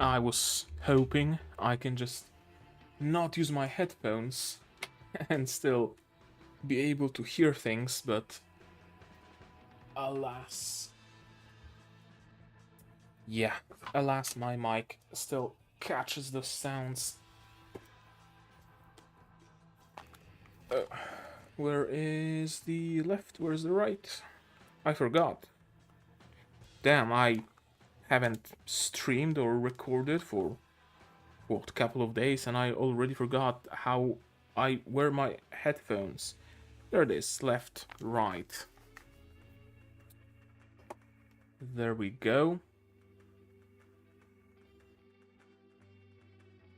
I was hoping I can just not use my headphones and still be able to hear things, but alas. Yeah, alas, my mic still catches those sounds. Where is the left? Where's the right? I forgot. Damn, I haven't streamed or recorded for, what, couple of days, and I already forgot how I wear my headphones. There it is, left, right. There we go.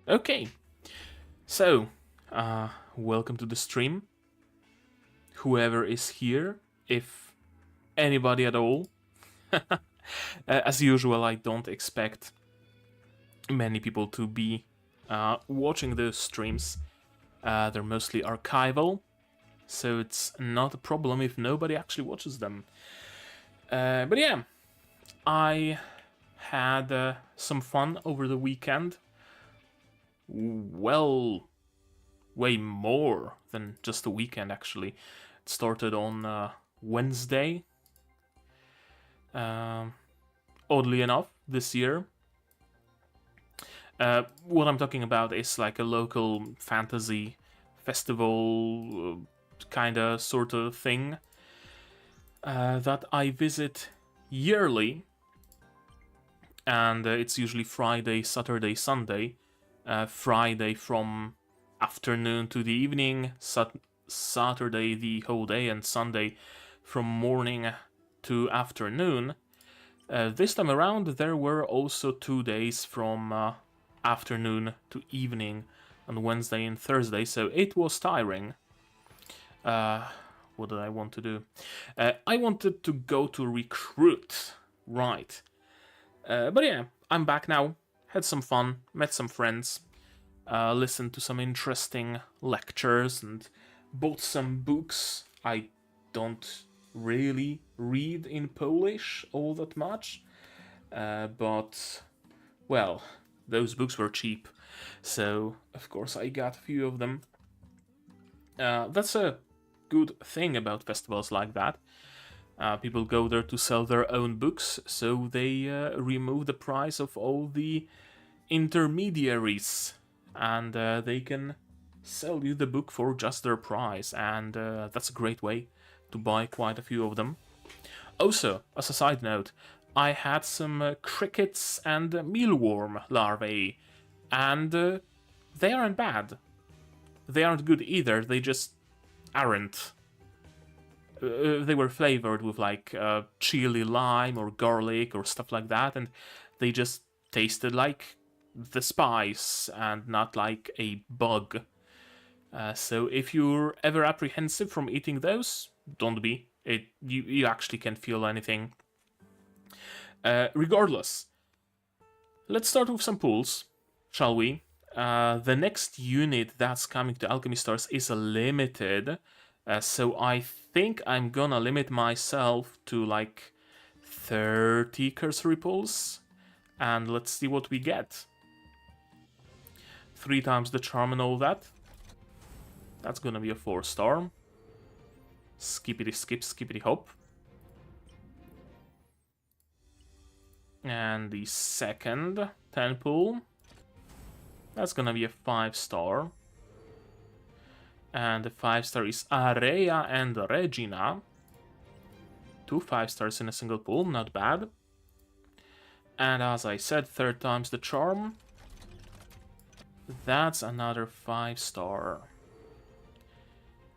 Okay, so, welcome to the stream. Whoever is here, if anybody at all. As usual, I don't expect many people to be watching the streams. They're mostly archival, so it's not a problem if nobody actually watches them. But yeah, I had some fun over the weekend. Well, way more than just a weekend, actually. It started on Wednesday. Oddly enough, this year. What I'm talking about is like a local fantasy festival, kinda, sort of thing, that I visit yearly. And it's usually Friday, Saturday, Sunday. Friday from afternoon to the evening, Saturday the whole day, and Sunday from morning to afternoon. This time around there were also 2 days from afternoon to evening on Wednesday and Thursday, so it was tiring. What did I want to do? I wanted to go to recruit, right. But yeah, I'm back now. Had some fun, met some friends, listened to some interesting lectures, and bought some books. I don't really read in Polish all that much, but, well, those books were cheap, so of course I got a few of them. That's a good thing about festivals like that. People go there to sell their own books, so they remove the price of all the intermediaries, and they can sell you the book for just their price, and that's a great way to buy quite a few of them. Also, as a side note, I had some crickets and mealworm larvae, and they aren't bad. They aren't good either, they just aren't. They were flavored with like chili, lime, or garlic, or stuff like that, and they just tasted like the spice and not like a bug. So if you're ever apprehensive from eating those, don't be. You actually can't feel anything. Regardless, let's start with some pools, shall we? The next unit that's coming to Alchemy Stars is a limited, so I think I'm gonna limit myself to like 30 cursory pulls, and let's see what we get. 3 times the charm and all that. That's gonna be a 4-star. Skippity skip, skippity hop. And the second 10 pull. That's gonna be a 5-star. And the 5-star is Area and Regina. 2 5-stars in a single pull, not bad. And as I said, 3rd time's the charm. That's another 5-star.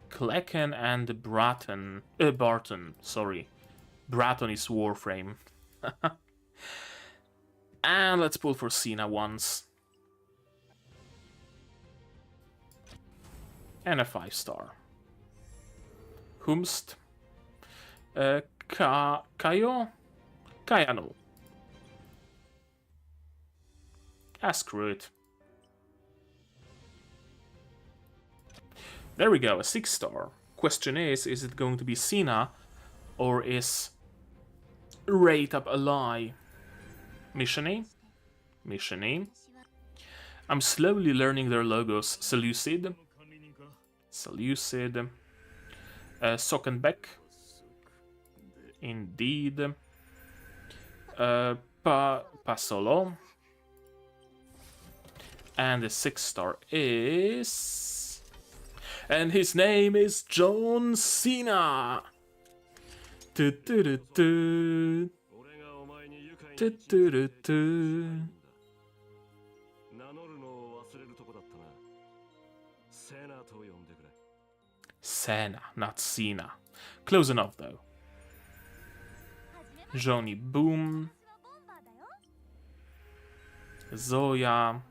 Klecken and Barton, sorry. Bratton is Warframe. And let's pull for Cena once. And a 5-star. Humst. Kayano. Ah, screw it. There we go, a 6-star. Question is it going to be Cena or is Rate Up a Lie? Missiony? missiony. I'm slowly learning their logos. Seleucid. Seleucid. Sockenbeck. Indeed. Pasolo. And the 6-star is... And his name is John Cena! Du-du-du-du. Du-du-du-du. Senna, not Cena. Close enough, though. Johnny Boom. Zoya.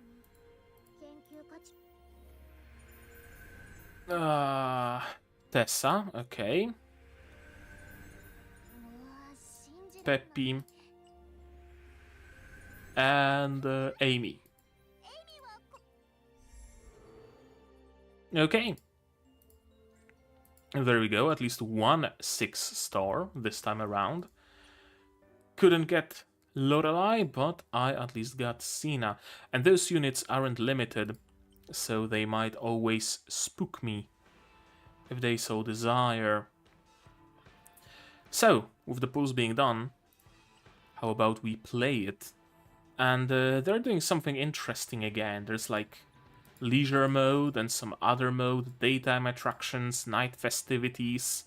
Tessa, okay. Peppy. And Amy. Okay. There we go, at least one 6-star this time around. Couldn't get Lorelei, but I at least got Cena. And those units aren't limited, so they might always spook me if they so desire. So, with the pulls being done, how about we play it? And they're doing something interesting again. There's like leisure mode and some other mode, daytime attractions, night festivities.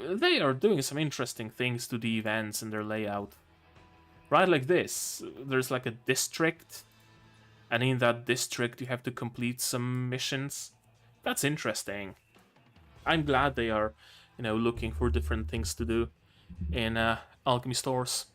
They are doing some interesting things to the events and their layout. Right, like this. There's like a district, and in that district you have to complete some missions. That's interesting. I'm glad they are, looking for different things to do in Alchemy stores.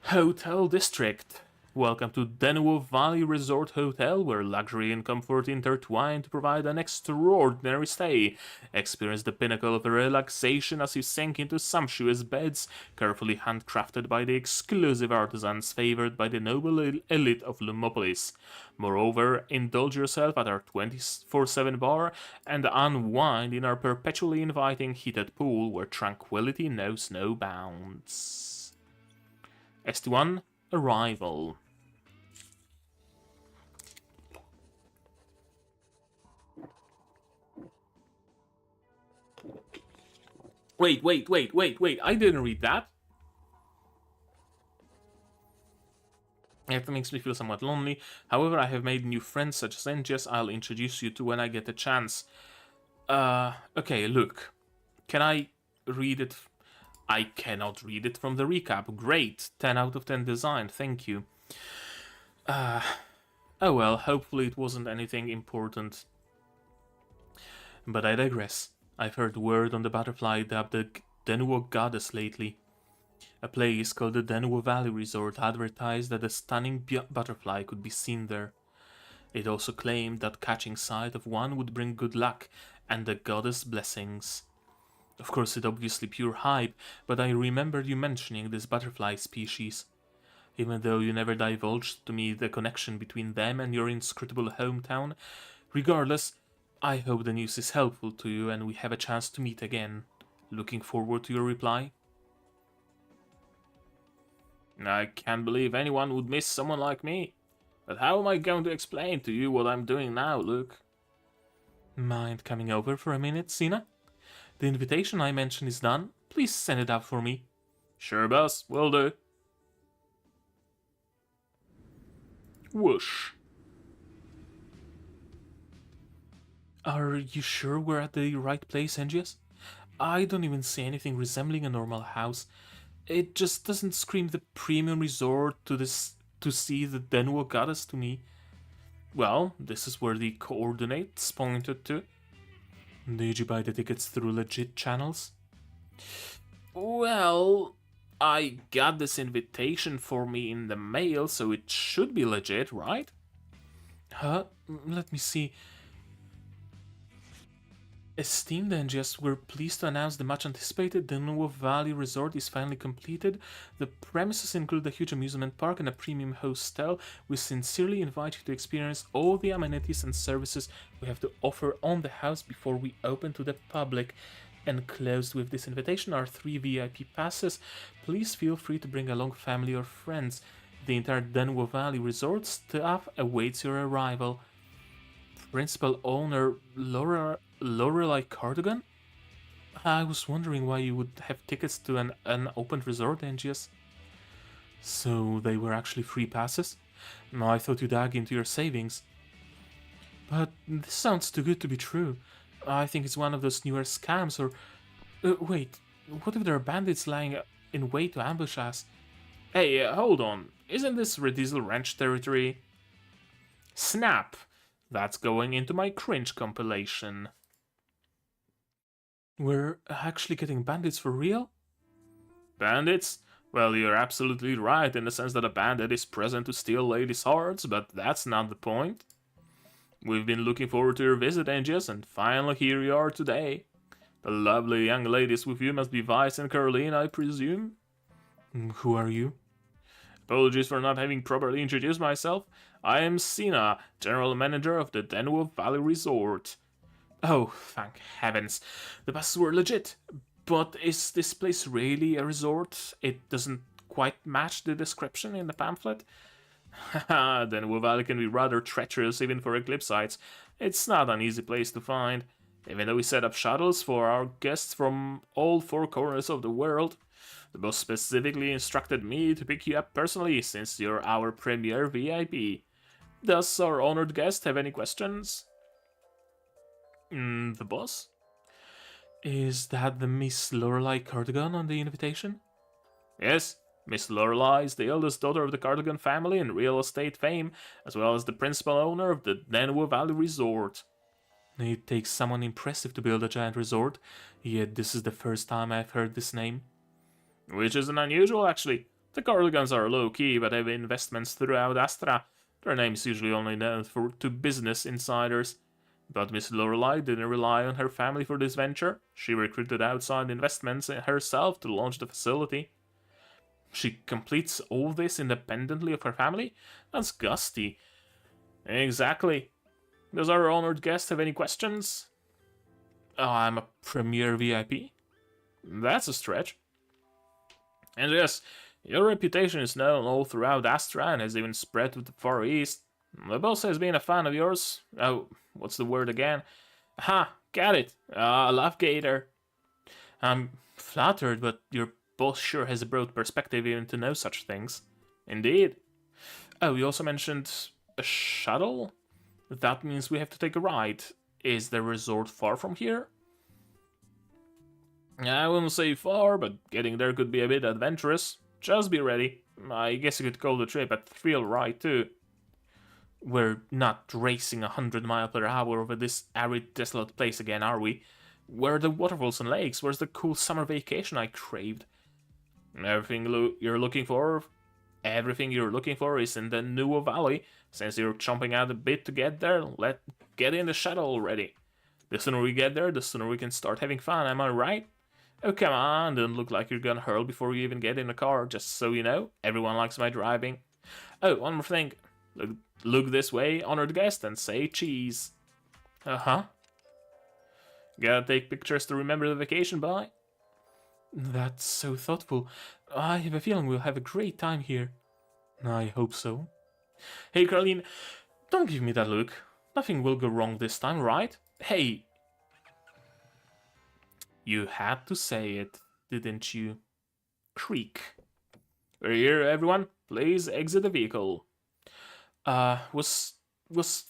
Hotel District. Welcome to Denuo Valley Resort Hotel, where luxury and comfort intertwine to provide an extraordinary stay. Experience the pinnacle of relaxation as you sink into sumptuous beds, carefully handcrafted by the exclusive artisans favored by the noble elite of Lumopolis. Moreover, indulge yourself at our 24/7 bar and unwind in our perpetually inviting heated pool, where tranquility knows no bounds. ST1 Arrival. Wait, I didn't read that. It makes me feel somewhat lonely. However, I have made new friends such as Engius I'll introduce you to when I get a chance. Okay, look. Can I read it? I cannot read it from the recap. Great. 10 out of 10 design. Thank you. Oh well, hopefully it wasn't anything important. But I digress. I've heard word on the butterfly dubbed the Denuo Goddess lately. A place called the Denuo Valley Resort advertised that a stunning butterfly could be seen there. It also claimed that catching sight of one would bring good luck and the goddess' blessings. Of course, it's obviously pure hype, but I remembered you mentioning this butterfly species. Even though you never divulged to me the connection between them and your inscrutable hometown, regardless, I hope the news is helpful to you and we have a chance to meet again. Looking forward to your reply. I can't believe anyone would miss someone like me. But how am I going to explain to you what I'm doing now, Luke? Mind coming over for a minute, Cena? The invitation I mentioned is done. Please send it out for me. Sure, boss. Will do. Whoosh. Are you sure we're at the right place, Engius? I don't even see anything resembling a normal house. It just doesn't scream the premium resort to see the Denuo Goddess to me. Well, this is where the coordinates pointed to. Did you buy the tickets through legit channels? Well, I got this invitation for me in the mail, so it should be legit, right? Huh? Let me see. Esteemed Engius, we're pleased to announce the much-anticipated Denuo Valley Resort is finally completed. The premises include a huge amusement park and a premium hostel. We sincerely invite you to experience all the amenities and services we have to offer on the house before we open to the public. Enclosed with this invitation are 3 VIP passes. Please feel free to bring along family or friends. The entire Denwo Valley Resort staff awaits your arrival. Principal owner Lorelei Cardigan? I was wondering why you would have tickets to an unopened resort, Angius. So they were actually free passes? No, I thought you dug into your savings. But this sounds too good to be true. I think it's one of those newer scams or... wait, what if there are bandits lying in wait to ambush us? Hey, hold on. Isn't this Rediesel Ranch territory? Snap! That's going into my cringe compilation. We're actually getting bandits for real? Bandits? Well, you're absolutely right in the sense that a bandit is present to steal ladies' hearts, but that's not the point. We've been looking forward to your visit, Angius, and finally here you are today. The lovely young ladies with you must be Vice and Caroline, I presume? Who are you? Apologies for not having properly introduced myself. I am Sina, General Manager of the Denwo Valley Resort. Oh, thank heavens. The buses were legit. But is this place really a resort? It doesn't quite match the description in the pamphlet. Haha, Denwo Valley can be rather treacherous even for Eclipsites. It's not an easy place to find. Even though we set up shuttles for our guests from all four corners of the world, the boss specifically instructed me to pick you up personally since you're our premier VIP. Does our honored guest have any questions? The boss? Is that the Miss Lorelei Cardigan on the invitation? Yes, Miss Lorelei is the eldest daughter of the Cardigan family in real estate fame, as well as the principal owner of the Denwo Valley Resort. It takes someone impressive to build a giant resort, yet this is the first time I've heard this name. Which isn't unusual, actually. The Cardigans are low-key, but have investments throughout Astra. Their name is usually only known to business insiders. But Miss Lorelei didn't rely on her family for this venture. She recruited outside investments herself to launch the facility. She completes all this independently of her family? That's gusty. Exactly. Does our honored guest have any questions? Oh, I'm a premier VIP? That's a stretch. And yes, your reputation is known all throughout Astra and has even spread to the Far East. The boss has been a fan of yours. Oh, what's the word again? Ha, got it. Love Gator. I'm flattered, but your boss sure has a broad perspective even to know such things. Indeed. Oh, you also mentioned a shuttle? That means we have to take a ride. Is the resort far from here? I wouldn't say far, but getting there could be a bit adventurous. Just be ready. I guess you could call the trip a thrill ride too. We're not racing 100 miles per hour over this arid, desolate place again, are we? Where are the waterfalls and lakes? Where's the cool summer vacation I craved? Everything you're looking for is in the Nuo Valley. Since you're chomping at a bit to get there, let's get in the shuttle already. The sooner we get there, the sooner we can start having fun, am I right? Oh, come on, don't look like you're gonna hurl before you even get in the car, just so you know. Everyone likes my driving. Oh, one more thing. Look this way, honored guest, and say cheese. Uh-huh. Gotta take pictures to remember the vacation by. That's so thoughtful. I have a feeling we'll have a great time here. I hope so. Hey, Caroline, don't give me that look. Nothing will go wrong this time, right? Hey. You had to say it, didn't you? Creak. We're here, everyone. Please exit the vehicle. Was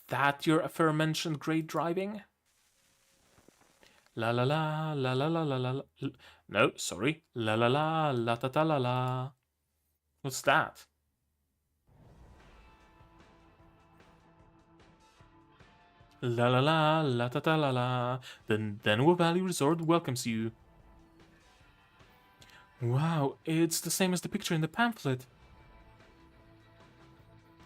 that your aforementioned great driving? La la la la la la la la. No, sorry. La la la la ta ta la la. What's that? La la la la ta ta la la. The Denwo Valley Resort welcomes you. Wow, it's the same as the picture in the pamphlet.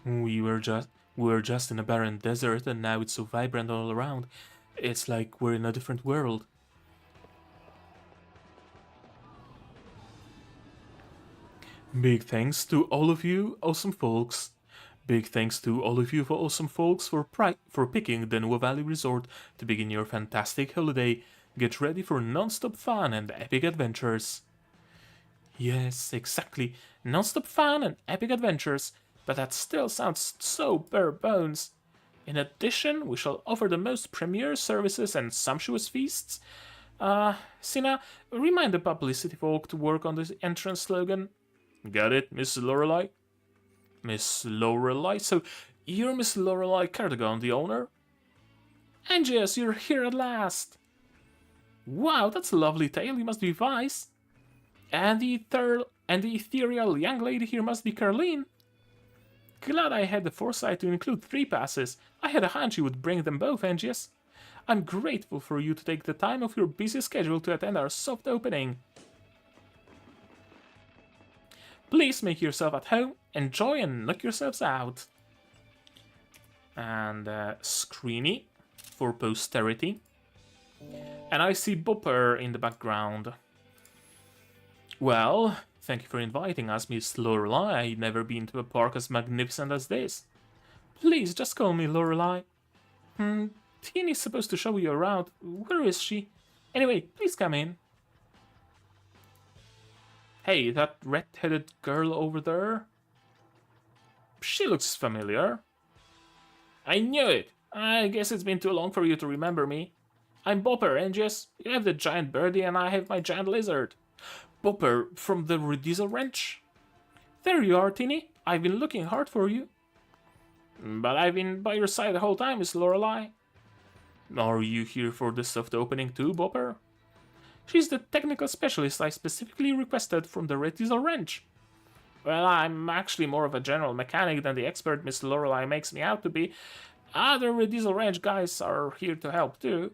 We were just in a barren desert, and now it's so vibrant all around. It's like we're in a different world. Big thanks to all of you awesome folks. Big thanks to all of you awesome folks for picking the Denwo Valley Resort to begin your fantastic holiday. Get ready for non-stop fun and epic adventures. Yes, exactly. Non-stop fun and epic adventures, but that still sounds so bare bones. In addition, we shall offer the most premier services and sumptuous feasts. Sina, remind the publicity folk to work on the entrance slogan. Got it, Miss Lorelei? Miss Lorelei? So, you're Miss Lorelei Cardigan, the owner? And yes, you're here at last! Wow, that's a lovely tale, you must be Vice. And the ethereal young lady here must be Carleen. Glad I had the foresight to include 3 passes. I had a hunch you would bring them both, Angius. I'm grateful for you to take the time of your busy schedule to attend our soft opening. Please make yourself at home, enjoy and knock yourselves out. And Screeny for posterity. And I see Bopper in the background. Well, thank you for inviting us, Miss Lorelei. I've never been to a park as magnificent as this. Please, just call me Lorelei. Teeny's supposed to show you around. Where is she? Anyway, please come in. Hey, that red-headed girl over there? She looks familiar. I knew it! I guess it's been too long for you to remember me. I'm Bopper, and yes, you have the giant birdie and I have my giant lizard. Bopper from the Rediesel Ranch? There you are, Teeny. I've been looking hard for you. But I've been by your side the whole time, Miss Lorelei. Are you here for the soft opening too, Bopper? She's the technical specialist I specifically requested from the Rediesel Ranch. Well, I'm actually more of a general mechanic than the expert Miss Lorelei makes me out to be. Other Rediesel Ranch guys are here to help too.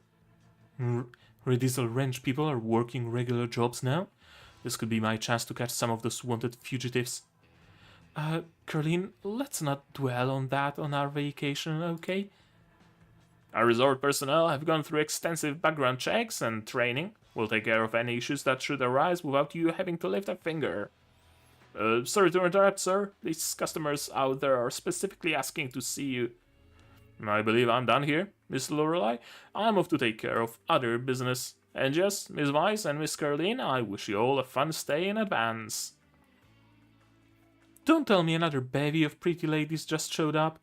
Rediesel Ranch people are working regular jobs now? This could be my chance to catch some of those wanted fugitives. Carleen, let's not dwell on that on our vacation, okay? Our resort personnel have gone through extensive background checks and training. We'll take care of any issues that should arise without you having to lift a finger. Sorry to interrupt, sir. These customers out there are specifically asking to see you. I believe I'm done here, Miss Lorelei. I'm off to take care of other business. And yes, Miss Weiss and Miss Carleen, I wish you all a fun stay in advance. Don't tell me another bevy of pretty ladies just showed up.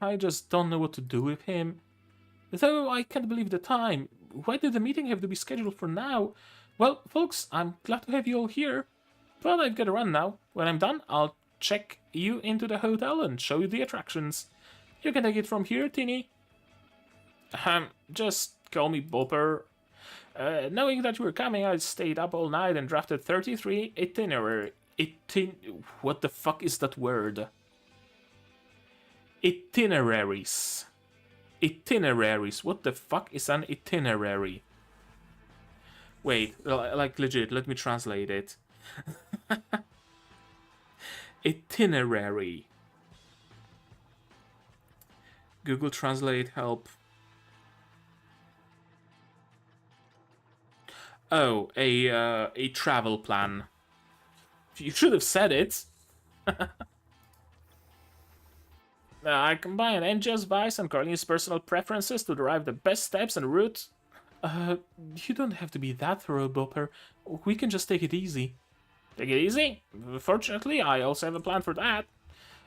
I just don't know what to do with him. Though I can't believe the time. Why did the meeting have to be scheduled for now? Well, folks, I'm glad to have you all here. But I've got to run now. When I'm done, I'll check you into the hotel and show you the attractions. You can take it from here, Teeny. Just call me Bopper. Knowing that you were coming, I stayed up all night and drafted 33 what the fuck is that word? Itineraries. Itineraries. What the fuck is an itinerary? Wait, like legit, let me translate it. Itinerary. Google Translate help. Oh, a travel plan. You should have said it. I combined Angel's Vice and Carleen's personal preferences to derive the best steps and route. You don't have to be that thorough, Bopper. We can just take it easy. Take it easy? Fortunately, I also have a plan for that.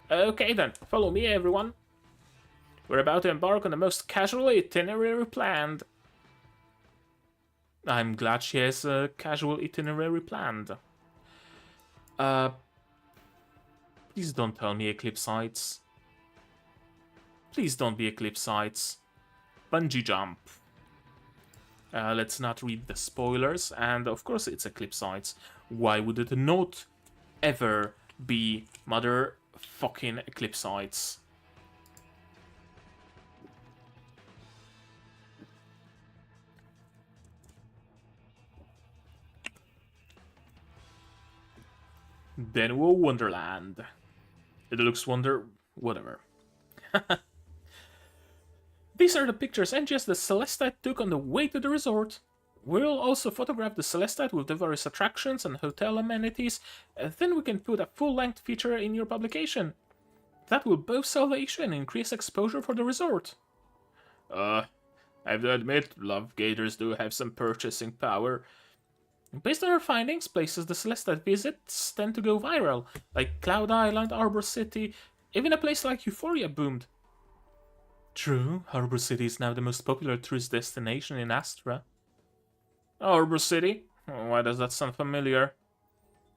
Okay then, follow me everyone. We're about to embark on the most casual itinerary planned. I'm glad she has a casual itinerary planned. Please don't tell me Eclipsites. Please don't be Eclipsites. Bungee jump. Let's not read the spoilers, and of course it's Eclipsites. Why would it not ever be motherfucking Eclipsites? Denwo Wonderland. It looks whatever. These are the pictures Angius the Caelestite took on the way to the resort. We'll also photograph the Caelestite with the various attractions and hotel amenities, then we can put a full-length feature in your publication. That will both solve the issue and increase exposure for the resort. I have to admit, love gators do have some purchasing power. Based on our findings, places the Celestite visits tend to go viral, like Cloud Island, Arbor City, even a place like Euphoria boomed. True, Arbor City is now the most popular tourist destination in Astra. Arbor City? Why does that sound familiar?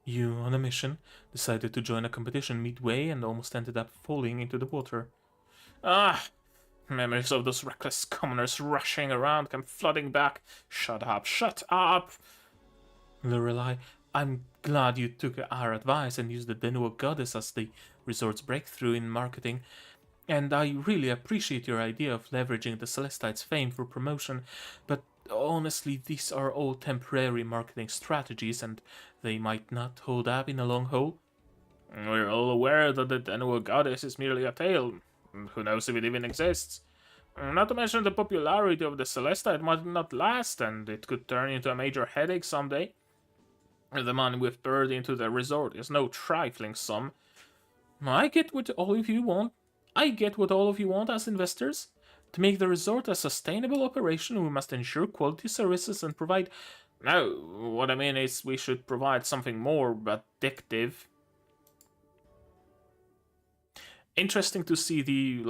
You, on a mission, decided to join a competition midway and almost ended up falling into the water. Ah, memories of those reckless commoners rushing around come flooding back. Shut up, shut up! Lorelei, I'm glad you took our advice and used the Denua goddess as the resort's breakthrough in marketing. And I really appreciate your idea of leveraging the Celestites' fame for promotion, but honestly, these are all temporary marketing strategies and they might not hold up in the long haul. We're all aware that the Denua goddess is merely a tale. Who knows if it even exists? Not to mention the popularity of the Celestite might not last, and it could turn into a major headache someday. The money we've poured into the resort is no trifling sum. I get what all of you want. I get what all of you want as investors. To make the resort a sustainable operation, we must ensure quality services and provide... No, what I mean is we should provide something more addictive. Interesting to see the,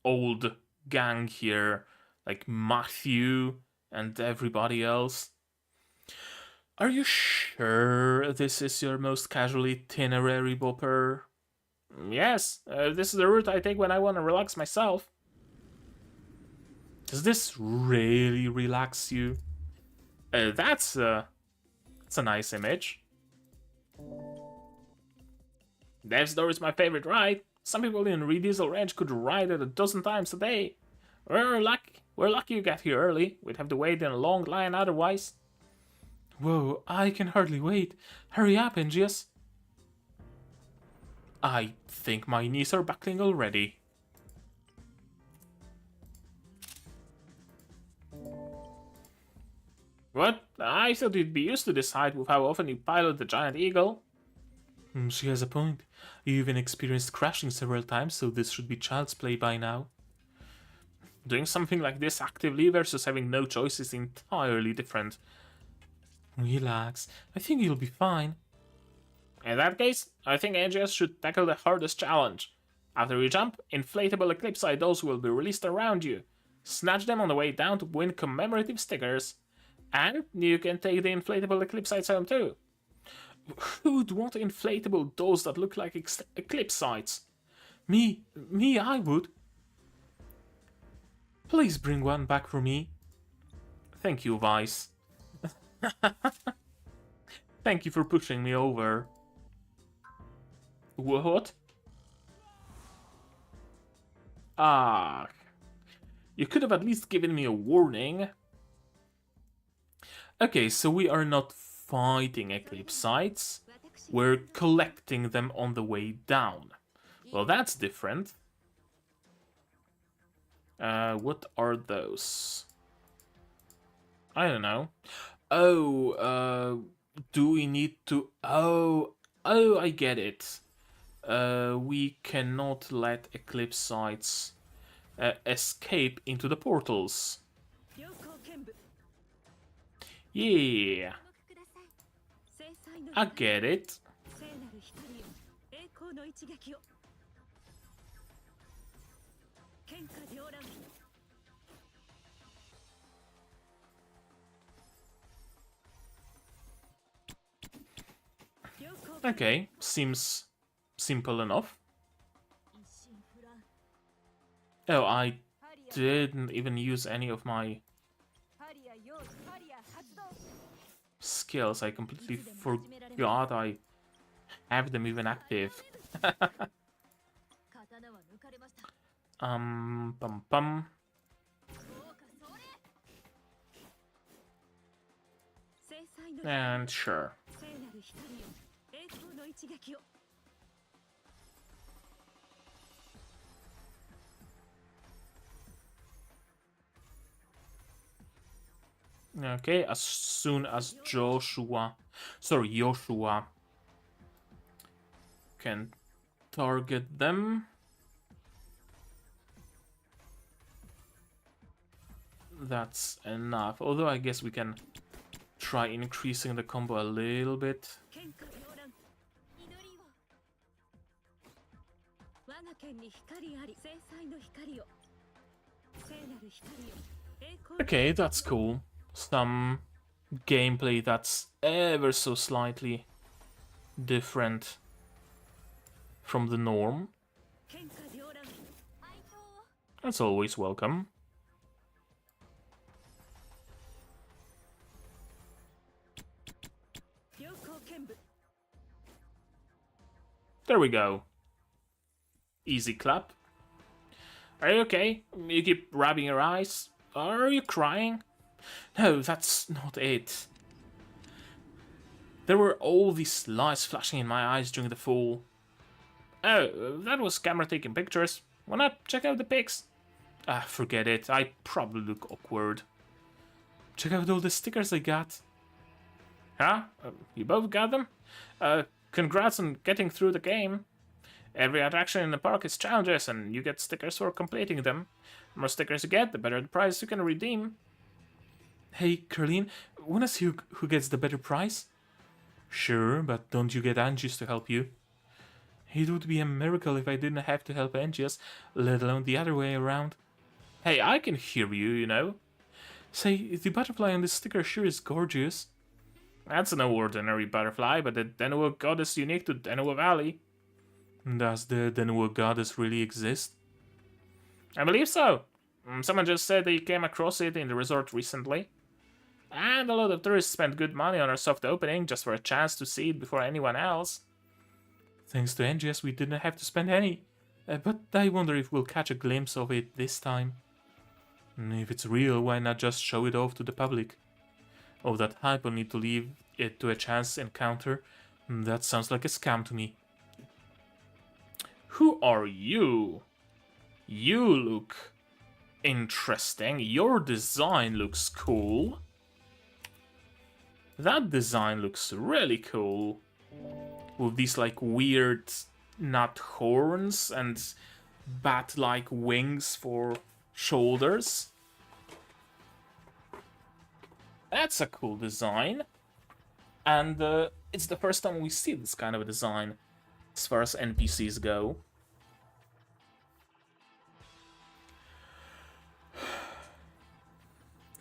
old gang here, like Matthew and everybody else. Are you sure this is your most casual itinerary, Bopper? Yes, this is the route I take when I want to relax myself. Does this really relax you? That's a nice image. Death's Door is my favorite ride. Some people in Rediesel Ranch could ride it a dozen times a day. We're lucky you got here early. We'd have to wait in a long line otherwise. Whoa, I can hardly wait. Hurry up, Angius. I think my knees are buckling already. What? I thought you'd be used to this height with how often you pilot the giant eagle. She has a point. You even experienced crashing several times, so this should be child's play by now. Doing something like this actively versus having no choice is entirely different. Relax. I think you'll be fine. In that case, I think Aegis should tackle the hardest challenge. After you jump, inflatable Eclipsite dolls will be released around you. Snatch them on the way down to win commemorative stickers. And you can take the inflatable Eclipsites home too. Who'd want inflatable dolls that look like Eclipsites? Me, I would. Please bring one back for me. Thank you, Vice. Thank you for pushing me over. What? Ah. You could have at least given me a warning. Okay, so we are not fighting Eclipsites. We're collecting them on the way down. Well, that's different. What are those? I don't know. Oh, do we need to... Oh, I get it. We cannot let Eclipsites escape into the portals. Yeah. I get it. Okay, seems simple enough. Oh, I didn't even use any of my skills. I completely forgot I have them even active. Pum pum. And sure. Okay, as soon as Joshua can target them. That's enough. Although I guess we can try increasing the combo a little bit. Okay, that's cool. Some gameplay that's ever so slightly different from the norm. That's always welcome. There we go. Easy clap. Are you okay? You keep rubbing your eyes. Are you crying? No, that's not it. There were all these lights flashing in my eyes during the fall. Oh, that was camera taking pictures. Wanna check out the pics? Ah, forget it. I probably look awkward. Check out all the stickers I got. Huh? You both got them? Congrats on getting through the game. Every attraction in the park is challenges, and you get stickers for completing them. The more stickers you get, the better the prize you can redeem. Hey, Caroline, wanna see who gets the better prize? Sure, but don't you get Angius to help you? It would be a miracle if I didn't have to help Angius, let alone the other way around. Hey, I can hear you, you know. Say, the butterfly on this sticker sure is gorgeous. That's no ordinary butterfly, but the Denua goddess unique to Denua Valley. Does the Denua goddess really exist? I believe so. Someone just said they came across it in the resort recently. And a lot of tourists spent good money on our soft opening just for a chance to see it before anyone else. Thanks to NGS, we didn't have to spend any. But I wonder if we'll catch a glimpse of it this time. If it's real, why not just show it off to the public? All that hype will need to leave it to a chance encounter. That sounds like a scam to me. Who are you? You look interesting. Your design looks cool. That design looks really cool. With these like weird not horns and bat-like wings for shoulders. That's a cool design. And it's the first time we see this kind of a design as far as NPCs go.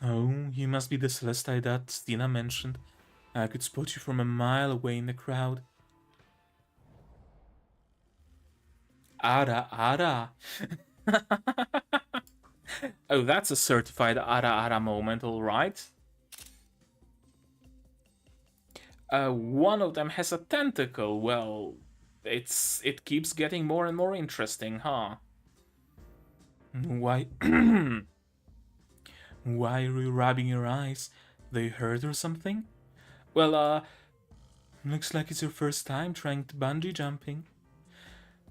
Oh, you must be the Celestite that Stina mentioned. I could spot you from a mile away in the crowd. Ara Ara. Oh, that's a certified Ara Ara moment, alright. One of them has a tentacle. Well, it keeps getting more and more interesting, huh? Why? Why are you rubbing your eyes? They hurt or something? Well, looks like it's your first time trying bungee jumping.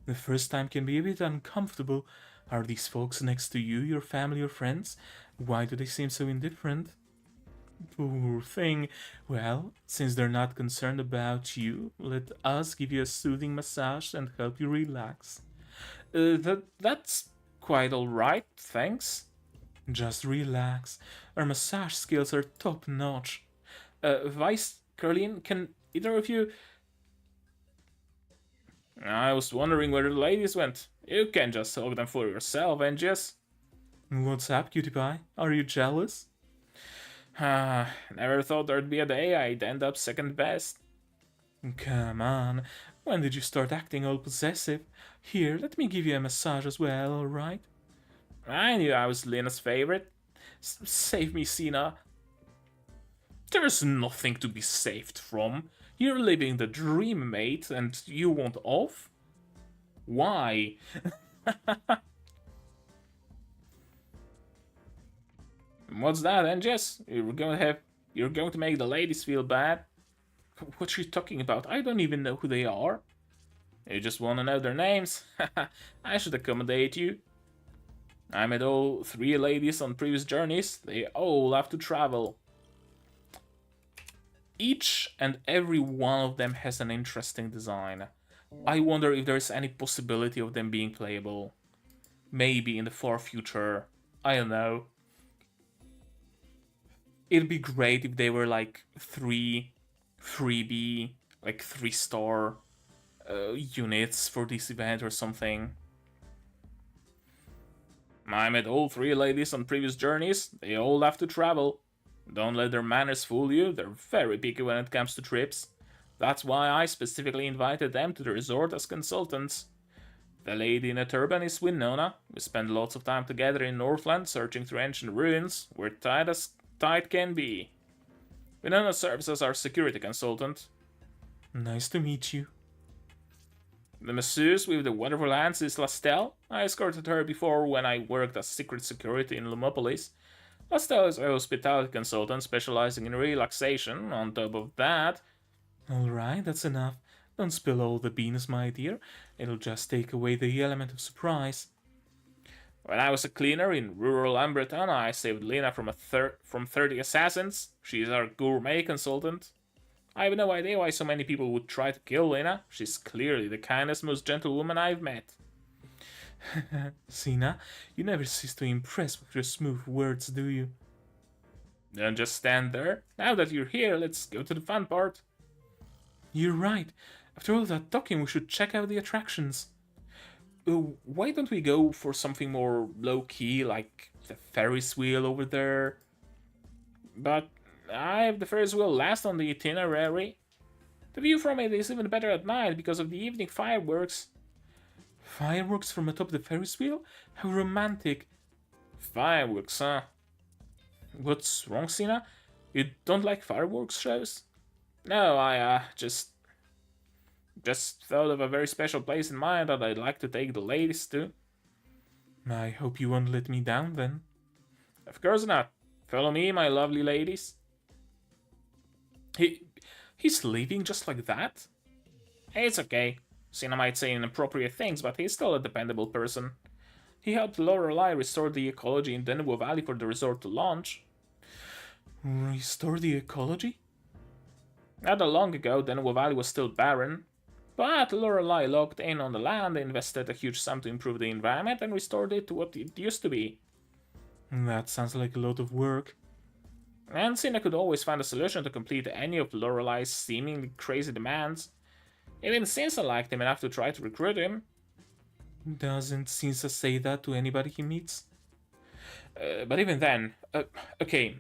The first time can be a bit uncomfortable. Are these folks next to you, your family or friends? Why do they seem so indifferent? Poor thing. Well, since they're not concerned about you, let us give you a soothing massage and help you relax. That's quite alright, thanks. Just relax. Our massage skills are top-notch. Vice, Caroline, can either of you... I was wondering where the ladies went. You can just hug them for yourself, and just... What's up, cutie pie? Are you jealous? Never thought there'd be a day I'd end up second best. Come on, when did you start acting all possessive? Here, let me give you a massage as well, alright? I knew I was Lena's favorite. Save me, Sina. There's nothing to be saved from. You're living the dream, mate, and you want off? Why? What's that, Anges? You're going to make the ladies feel bad? What are you talking about? I don't even know who they are. You just want to know their names? I should accommodate you. I met all 3 ladies on previous journeys. They all have to travel. Each and every one of them has an interesting design. I wonder if there's any possibility of them being playable. Maybe in the far future. I don't know. It'd be great if they were like 3B, like 3-star units for this event or something. I met all 3 ladies on previous journeys. They all have to travel. Don't let their manners fool you. They're very picky when it comes to trips. That's why I specifically invited them to the resort as consultants. The lady in a turban is Winona. We spend lots of time together in Northland searching through ancient ruins. We're tight as tight can be. Winona serves as our security consultant. Nice to meet you. The masseuse with the wonderful hands is Lastel. I escorted her before when I worked as secret security in Lumopolis. Lastel is a hospitality consultant specializing in relaxation. On top of that... Alright, that's enough. Don't spill all the beans, my dear. It'll just take away the element of surprise. When I was a cleaner in rural Umbreton, I saved Lena from 30 assassins. She's our gourmet consultant. I have no idea why so many people would try to kill Lena. She's clearly the kindest, most gentle woman I've met. Sina, you never cease to impress with your smooth words, do you? Don't just stand there. Now that you're here, let's go to the fun part. You're right. After all that talking, we should check out the attractions. Why don't we go for something more low-key, like the Ferris wheel over there? But I have the Ferris wheel last on the itinerary. The view from it is even better at night because of the evening fireworks. Fireworks from atop the Ferris wheel? How romantic. Fireworks, huh? What's wrong, Sina? You don't like fireworks shows? No, I just thought of a very special place in mind that I'd like to take the ladies to. I hope you won't let me down then. Of course not. Follow me, my lovely ladies. He's leaving just like that? It's okay. Sina might say inappropriate things, but he's still a dependable person. He helped Lorelei restore the ecology in Denuvo Valley for the resort to launch. Restore the ecology? Not that long ago, Denuvo Valley was still barren. But Lorelei logged in on the land, invested a huge sum to improve the environment, and restored it to what it used to be. That sounds like a lot of work. And Sina could always find a solution to complete any of Lorelei's seemingly crazy demands. Even Sinsa liked him enough to try to recruit him. Doesn't Sinsa say that to anybody he meets? But even then... okay,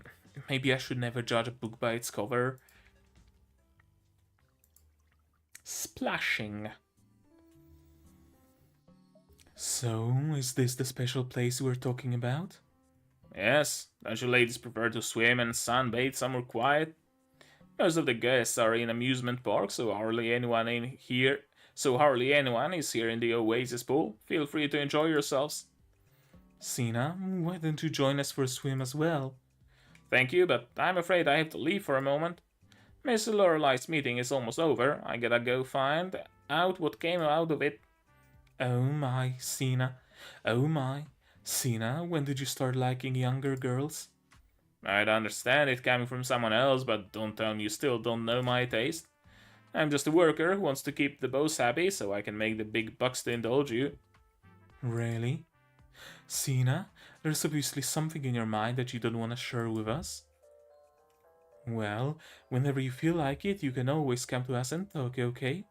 maybe I should never judge a book by its cover. Splashing. So, is this the special place we're talking about? Yes, don't you ladies prefer to swim and sunbathe somewhere quiet? Most of the guests are in amusement parks, so hardly anyone is here in the Oasis pool. Feel free to enjoy yourselves. Sina, why don't you join us for a swim as well? Thank you, but I'm afraid I have to leave for a moment. Miss Lorelei's meeting is almost over. I gotta go find out what came out of it. Oh my, Sina. Oh my. Sina, when did you start liking younger girls? I'd understand it coming from someone else, but don't tell me you still don't know my taste. I'm just a worker who wants to keep the boss happy so I can make the big bucks to indulge you. Really? Sina, there's obviously something in your mind that you don't want to share with us. Well, whenever you feel like it, you can always come to us and talk, okay?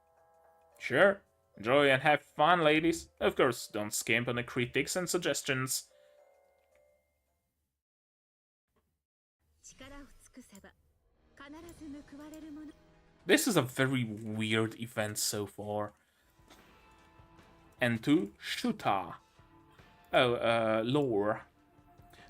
Sure. Enjoy and have fun, ladies. Of course, don't skimp on the critiques and suggestions. This is a very weird event so far. And to Shuta. Lore.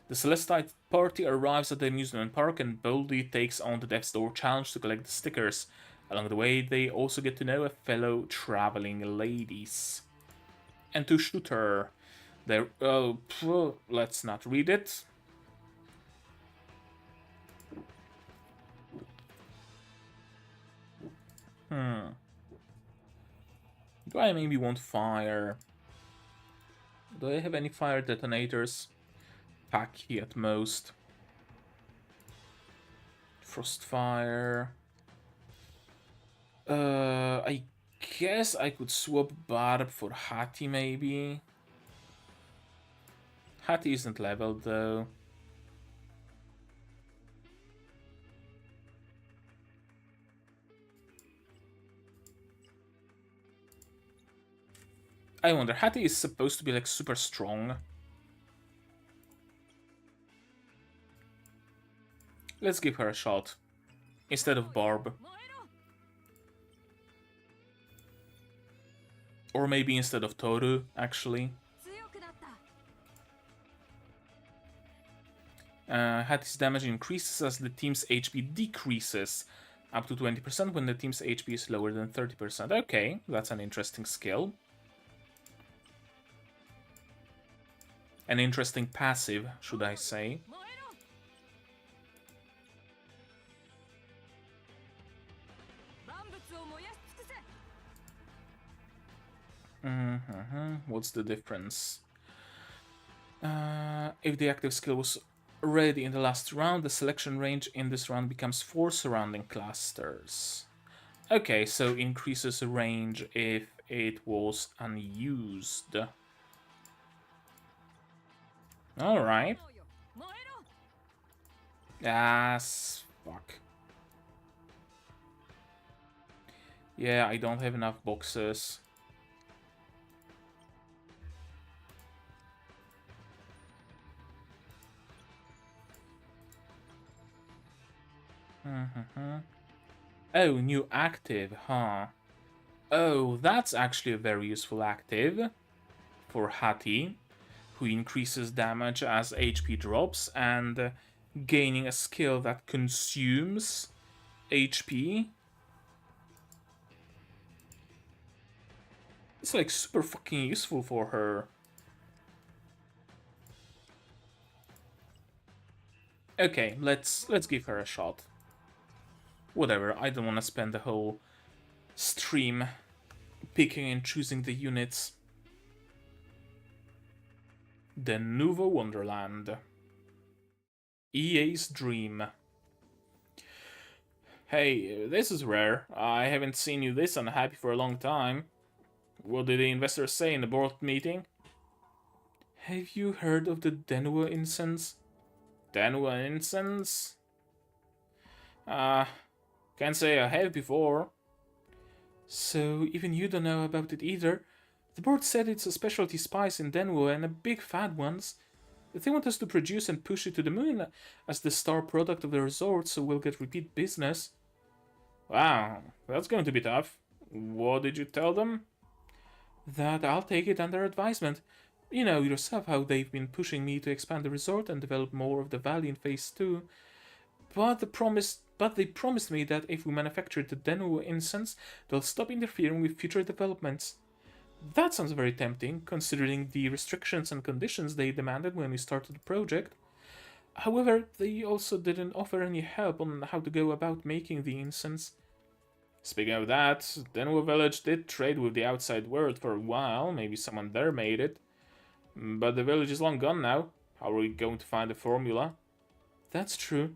The Caelestite party arrives at the amusement park and boldly takes on the Death's Door challenge to collect the stickers. Along the way, they also get to know a fellow traveling ladies. And to Shooter. Let's not read it. Do I maybe want fire? Do I have any fire detonators? Packy at most. Frostfire. I guess I could swap Barb for Hattie maybe. Hattie isn't leveled though. I wonder, Hattie is supposed to be like super strong. Let's give her a shot. Instead of Barb. Or maybe instead of Toru, actually. Hattie's damage increases as the team's HP decreases. Up to 20% when the team's HP is lower than 30%. Okay, that's an interesting skill. An interesting passive, should I say. What's the difference? If the active skill was ready in the last round, the selection range in this round becomes 4 surrounding clusters. Okay, so increases the range if it was unused. Alright. Fuck. Yeah, I don't have enough boxes. Oh, new active, huh? Oh, that's actually a very useful active for Hattie, who increases damage as HP drops and gaining a skill that consumes HP. It's like super fucking useful for her. Okay, let's give her a shot. Whatever, I don't want to spend the whole stream picking and choosing the units. The Nouveau Wonderland. EA's dream. Hey, this is rare. I haven't seen you this unhappy for a long time. What did the investors say in the board meeting? Have you heard of the Denua incense? Denua incense? Can't say I have before. So, even you don't know about it either? The board said it's a specialty spice in Denua and a big fad ones. They want us to produce and push it to the moon as the star product of the resort, so we'll get repeat business. Wow, that's going to be tough. What did you tell them? That I'll take it under advisement. You know yourself how they've been pushing me to expand the resort and develop more of the valley in Phase 2. But they promised me that if we manufacture the Denua incense, they'll stop interfering with future developments. That sounds very tempting, considering the restrictions and conditions they demanded when we started the project. However, they also didn't offer any help on how to go about making the incense. Speaking of that, Denua Village did trade with the outside world for a while, maybe someone there made it. But the village is long gone now. How are we going to find the formula? That's true.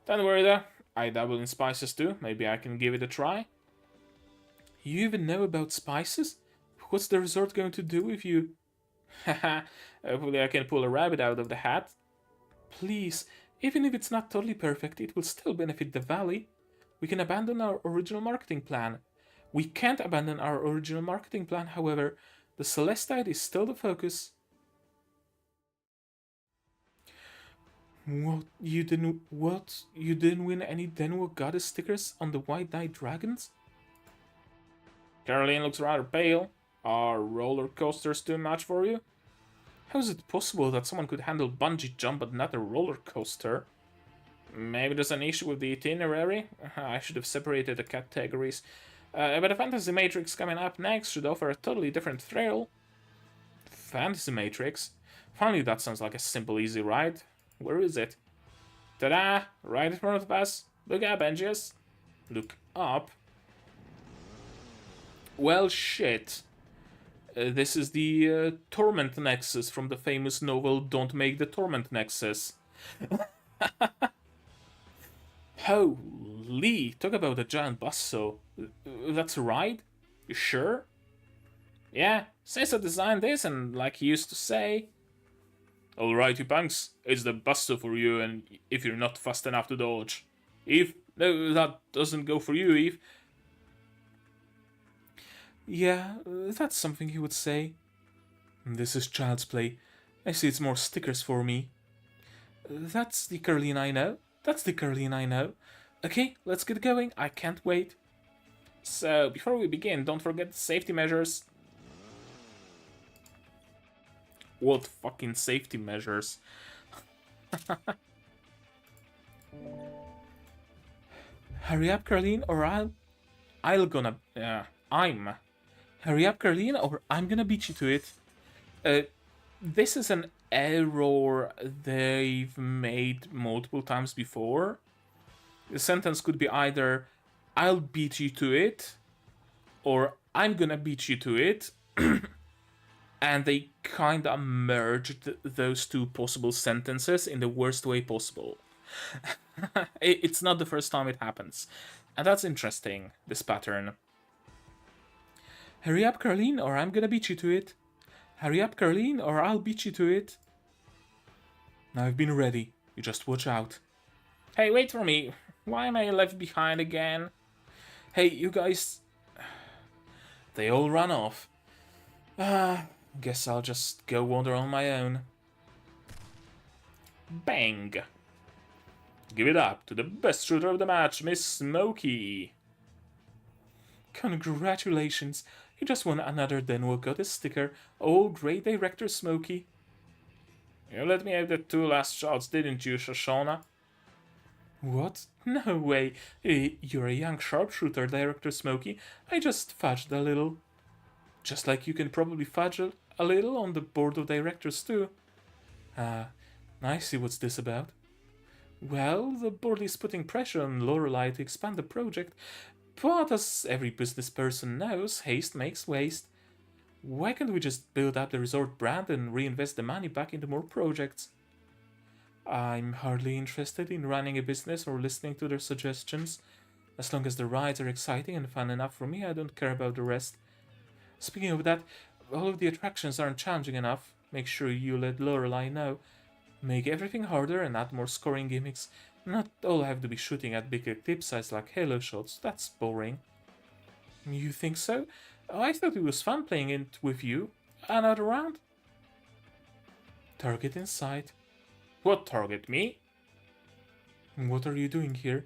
Don't worry though, I dabble in spices too, maybe I can give it a try. You even know about spices? What's the resort going to do if you... Haha, hopefully I can pull a rabbit out of the hat. Please, even if it's not totally perfect, it will still benefit the valley. We can abandon our original marketing plan. We can't abandon our original marketing plan, however. The Caelestite is still the focus. What? You didn't win any Denua Goddess stickers on the White Knight Dragons? Caroline looks rather pale. Are roller coasters too much for you? How is it possible that someone could handle bungee jump but not a roller coaster? Maybe there's an issue with the itinerary? I should have separated the categories. But the Fantasy Matrix coming up next should offer a totally different thrill. Fantasy Matrix? Finally, that sounds like a simple, easy ride. Where is it? Ta-da! Right in front of us. Look up, Angius. Look up? Well, shit. This is the Torment Nexus from the famous novel Don't Make the Torment Nexus. Holy, talk about a giant buzzsaw. That's right? You sure? Yeah, since I designed this and like he used to say... Alright, you punks, it's the buzzsaw for you and if you're not fast enough to dodge. Eve? No, that doesn't go for you, Eve. Yeah, that's something he would say. This is child's play. I see it's more stickers for me. That's the Caroline I know. That's the Caroline I know. Okay, let's get going. I can't wait. So, before we begin, don't forget the safety measures. What fucking safety measures? Hurry up, Caroline, or I'll gonna... I'm... Hurry up, Caroline, or I'm gonna beat you to it. This is an error they've made multiple times before. The sentence could be either I'll beat you to it or I'm gonna beat you to it. And they kinda merged those two possible sentences in the worst way possible. It's not the first time it happens. And that's interesting, this pattern. Hurry up, Caroline, or I'm gonna beat you to it. Hurry up, Caroline, or I'll beat you to it. Now I've been ready. You just watch out. Hey, wait for me. Why am I left behind again? Hey, you guys... They all run off. Guess I'll just go wander on my own. Bang! Give it up to the best shooter of the match, Miss Smokey. Congratulations. You just won another Denwo Goddess sticker. Oh, great director, Smokey. You let me have the 2 last shots, didn't you, Shoshona? What? No way. You're a young sharpshooter, Director Smokey. I just fudged a little. Just like you can probably fudge a little on the board of directors too. I see what's this about. Well, the board is putting pressure on Lorelei to expand the project, but as every business person knows, haste makes waste. Why can't we just build up the resort brand and reinvest the money back into more projects? I'm hardly interested in running a business or listening to their suggestions. As long as the rides are exciting and fun enough for me, I don't care about the rest. Speaking of that, all of the attractions aren't challenging enough. Make sure you let Lorelei know. Make everything harder and add more scoring gimmicks. Not all have to be shooting at big Eclipsites like Halo shots. That's boring. You think so? Oh, I thought it was fun playing it with you. Another round? Target in sight. What target, me? What are you doing here?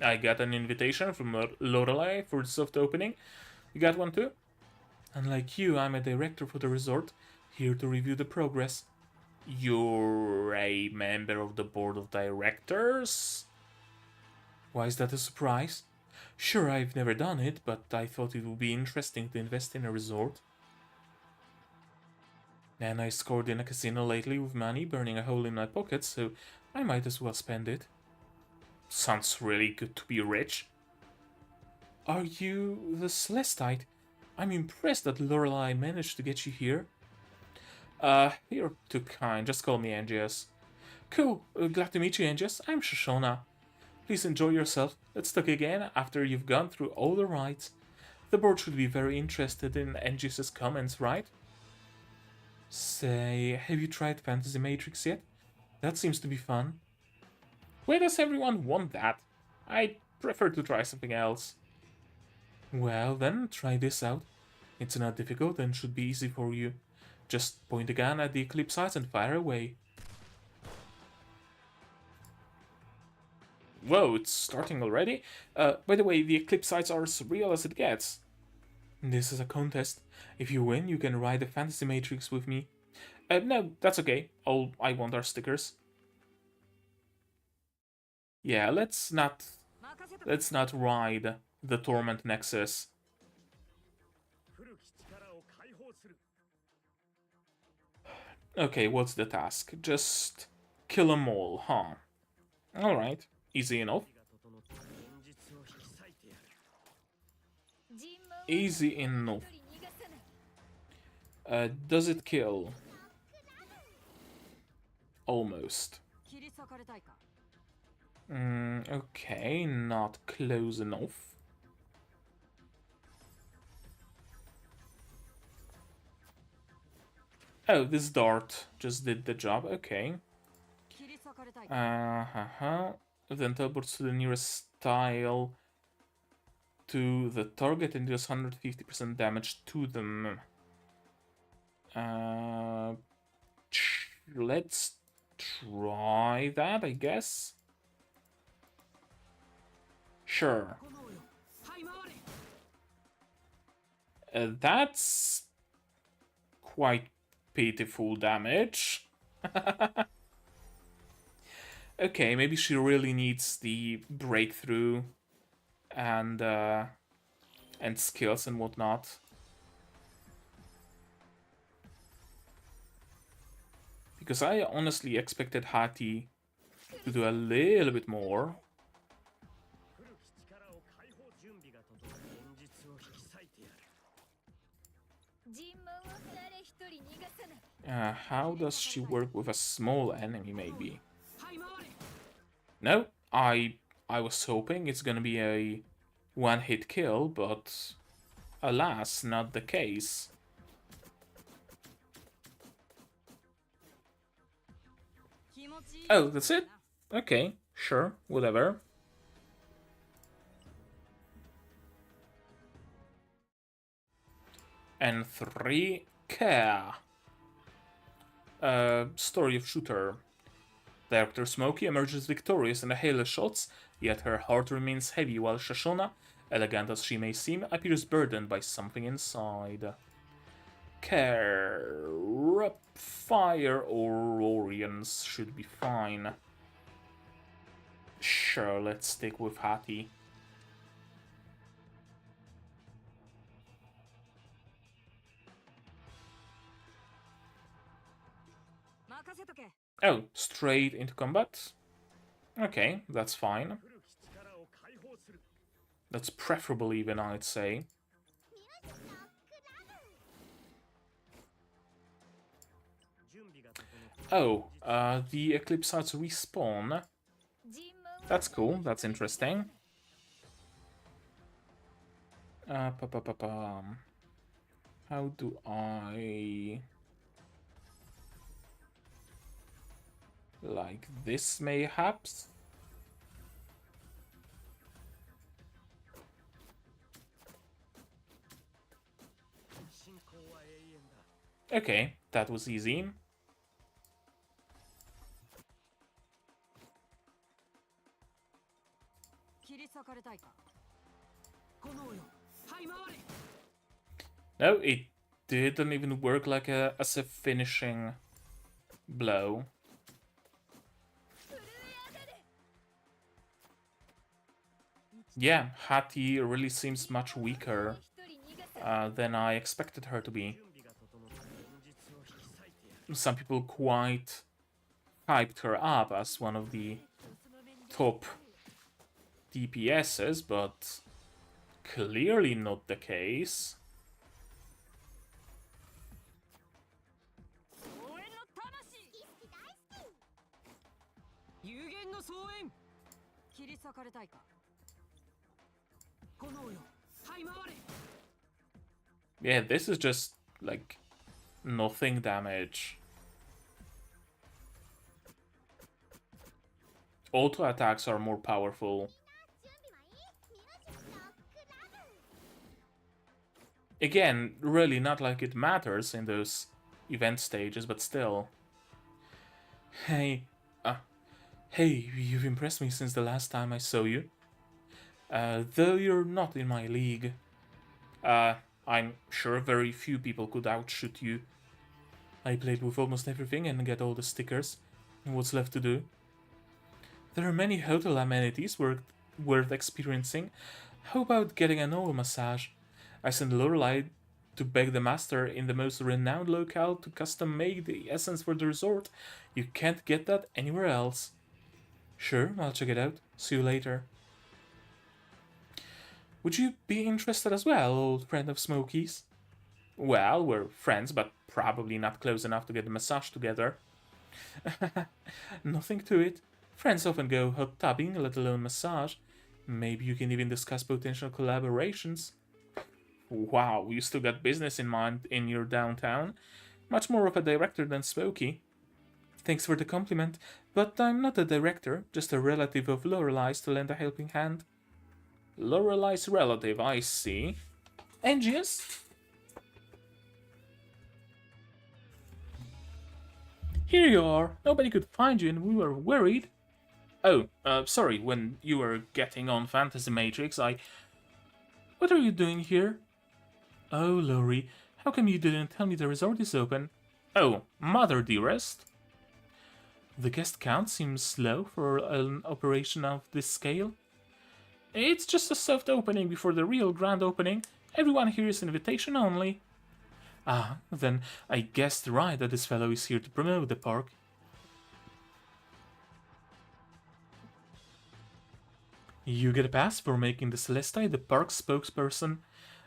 I got an invitation from Lorelei for the soft opening. You got one too? Unlike you, I'm a director for the resort, here to review the progress. You're a member of the board of directors? Why is that a surprise? Sure, I've never done it, but I thought it would be interesting to invest in a resort. And I scored in a casino lately with money burning a hole in my pocket, so I might as well spend it. Sounds really good to be rich. Are you the Celestite? I'm impressed that Lorelei managed to get you here. You're too kind. Just call me Angias. Cool. Glad to meet you, Angias. I'm Shoshona. Please enjoy yourself. Let's talk again after you've gone through all the rides. The board should be very interested in Angias's comments, right? Say, have you tried Fantasy Matrix yet? That seems to be fun. Why does everyone want that? I prefer to try something else. Well, then, try this out. It's not difficult and should be easy for you. Just point a gun at the Eclipsites and fire away. Whoa, it's starting already? By the way, the Eclipsites are as real as it gets. This is a contest. If you win, you can ride the Fantasy Matrix with me. No, that's okay. All I want are stickers. Yeah, let's not ride the Torment Nexus. Okay, what's the task? Just kill them all, huh? Alright, easy enough. Easy enough. Does it kill? Almost. Okay, not close enough. Oh, this dart just did the job, okay. Then teleports to the nearest tile. to the target and deals 150% damage to them. Let's try that, I guess. Sure. That's quite pitiful damage. Okay, maybe she really needs the breakthrough and skills and whatnot. Because I honestly expected Hati to do a little bit more. How does she work with a small enemy, maybe? No, I was hoping it's gonna be a one-hit kill, but alas, not the case. Oh, that's it? Okay, sure, whatever. And 3 care. Story of shooter. Director Smokey emerges victorious in the hail of shots, yet her heart remains heavy while Shoshona, elegant as she may seem, appears burdened by something inside. Care. Fire Aurorians should be fine. Sure, let's stick with Hati. Oh, straight into combat? Okay, that's fine. That's preferable even, I'd say. Oh, the Eclipsites respawn. That's cool, that's interesting. How do I... like this, mayhaps? Okay, that was easy. No, it didn't even work like as a finishing blow. Yeah, Hati really seems much weaker than I expected her to be. Some people quite hyped her up as one of the top DPSs, but clearly not the case. Yeah, this is just like nothing damage. Auto attacks are more powerful. Again, really not like it matters in those event stages, but still. Hey, you've impressed me since the last time I saw you. Though you're not in my league. I'm sure very few people could outshoot you. I played with almost everything and get all the stickers. What's left to do? There are many hotel amenities worth experiencing. How about getting an oil massage? I sent Lorelei to beg the master in the most renowned locale to custom make the essence for the resort. You can't get that anywhere else. Sure, I'll check it out. See you later. Would you be interested as well, old friend of Smokey's? Well, we're friends, but probably not close enough to get a massage together. Nothing to it. Friends often go hot tubbing, let alone massage. Maybe you can even discuss potential collaborations. Wow, you still got business in mind in your downtown. Much more of a director than Smokey. Thanks for the compliment, but I'm not a director, just a relative of Lorelei's to lend a helping hand. Lorelai's relative, I see. Angius? Here you are. Nobody could find you and we were worried. Oh, sorry, when you were getting on Fantasy Matrix, What are you doing here? Oh, Lori, how come you didn't tell me the resort is open? Oh, mother dearest. The guest count seems slow for an operation of this scale. It's just a soft opening before the real grand opening. Everyone here is invitation only. Ah, then I guessed right that this fellow is here to promote the park. You get a pass for making the Celestai the park spokesperson,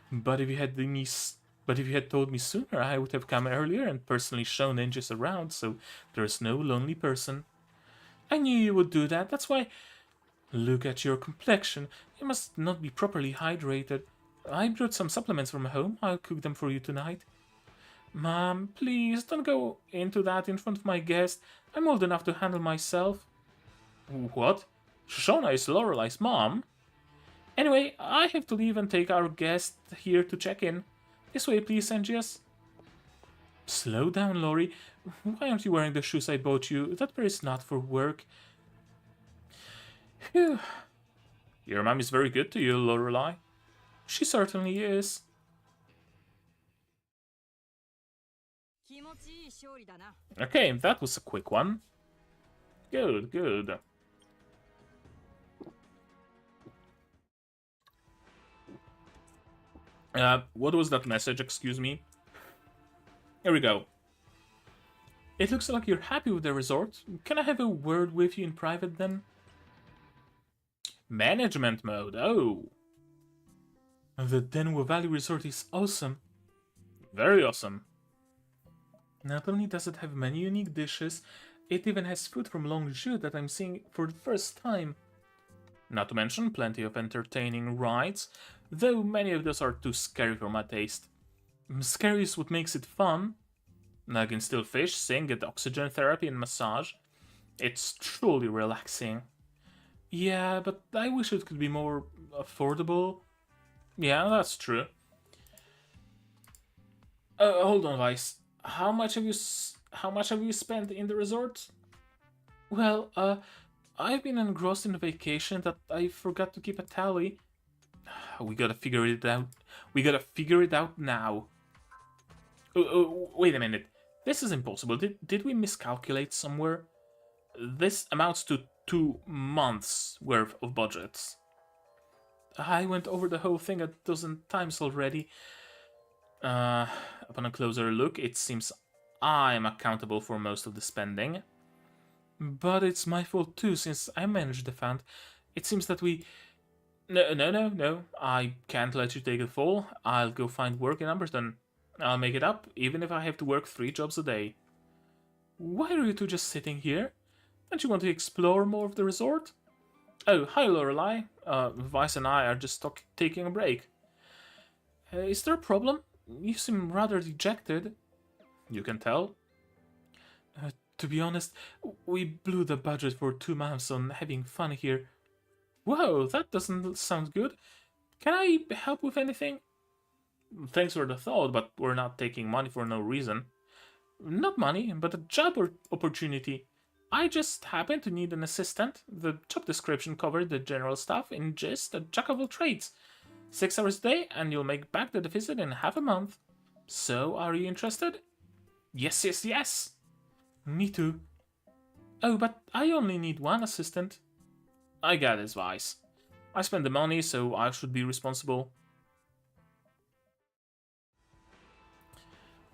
but if you had told me sooner, I would have come earlier and personally shown Angius around, so there's no lonely person. I knew you would do that, that's why... Look at your complexion, you must not be properly hydrated. I brought some supplements from home, I'll cook them for you tonight. Mom, please, don't go into that in front of my guest. I'm old enough to handle myself. What? Shoshana is Lorelai's mom? Anyway, I have to leave and take our guest here to check in. This way, please, Angius. Slow down, Lori. Why aren't you wearing the shoes I bought you? That pair is not for work. Phew. Your mom is very good to you, Lorelai. She certainly is. Okay, that was a quick one. Good, good. What was that message, excuse me? Here we go. It looks like you're happy with the resort. Can I have a word with you in private then? Management mode, oh. The Denwo Valley Resort is awesome. Very awesome. Not only does it have many unique dishes, it even has food from Longzhou that I'm seeing for the first time. Not to mention plenty of entertaining rides, though many of those are too scary for my taste. Scary is what makes it fun. I can still fish, sing, get oxygen therapy and massage. It's truly relaxing. Yeah, but I wish it could be more affordable. Yeah, that's true. Hold on, Vice. How much have you spent in the resort? Well, I've been engrossed in a vacation that I forgot to keep a tally. We gotta figure it out. We gotta figure it out now. Wait a minute. This is impossible. Did we miscalculate somewhere? This amounts to 2 months worth of budgets. I went over the whole thing a dozen times already. Upon a closer look, it seems I'm accountable for most of the spending. But it's my fault too, since I managed the fund. It seems that we... No. I can't let you take the fall. I'll go find work in Amberton. I'll make it up, even if I have to work 3 jobs a day. Why are you two just sitting here? Don't you want to explore more of the resort? Oh, hi Lorelai. Vice and I are just taking a break. Is there a problem? You seem rather dejected. You can tell. To be honest, we blew the budget for 2 months on having fun here. Whoa, that doesn't sound good. Can I help with anything? Thanks for the thought, but we're not taking money for no reason. Not money, but a job opportunity. I just happen to need an assistant. The job description covered the general stuff in just a jack of all trades. 6 hours a day, and you'll make back the deficit in half a month. So, are you interested? Yes. Me too. Oh, but I only need 1 assistant. I got this, Vice. I spend the money, so I should be responsible.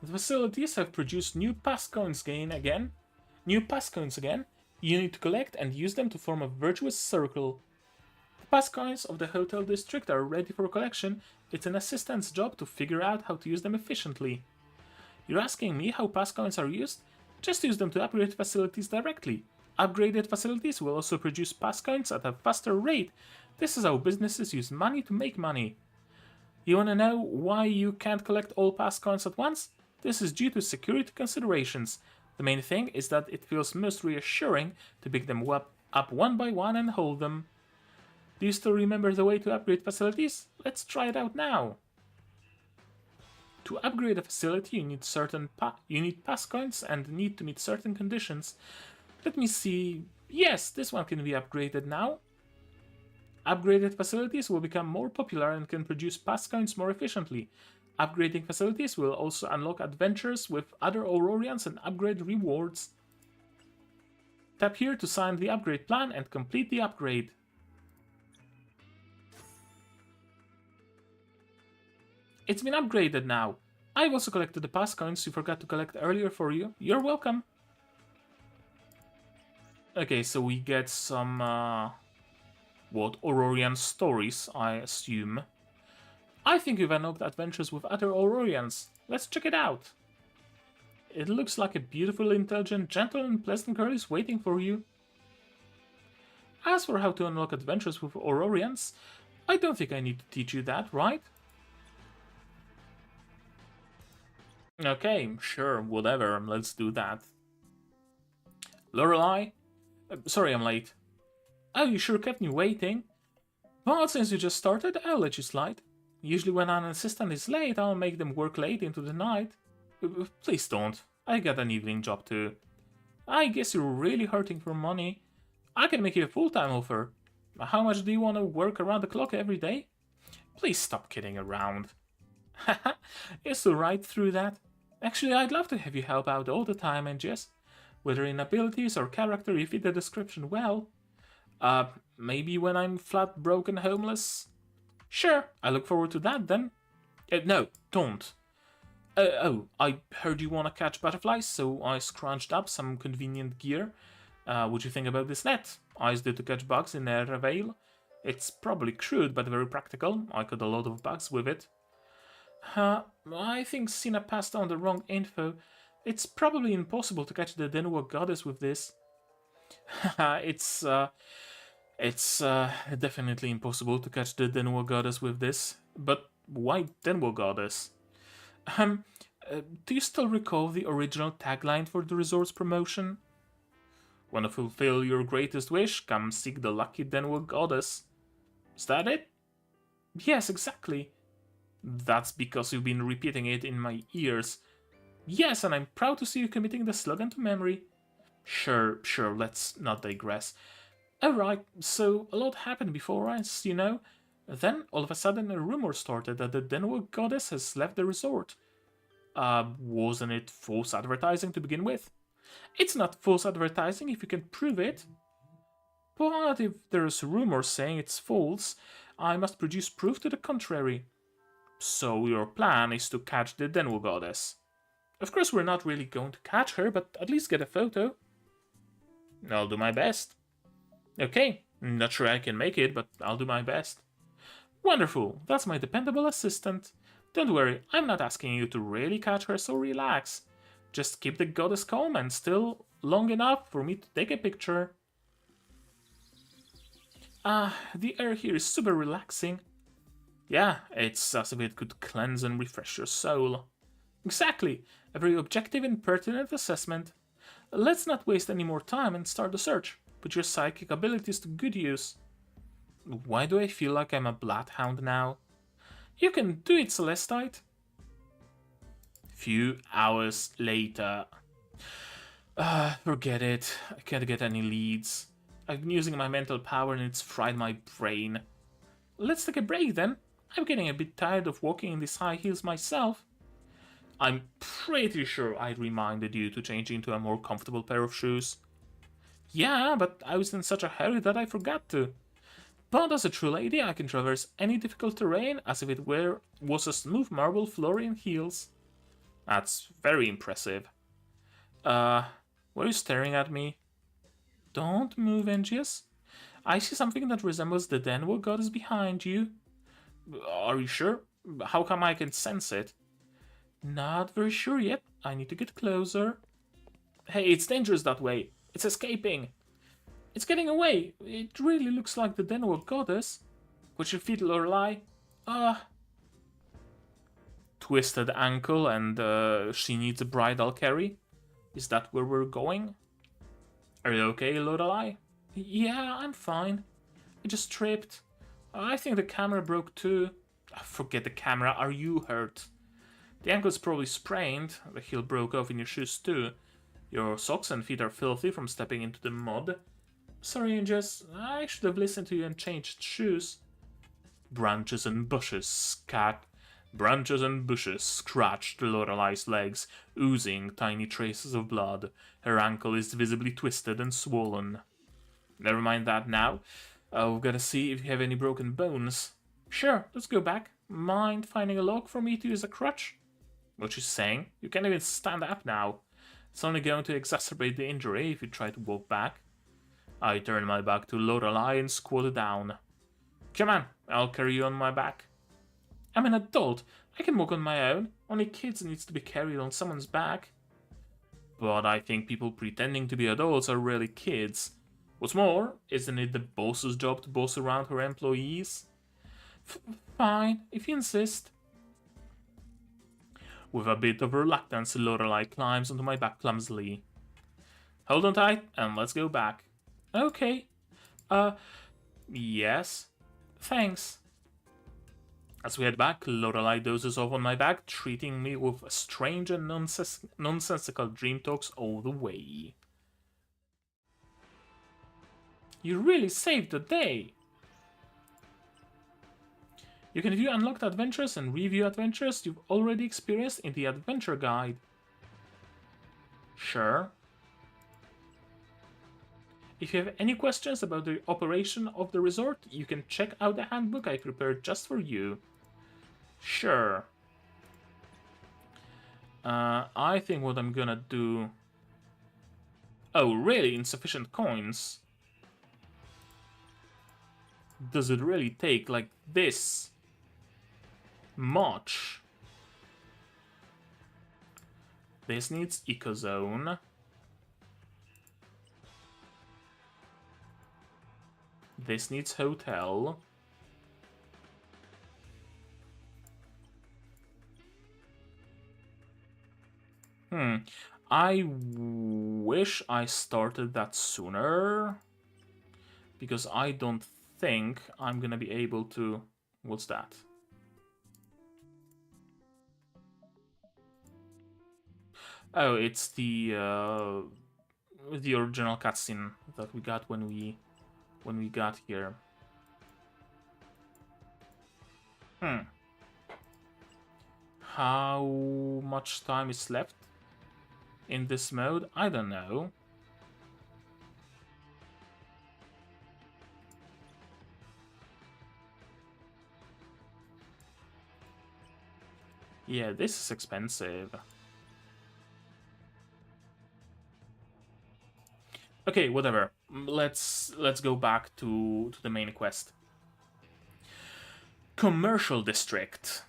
The facilities have produced new pass coins again. You need to collect and use them to form a virtuous circle. The pass coins of the hotel district are ready for collection. It's an assistant's job to figure out how to use them efficiently. You're asking me how pass coins are used? Just use them to upgrade facilities directly. Upgraded facilities will also produce pass coins at a faster rate. This is how businesses use money to make money. You wanna know why you can't collect all pass coins at once? This is due to security considerations. The main thing is that it feels most reassuring to pick them up one by one and hold them. Do you still remember the way to upgrade facilities? Let's try it out now. To upgrade a facility, you need pass coins and need to meet certain conditions. Let me see. Yes, this one can be upgraded now. Upgraded facilities will become more popular and can produce pass coins more efficiently. Upgrading facilities will also unlock adventures with other Aurorians and upgrade rewards. Tap here to sign the upgrade plan and complete the upgrade. It's been upgraded now. I've also collected the pass coins you forgot to collect earlier for you. You're welcome. Okay, so we get some, Aurorian stories, I assume. I think you've unlocked adventures with other Aurorians. Let's check it out. It looks like a beautiful, intelligent, gentle, and pleasant girl is waiting for you. As for how to unlock adventures with Aurorians, I don't think I need to teach you that, right? Okay, sure, whatever, let's do that. Lorelei? Sorry I'm late. Oh, you sure kept me waiting. But since you just started, I'll let you slide. Usually when an assistant is late, I'll make them work late into the night. Please don't. I got an evening job too. I guess you're really hurting for money. I can make you a full-time offer. How much do you want to work around the clock every day? Please stop kidding around. Haha, you're so right through that. Actually, I'd love to have you help out all the time, and Jess. Whether in abilities or character, you fit the description well. Maybe when I'm flat, broken, homeless? Sure, I look forward to that then. No, don't. Oh, I heard you want to catch butterflies, so I scrunched up some convenient gear. What do you think about this net? I used it to catch bugs in a Veil. It's probably crude, but very practical. I caught a lot of bugs with it. I think Sina passed on the wrong info. It's probably impossible to catch the Denwa goddess with this. It's definitely impossible to catch the Denwa goddess with this. But why Denwa goddess? Do you still recall the original tagline for the resort's promotion? Want to fulfill your greatest wish? Come seek the lucky Denwa goddess. Is that it? Yes, exactly. That's because you've been repeating it in my ears. Yes, and I'm proud to see you committing the slogan to memory. Sure, let's not digress. Alright, so a lot happened before us, you know. Then, all of a sudden, a rumor started that the Denwa goddess has left the resort. Wasn't it false advertising to begin with? It's not false advertising if you can prove it. But if there's rumors saying it's false, I must produce proof to the contrary. So your plan is to catch the Denwa goddess. Of course we're not really going to catch her, but at least get a photo. I'll do my best. Okay, not sure I can make it, but I'll do my best. Wonderful, that's my dependable assistant. Don't worry, I'm not asking you to really catch her, so relax. Just keep the goddess calm and still long enough for me to take a picture. The air here is super relaxing. Yeah, it's as if it could cleanse and refresh your soul. Exactly, a very objective and pertinent assessment. Let's not waste any more time and start the search. Put your psychic abilities to good use. Why do I feel like I'm a bloodhound now? You can do it, Caelestite. Few hours later. Forget it. I can't get any leads. I've been using my mental power and it's fried my brain. Let's take a break then. I'm getting a bit tired of walking in these high heels myself. I'm pretty sure I reminded you to change into a more comfortable pair of shoes. Yeah, but I was in such a hurry that I forgot to. But as a true lady, I can traverse any difficult terrain as if it was a smooth marble floor in heels. That's very impressive. Were you staring at me? Don't move, Angius. I see something that resembles the Denwa goddess behind you. Are you sure? How come I can sense it? Not very sure yet. I need to get closer. Hey, it's dangerous that way. It's escaping. It's getting away. It really looks like the Denwa goddess. Watch your feet, Lorelei. Twisted ankle and she needs a bridal carry. Is that where we're going? Are you okay, Lorelei? Yeah, I'm fine. I just tripped. I think the camera broke too. Forget the camera, are you hurt? The ankle's probably sprained, the heel broke off in your shoes too. Your socks and feet are filthy from stepping into the mud. Sorry, Jess, I should have listened to you and changed shoes. Branches and bushes scratched Lorelei's legs, oozing tiny traces of blood. Her ankle is visibly twisted and swollen. Never mind that now. We've got to see if you have any broken bones. Sure, let's go back. Mind finding a log for me to use a crutch? What you saying? You can't even stand up now. It's only going to exacerbate the injury if you try to walk back. I turned my back to Lorelei and squatted down. Come on, I'll carry you on my back. I'm an adult. I can walk on my own. Only kids needs to be carried on someone's back. But I think people pretending to be adults are really kids. What's more, isn't it the boss's job to boss around her employees? Fine, if you insist. With a bit of reluctance, Lorelei climbs onto my back clumsily. Hold on tight, and let's go back. Okay. Yes. Thanks. As we head back, Lorelei dozes off on my back, treating me with strange and nonsensical dream talks all the way. You really saved the day! You can view unlocked adventures and review adventures you've already experienced in the adventure guide. Sure. If you have any questions about the operation of the resort, you can check out the handbook I prepared just for you. Sure. I think what I'm gonna do... Oh, really? Insufficient coins? Does it really take, like, this much? This needs Ecozone. This needs Hotel. I wish I started that sooner, because I don't think I'm gonna be able to... What's that? Oh, it's the original cutscene that we got when we got here. How much time is left in this mode? I don't know. Yeah, this is expensive. Okay, whatever. Let's go back to the main quest. Commercial District.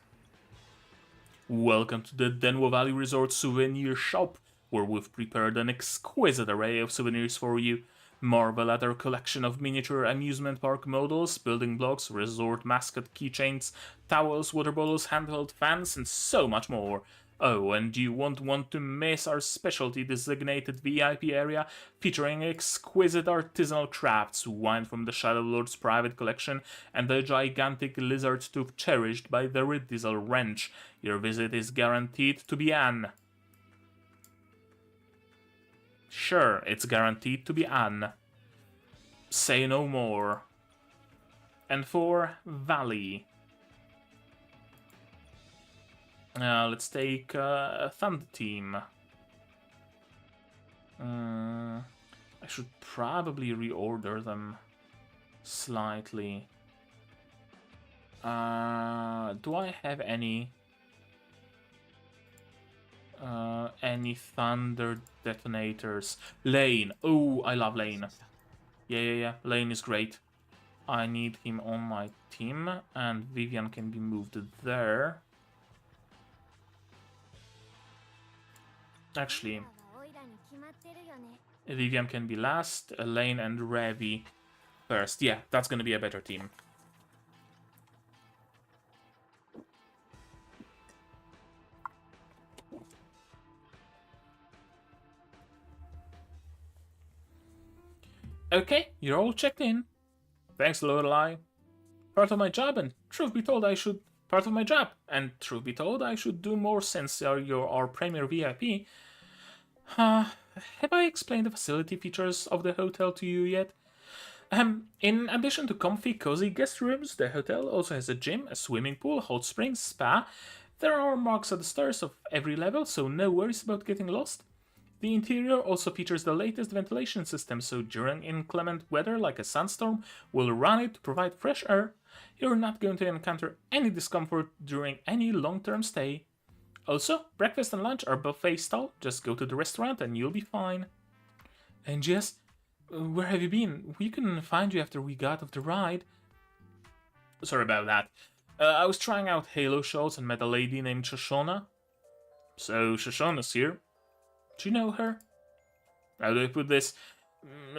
Welcome to the Denwo Valley Resort Souvenir Shop, where we've prepared an exquisite array of souvenirs for you. Marvel at our collection of miniature amusement park models, building blocks, resort mascot keychains, towels, water bottles, handheld fans, and so much more. Oh, and you won't want to miss our specialty designated VIP area featuring exquisite artisanal crafts, wine from the Shadow Lord's private collection, and the gigantic lizard tooth cherished by the Red Diesel Wrench. Your visit is guaranteed to be an... Sure, it's guaranteed to be an... Say no more. And for Valley... let's take Thunder Team. I should probably reorder them slightly. Do I have any thunder detonators? Lane. Oh, I love Lane. Yeah. Lane is great. I need him on my team, and Vivian can be moved there. Actually, Vivian can be last, Lane and Ravi first. Yeah, that's gonna be a better team. Okay, you're all checked in. Thanks, Lorelei. part of my job, and truth be told, I should do more since you're our premier VIP. Have I explained the facility features of the hotel to you yet? In addition to comfy, cozy guest rooms, the hotel also has a gym, a swimming pool, hot springs, spa. There are marks at the stairs of every level, so no worries about getting lost. The interior also features the latest ventilation system, so during inclement weather like a sandstorm, we'll run it to provide fresh air. You're not going to encounter any discomfort during any long-term stay. Also, breakfast and lunch are buffet style, just go to the restaurant and you'll be fine. And yes, where have you been? We couldn't find you after we got off the ride. Sorry about that. I was trying out Halo shows and met a lady named Shoshona. So, Shoshona's here. Do you know her? How do I put this?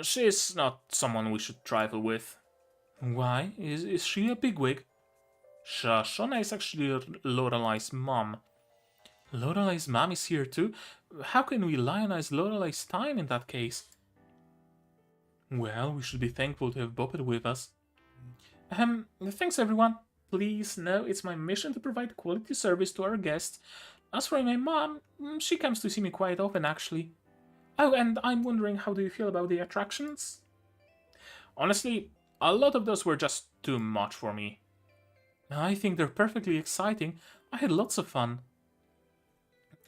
She's not someone we should trifle with. Why? Is she a bigwig? Shoshona is actually Lorelai's mom. Lorelai's mom is here too? How can we lionize Lorelai's time in that case? Well, we should be thankful to have Boppet with us. Thanks everyone. Please know it's my mission to provide quality service to our guests. As for my mom, she comes to see me quite often actually. Oh, and I'm wondering, how do you feel about the attractions? Honestly, a lot of those were just too much for me. I think they're perfectly exciting. I had lots of fun.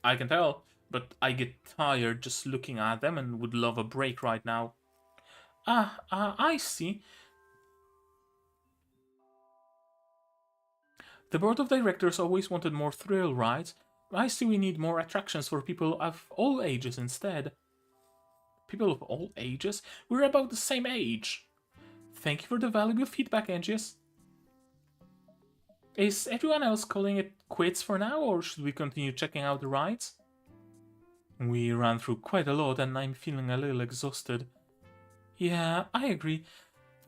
I can tell, but I get tired just looking at them and would love a break right now. I see. The board of directors always wanted more thrill rides. I see we need more attractions for people of all ages instead. People of all ages? We're about the same age. Thank you for the valuable feedback, Angius. Is everyone else calling it quits for now, or should we continue checking out the rides? We ran through quite a lot and I'm feeling a little exhausted. Yeah, I agree.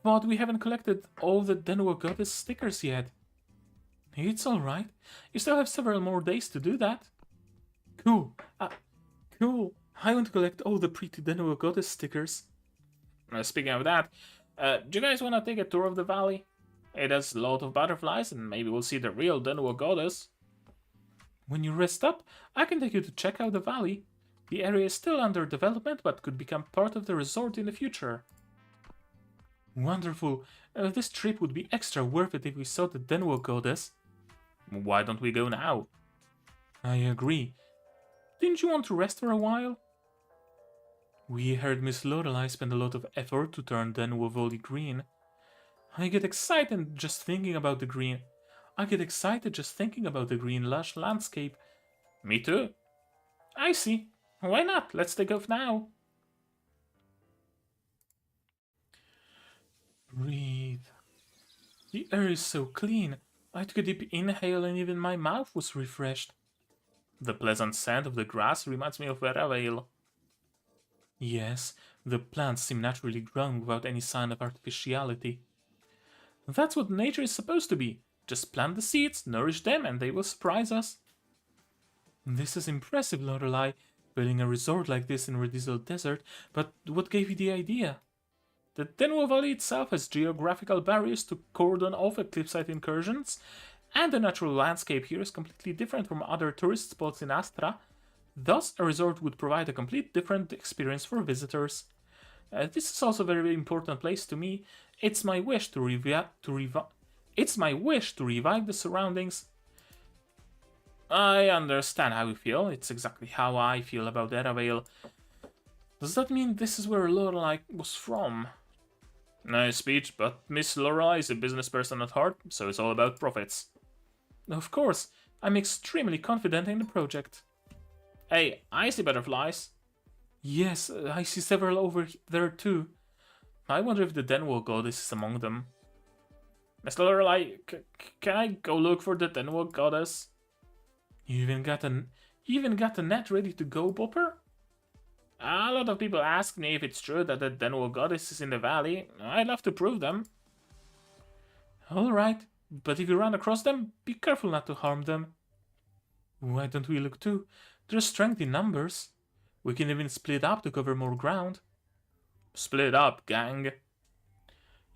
But we haven't collected all the Denwo Goddess stickers yet. It's alright. You still have several more days to do that. Cool. Cool. I want to collect all the pretty Denwo Goddess stickers. Speaking of that, do you guys want to take a tour of the valley? It has a lot of butterflies and maybe we'll see the real Denwo Goddess. When you rest up, I can take you to check out the valley. The area is still under development but could become part of the resort in the future. Wonderful. This trip would be extra worth it if we saw the Denwo Goddess. Why don't we go now? I agree. Didn't you want to rest for a while? We heard Miss Lorelai spend a lot of effort to turn Denwo Valley green. I get excited just thinking about the green. Lush landscape. Me too. I see. Why not? Let's take off now. Breathe. The air is so clean. I took a deep inhale and even my mouth was refreshed. The pleasant scent of the grass reminds me of Veravale. Yes, the plants seem naturally grown without any sign of artificiality. That's what nature is supposed to be. Just plant the seeds, nourish them, and they will surprise us. This is impressive, Lorelai, building a resort like this in Redisel Desert, but what gave you the idea? The Denwo Valley itself has geographical barriers to cordon off Eclipsite incursions, and the natural landscape here is completely different from other tourist spots in Astra. Thus, a resort would provide a complete different experience for visitors. This is also a very important place to me. It's my wish to revive the surroundings. I understand how you feel. It's exactly how I feel about Veravale. Does that mean this is where Lorelai was from? Nice speech, but Miss Lorelai is a business person at heart, so it's all about profits. Of course, I'm extremely confident in the project. Hey, I see butterflies. Yes, I see several over there too. I wonder if the Denwo Goddess is among them. Miss Lorelai, can I go look for the Denwo Goddess? You even got a net ready to go, Bopper? A lot of people ask me if it's true that the Denwo Goddess is in the valley. I'd love to prove them. Alright, but if you run across them, be careful not to harm them. Why don't we look too? There's strength in numbers. We can even split up to cover more ground. Split up, gang.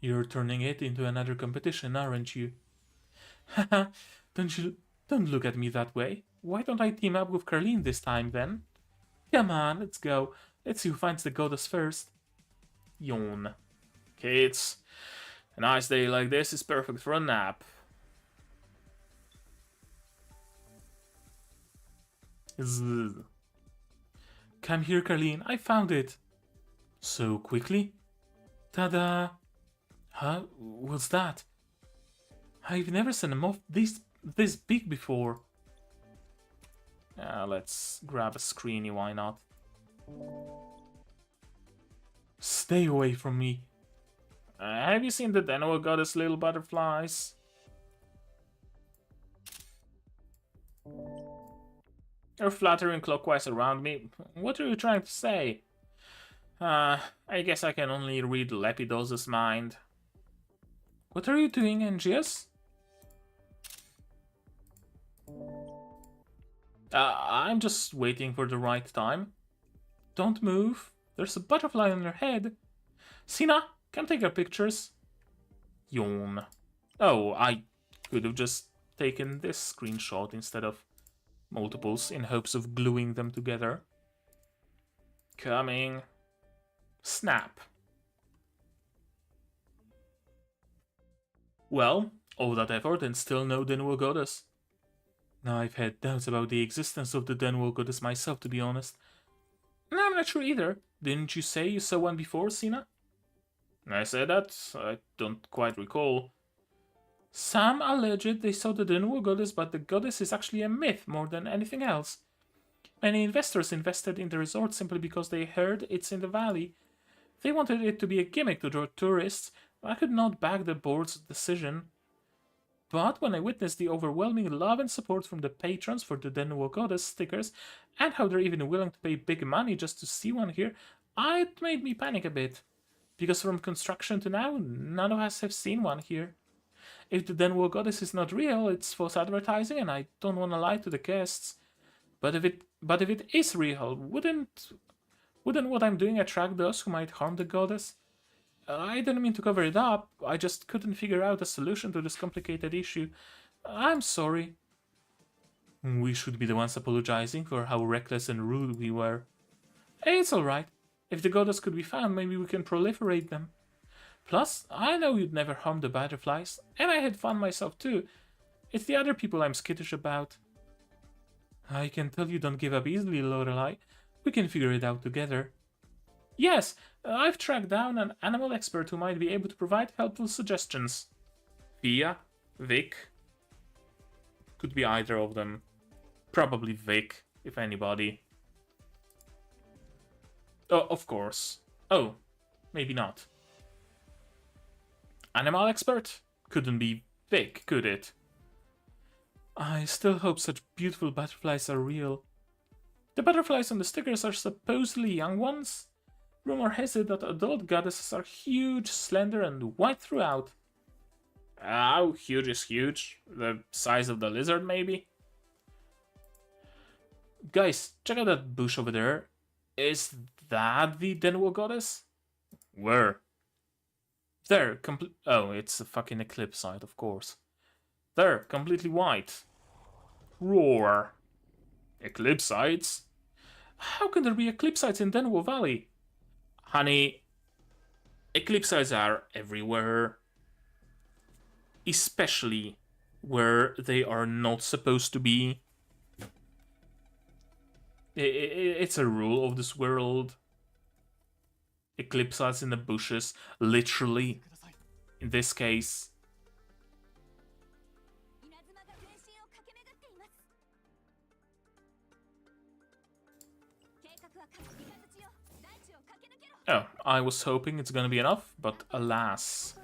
You're turning it into another competition, aren't you? Haha, don't look at me that way. Why don't I team up with Carleen this time then? Come on, let's go. Let's see who finds the goddess first. Yawn. Kids, a nice day like this is perfect for a nap. Zzz. Come here, Carleen, I found it. So quickly? Ta-da! Huh? What's that? I've never seen a moth this big before. Let's grab a screeny, why not? Stay away from me. Have you seen the Denwo goddess little butterflies? You're fluttering clockwise around me. What are you trying to say? I guess I can only read Lepidos's mind. What are you doing, Angius? I'm just waiting for the right time. Don't move. There's a butterfly on your head. Sina, come take our pictures. Yawn. Oh, I could have just taken this screenshot instead of multiples in hopes of gluing them together. Coming. Snap. Well, all that effort and still no Denwo goddess. Now I've had doubts about the existence of the Denwo goddess myself, to be honest. I'm not sure either. Didn't you say you saw one before, Sina? I said that. I don't quite recall. Some alleged they saw the Denwo goddess, but the goddess is actually a myth more than anything else. Many investors invested in the resort simply because they heard it's in the valley. They wanted it to be a gimmick to draw tourists. I could not back the board's decision. But when I witnessed the overwhelming love and support from the patrons for the Denwo goddess stickers, and how they're even willing to pay big money just to see one here, it made me panic a bit. Because from construction to now, none of us have seen one here. If the Denwo goddess is not real, it's false advertising, and I don't want to lie to the guests. But if it is real, wouldn't what I'm doing attract those who might harm the goddess? I didn't mean to cover it up, I just couldn't figure out a solution to this complicated issue. I'm sorry. We should be the ones apologizing for how reckless and rude we were. It's alright. If the goddess could be found, maybe we can proliferate them. Plus, I know you'd never harm the butterflies, and I had fun myself too. It's the other people I'm skittish about. I can tell you don't give up easily, Lorelei. We can figure it out together. Yes, I've tracked down an animal expert who might be able to provide helpful suggestions. Pia? Vic? Could be either of them. Probably Vic, if anybody. Oh, of course. Oh, maybe not. Animal expert? Couldn't be Vic, could it? I still hope such beautiful butterflies are real. The butterflies on the stickers are supposedly young ones? Rumor has it that adult goddesses are huge, slender, and white throughout. How huge is huge? The size of the lizard, maybe? Guys, check out that bush over there. Is that the Denwo goddess? Where? There, oh, it's a fucking Eclipsite, of course. There, completely white. Roar. Eclipsites? How can there be Eclipsites in Denwo Valley? Honey, Eclipsites are everywhere. Especially where they are not supposed to be. It's a rule of this world. Eclipsites in the bushes, literally. In this case. Oh, I was hoping it's gonna be enough, but alas.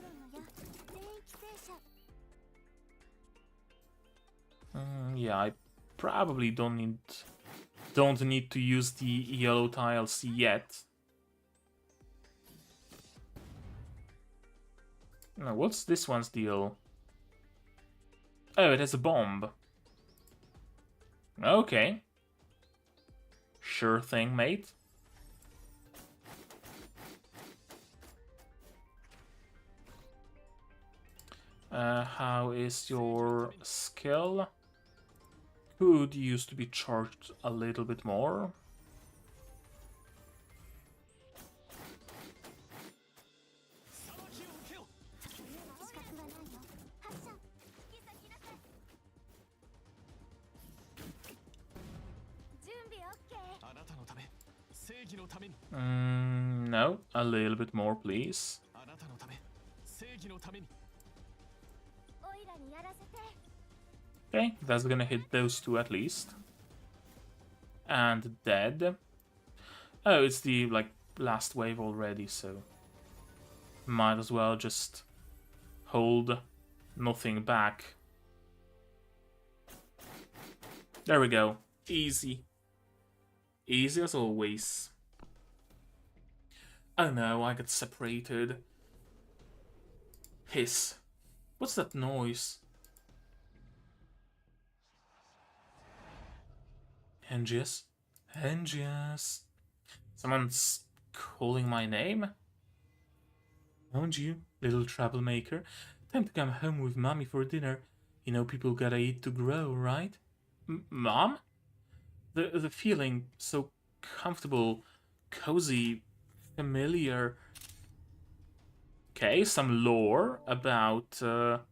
Yeah, I probably don't need to use the yellow tiles yet. Now, what's this one's deal? Oh, it has a bomb. Okay. Sure thing, mate. How is your skill? Could use to be charged a little bit more. No, a little bit more, please. Okay, that's gonna hit those two at least. And dead. Oh, it's the, like, last wave already, so... might as well just hold nothing back. There we go. Easy. Easy as always. Oh no, I got separated. Hiss. What's that noise? Hengius? Hengius? Someone's calling my name? Don't you, little troublemaker? Time to come home with mommy for dinner. You know people gotta eat to grow, right? Mom? The feeling, so comfortable, cozy, familiar. Okay, some lore about not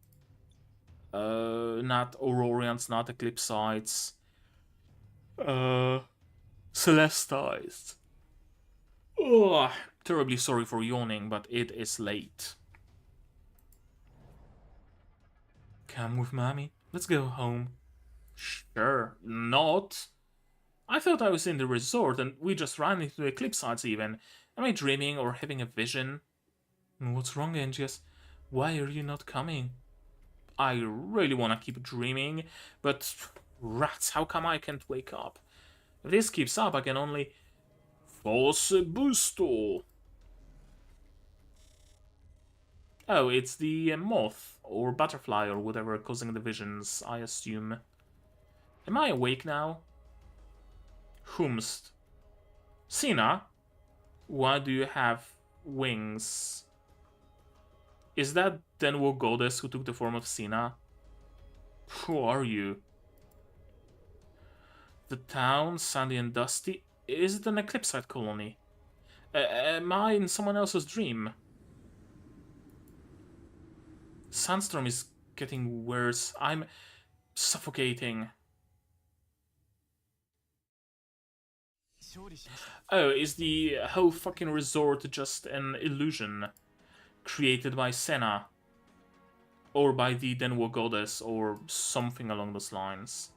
Aurorians, not Eclipsites, Caelestites. Oh, terribly sorry for yawning, but it is late. Come with mommy. Let's go home. Sure, not. I thought I was in the resort and we just ran into the Eclipsites even. Am I dreaming or having a vision? What's wrong, Angius? Why are you not coming? I really want to keep dreaming, but rats, how come I can't wake up? If this keeps up, I can only... Force busto! Oh, it's the moth, or butterfly, or whatever, causing the visions, I assume. Am I awake now? Whomst? Sina? Why do you have wings? Is that Denwo goddess who took the form of Sina? Who are you? The town, sandy and dusty. Is it an Eclipsite colony? Am I in someone else's dream? Sandstorm is getting worse. I'm suffocating. Oh, is the whole fucking resort just an illusion created by Senna? Or by the Denwo goddess, or something along those lines?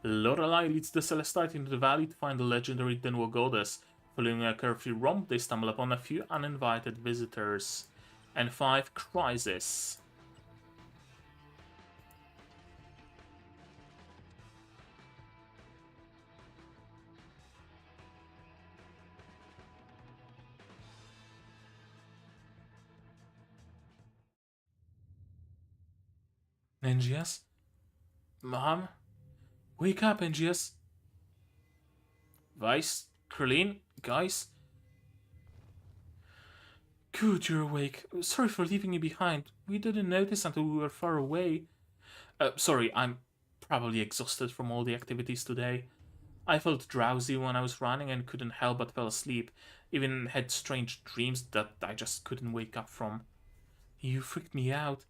Lorelei leads the Celestite into the valley to find the legendary Denwo goddess. Following a carefree romp, they stumble upon a few uninvited visitors and 5 crises. Angius? Mom? Wake up, Angius! Weiss? Krillin? Guys? Good, you're awake. Sorry for leaving you behind. We didn't notice until we were far away. Sorry, I'm probably exhausted from all the activities today. I felt drowsy when I was running and couldn't help but fell asleep. Even had strange dreams that I just couldn't wake up from. You freaked me out.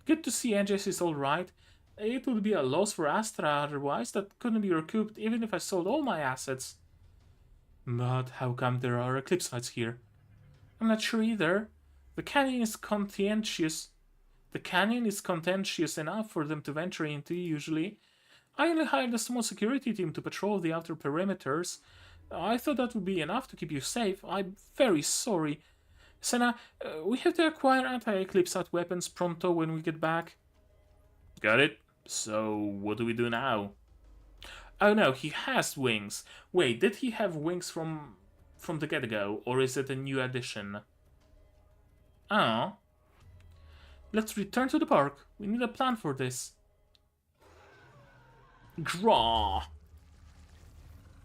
Good to see Angius is alright. It would be a loss for Astra otherwise that couldn't be recouped even if I sold all my assets. But how come there are Eclipsites here? I'm not sure either. The canyon is contentious. The canyon is contentious enough for them to venture into usually. I only hired a small security team to patrol the outer perimeters. I thought that would be enough to keep you safe. I'm very sorry. Senna, we have to acquire anti-Eclipsite weapons pronto when we get back. Got it. So, what do we do now? Oh no, he has wings. Wait, did he have wings from the get-go, or is it a new addition? Oh. Let's return to the park. We need a plan for this. Draw.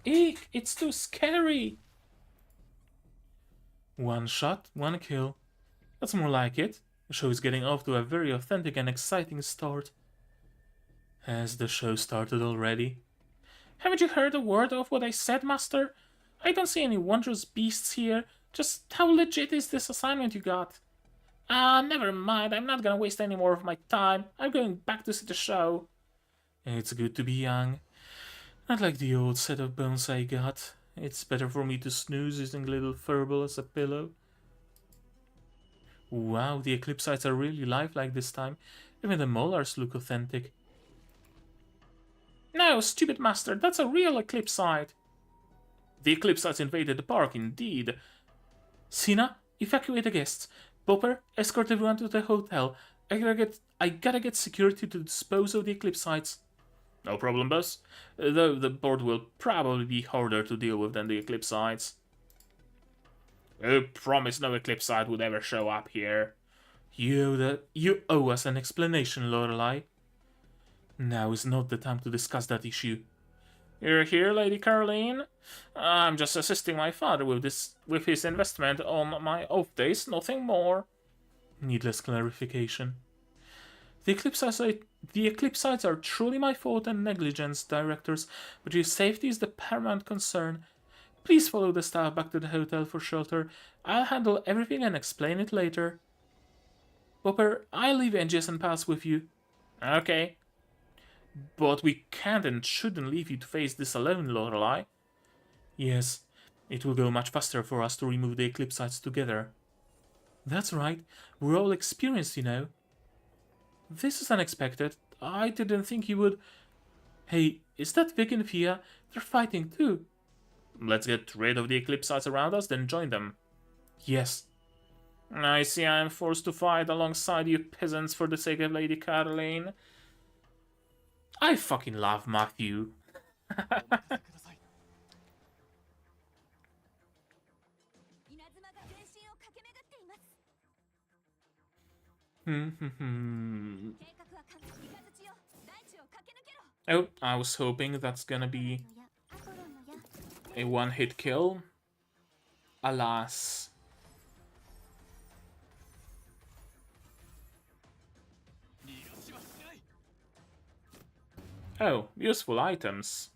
Eek, it's too scary. One shot, one kill. That's more like it. The show is getting off to a very authentic and exciting start. Has the show started already? Haven't you heard a word of what I said, Master? I don't see any wondrous beasts here. Just how legit is this assignment you got? Ah, never mind. I'm not gonna waste any more of my time. I'm going back to see the show. It's good to be young. Not like the old set of bones I got. It's better for me to snooze using little furball as a pillow. Wow, the Eclipsites are really lifelike this time. Even the molars look authentic. No, stupid master, that's a real Eclipsite. The Eclipsites invaded the park, indeed. Sina, evacuate the guests. Popper, escort everyone to the hotel. I gotta get security to dispose of the Eclipsites. No problem, boss. Though the board will probably be harder to deal with than the Eclipsites. I promise no Eclipsite would ever show up here. You owe us an explanation, Lorelei. Now is not the time to discuss that issue. You're here, Lady Caroline? I'm just assisting my father with his investment on my off days, nothing more. Needless clarification. The Eclipsites are truly my fault and negligence, directors, but your safety is the paramount concern. Please follow the staff back to the hotel for shelter. I'll handle everything and explain it later. Popper, I'll leave Angius and Pass with you. Okay. But we can't and shouldn't leave you to face this alone, Lorelei. Yes, it will go much faster for us to remove the Eclipsites together. That's right, we're all experienced, you know. This is unexpected. I didn't think you would... Hey, is that Vic and Fia? They're fighting too. Let's get rid of the Eclipsites around us, then join them. Yes. I see I'm forced to fight alongside you peasants for the sake of Lady Caroline. I fucking love Matthew. Oh, I was hoping that's gonna be a one-hit kill. Alas. Oh, useful items.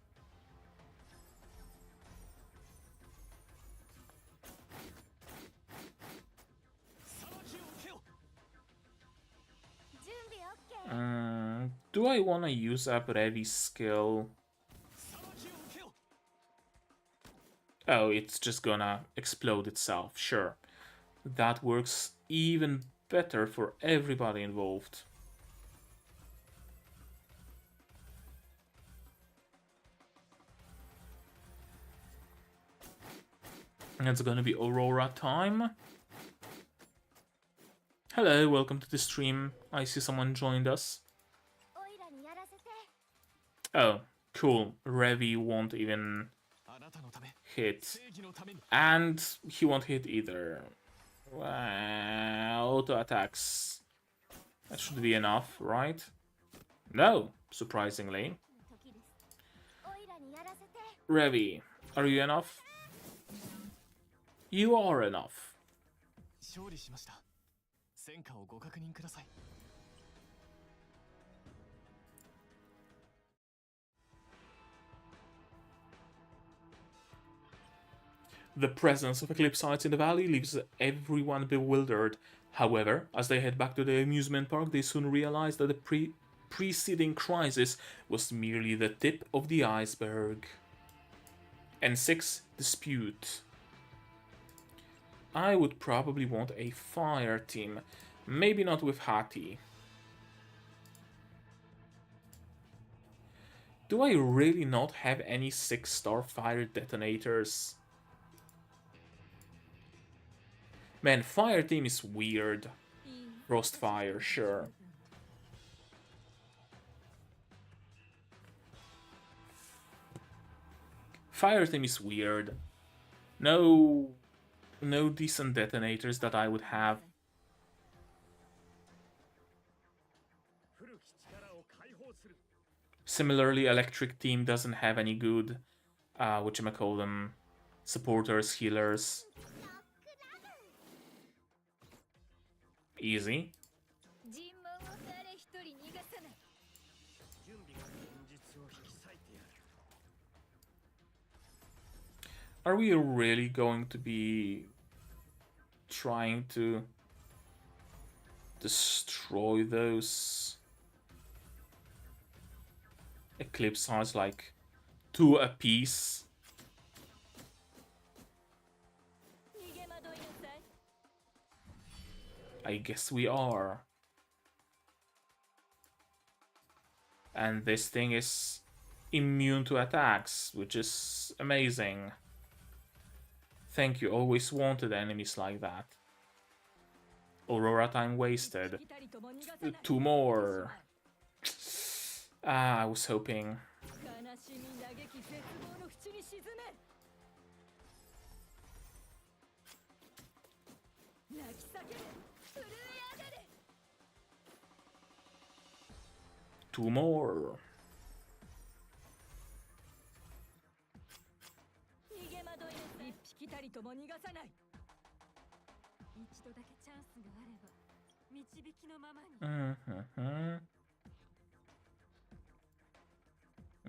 Do I want to use up Revi's skill? Oh, it's just gonna explode itself, sure. That works even better for everybody involved. It's gonna be Aurora time. Hello, welcome to the stream. I see someone joined us. Oh, cool. Revi won't even hit. And he won't hit either. Auto attacks. That should be enough, right? No, surprisingly. Revi, are you enough? You are enough. The presence of Eclipsites in the valley leaves everyone bewildered. However, as they head back to the amusement park, they soon realize that the preceding crisis was merely the tip of the iceberg. N6 Dispute. I would probably want a fire team. Maybe not with Hati. Do I really not have any 6-star fire detonators? Man, fire team is weird. Frostfire, sure. Fire team is weird. No decent detonators that I would have. Similarly, electric team doesn't have any good, whatchamacallem, supporters, healers. Easy. Are we really going to be trying to destroy those Eclipsites like 2 apiece? I guess we are. And this thing is immune to attacks, which is amazing. Thank you, always wanted enemies like that. Aurora time wasted. 2 more. Ah, I was hoping. Two more.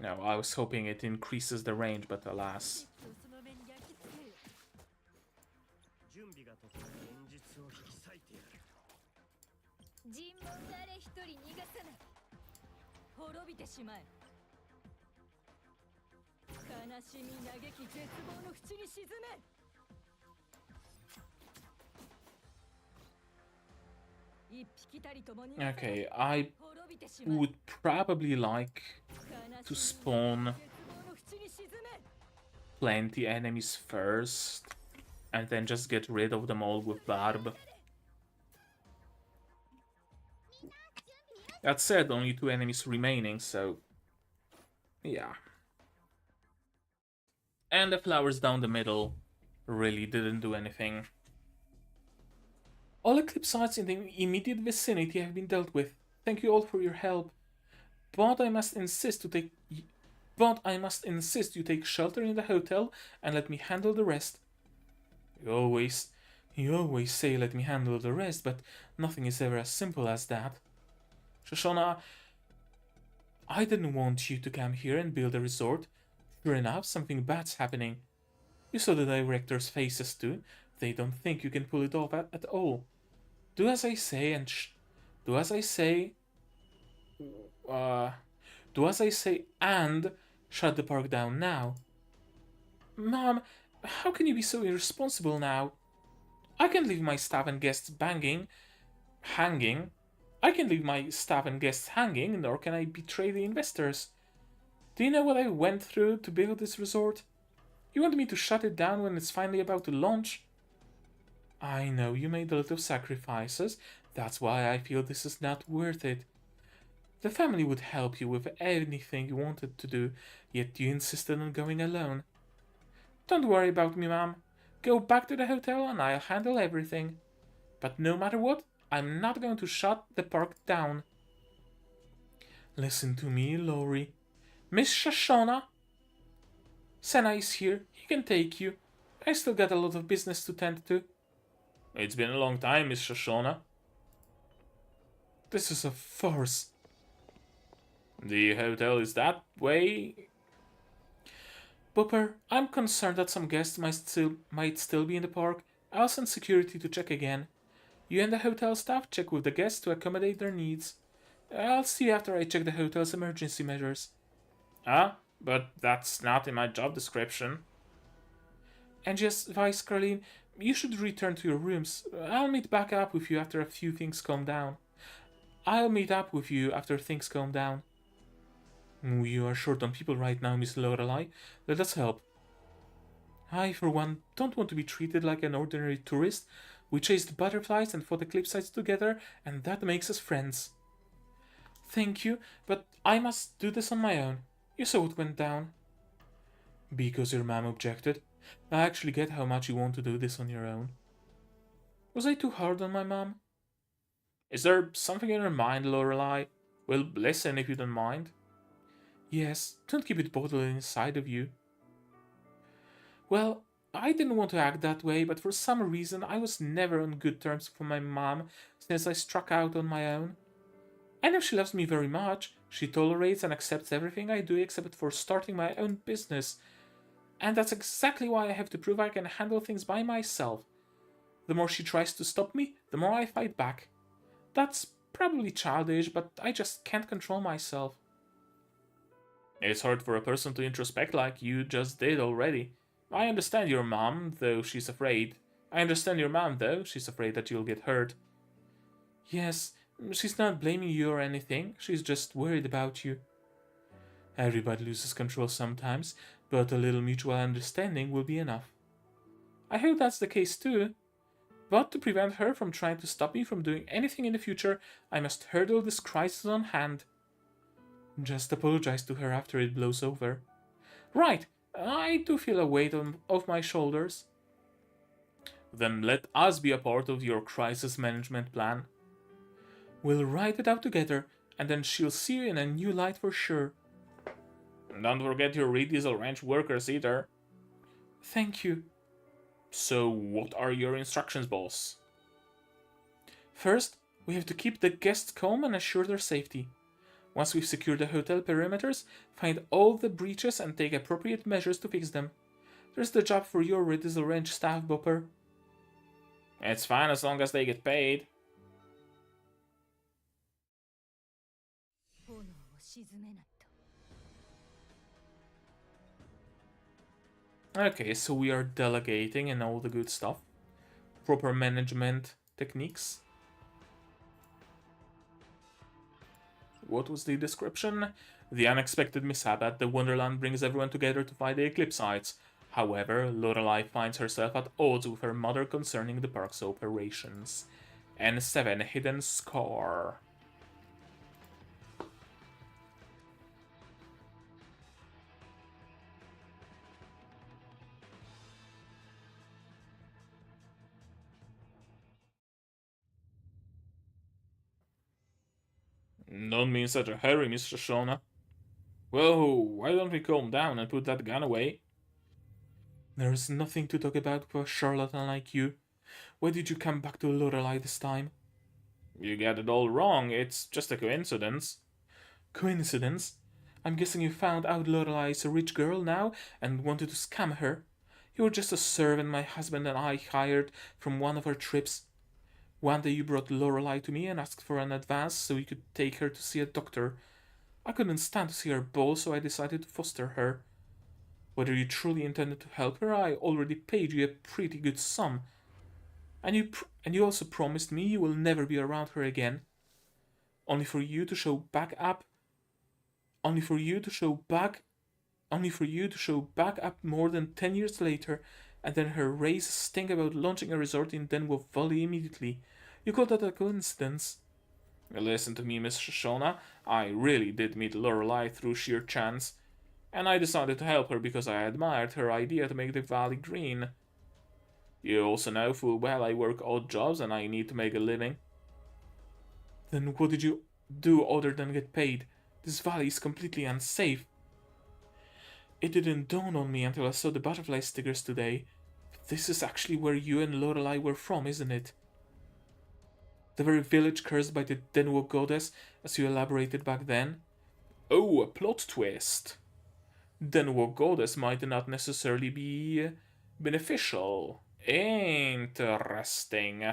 No, I was hoping it increases the range, but alas. Okay, I would probably like to spawn plenty enemies first, and then just get rid of them all with Barb. That said, only 2 enemies remaining, so yeah. And the flowers down the middle really didn't do anything. All Eclipsites in the immediate vicinity have been dealt with. Thank you all for your help. But I must insist you take shelter in the hotel and let me handle the rest. You always say let me handle the rest, but nothing is ever as simple as that. Shoshana, I didn't want you to come here and build a resort. Sure enough, something bad's happening. You saw the director's faces too. They don't think you can pull it off at all. Do as I say and do as I say and shut the park down now. Mom, how can you be so irresponsible now? I can leave my staff and guests hanging. I can leave my staff and guests hanging, nor can I betray the investors. Do you know what I went through to build this resort? You want me to shut it down when it's finally about to launch? I know you made a lot of sacrifices, that's why I feel this is not worth it. The family would help you with anything you wanted to do, yet you insisted on going alone. Don't worry about me, Mom. Go back to the hotel and I'll handle everything. But no matter what, I'm not going to shut the park down. Listen to me, Lori. Miss Shoshana? Senna is here. He can take you. I still got a lot of business to tend to. It's been a long time, Miss Shoshana. This is a farce. The hotel is that way? Booper, I'm concerned that some guests might still be in the park. I'll send security to check again. You and the hotel staff check with the guests to accommodate their needs. I'll see you after I check the hotel's emergency measures. Ah, but that's not in my job description. And just advise, Caroline, you should return to your rooms. I'll meet back up with you after things calm down. You are short on people right now, Miss Lorelei. Let us help. I, for one, don't want to be treated like an ordinary tourist. We chased butterflies and fought Eclipsites together, and that makes us friends. Thank you, but I must do this on my own. You saw what went down. Because your mom objected. I actually get how much you want to do this on your own. Was I too hard on my mom? Is there something in your mind, Lorelei? We'll listen if you don't mind. Yes, don't keep it bottled inside of you. Well, I didn't want to act that way, but for some reason I was never on good terms with my mom since I struck out on my own. I know she loves me very much. She tolerates and accepts everything I do except for starting my own business. And that's exactly why I have to prove I can handle things by myself. The more she tries to stop me, the more I fight back. That's probably childish, but I just can't control myself. It's hard for a person to introspect like you just did already. I understand your mom, though she's afraid. I understand your mom, though she's afraid that you'll get hurt. Yes, she's not blaming you or anything. She's just worried about you. Everybody loses control sometimes, but a little mutual understanding will be enough. I hope that's the case too. But to prevent her from trying to stop me from doing anything in the future, I must hurdle this crisis on hand. Just apologize to her after it blows over. Right, I do feel a weight off my shoulders. Then let us be a part of your crisis management plan. We'll write it out together, and then she'll see you in a new light for sure. And don't forget your Rediesel Ranch workers either. Thank you. So, what are your instructions, boss? First, we have to keep the guests calm and assure their safety. Once we've secured the hotel perimeters, find all the breaches and take appropriate measures to fix them. There's the job for your Rediesel Ranch staff, Bopper. It's fine as long as they get paid. Okay, so we are delegating and all the good stuff. Proper management techniques. What was the description? The unexpected mishap at the Wonderland brings everyone together to fight the Eclipsites. However, Lorelei finds herself at odds with her mother concerning the park's operations. N7 Hidden Scar. Don't be in such a hurry, Mr. Shona. Whoa, why don't we calm down and put that gun away? There's nothing to talk about with a charlatan like you. Why did you come back to Lorelei this time? You get it all wrong, it's just a coincidence. Coincidence? I'm guessing you found out Lorelei is a rich girl now and wanted to scam her. You were just a servant my husband and I hired from one of our trips. One day you brought Lorelei to me and asked for an advance so you could take her to see a doctor. I couldn't stand to see her bawl, so I decided to foster her. Whether you truly intended to help her, I already paid you a pretty good sum. And you also promised me you will never be around her again. Only for you to show back up more than 10 years later, and then her raise a stink about launching a resort in Denwo Valley immediately. You call that a coincidence? Listen to me, Miss Shona. I really did meet Lorelei through sheer chance, and I decided to help her because I admired her idea to make the valley green. You also know full well I work odd jobs and I need to make a living. Then what did you do other than get paid? This valley is completely unsafe. It didn't dawn on me until I saw the butterfly stickers today. This is actually where you and Lorelei were from, isn't it? The very village cursed by the Denwo goddess, as you elaborated back then? Oh, a plot twist. Denwo goddess might not necessarily be beneficial. Interesting.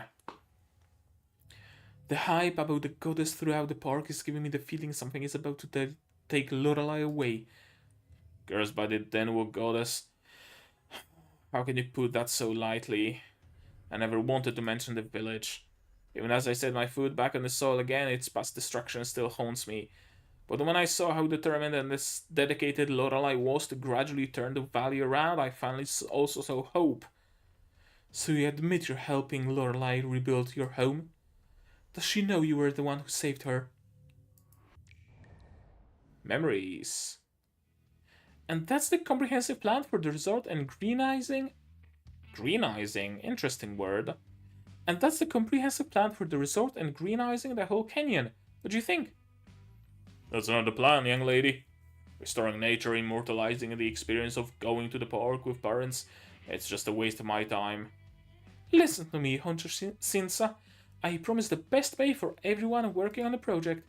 The hype about the goddess throughout the park is giving me the feeling something is about to take Lorelei away. Cursed by the Denwo goddess. How can you put that so lightly? I never wanted to mention the village. Even as I set my foot back on the soil again, its past destruction still haunts me. But when I saw how determined and this dedicated Lorelei was to gradually turn the valley around, I finally also saw hope. So you admit you're helping Lorelei rebuild your home? Does she know you were the one who saved her? Memories. And that's the comprehensive plan for the resort and greenizing? Greenizing? Interesting word. And that's the comprehensive plan for the resort and greenizing the whole canyon. What do you think? That's not the plan, young lady. Restoring nature, immortalizing the experience of going to the park with parents, It's just a waste of my time. Listen to me, Hunter Sinsa. I promise the best pay for everyone working on the project.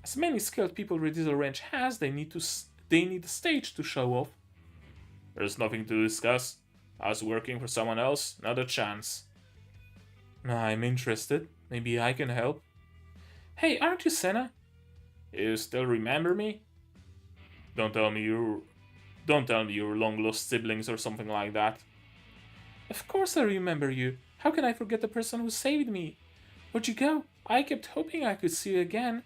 As many skilled people Redizzle Ranch has, they need a stage to show off. There's nothing to discuss. I was working for someone else, not a chance. I'm interested. Maybe I can help. Hey, aren't you Senna? You still remember me? Don't tell me you're long lost siblings or something like that. Of course I remember you. How can I forget the person who saved me? Where'd you go? I kept hoping I could see you again.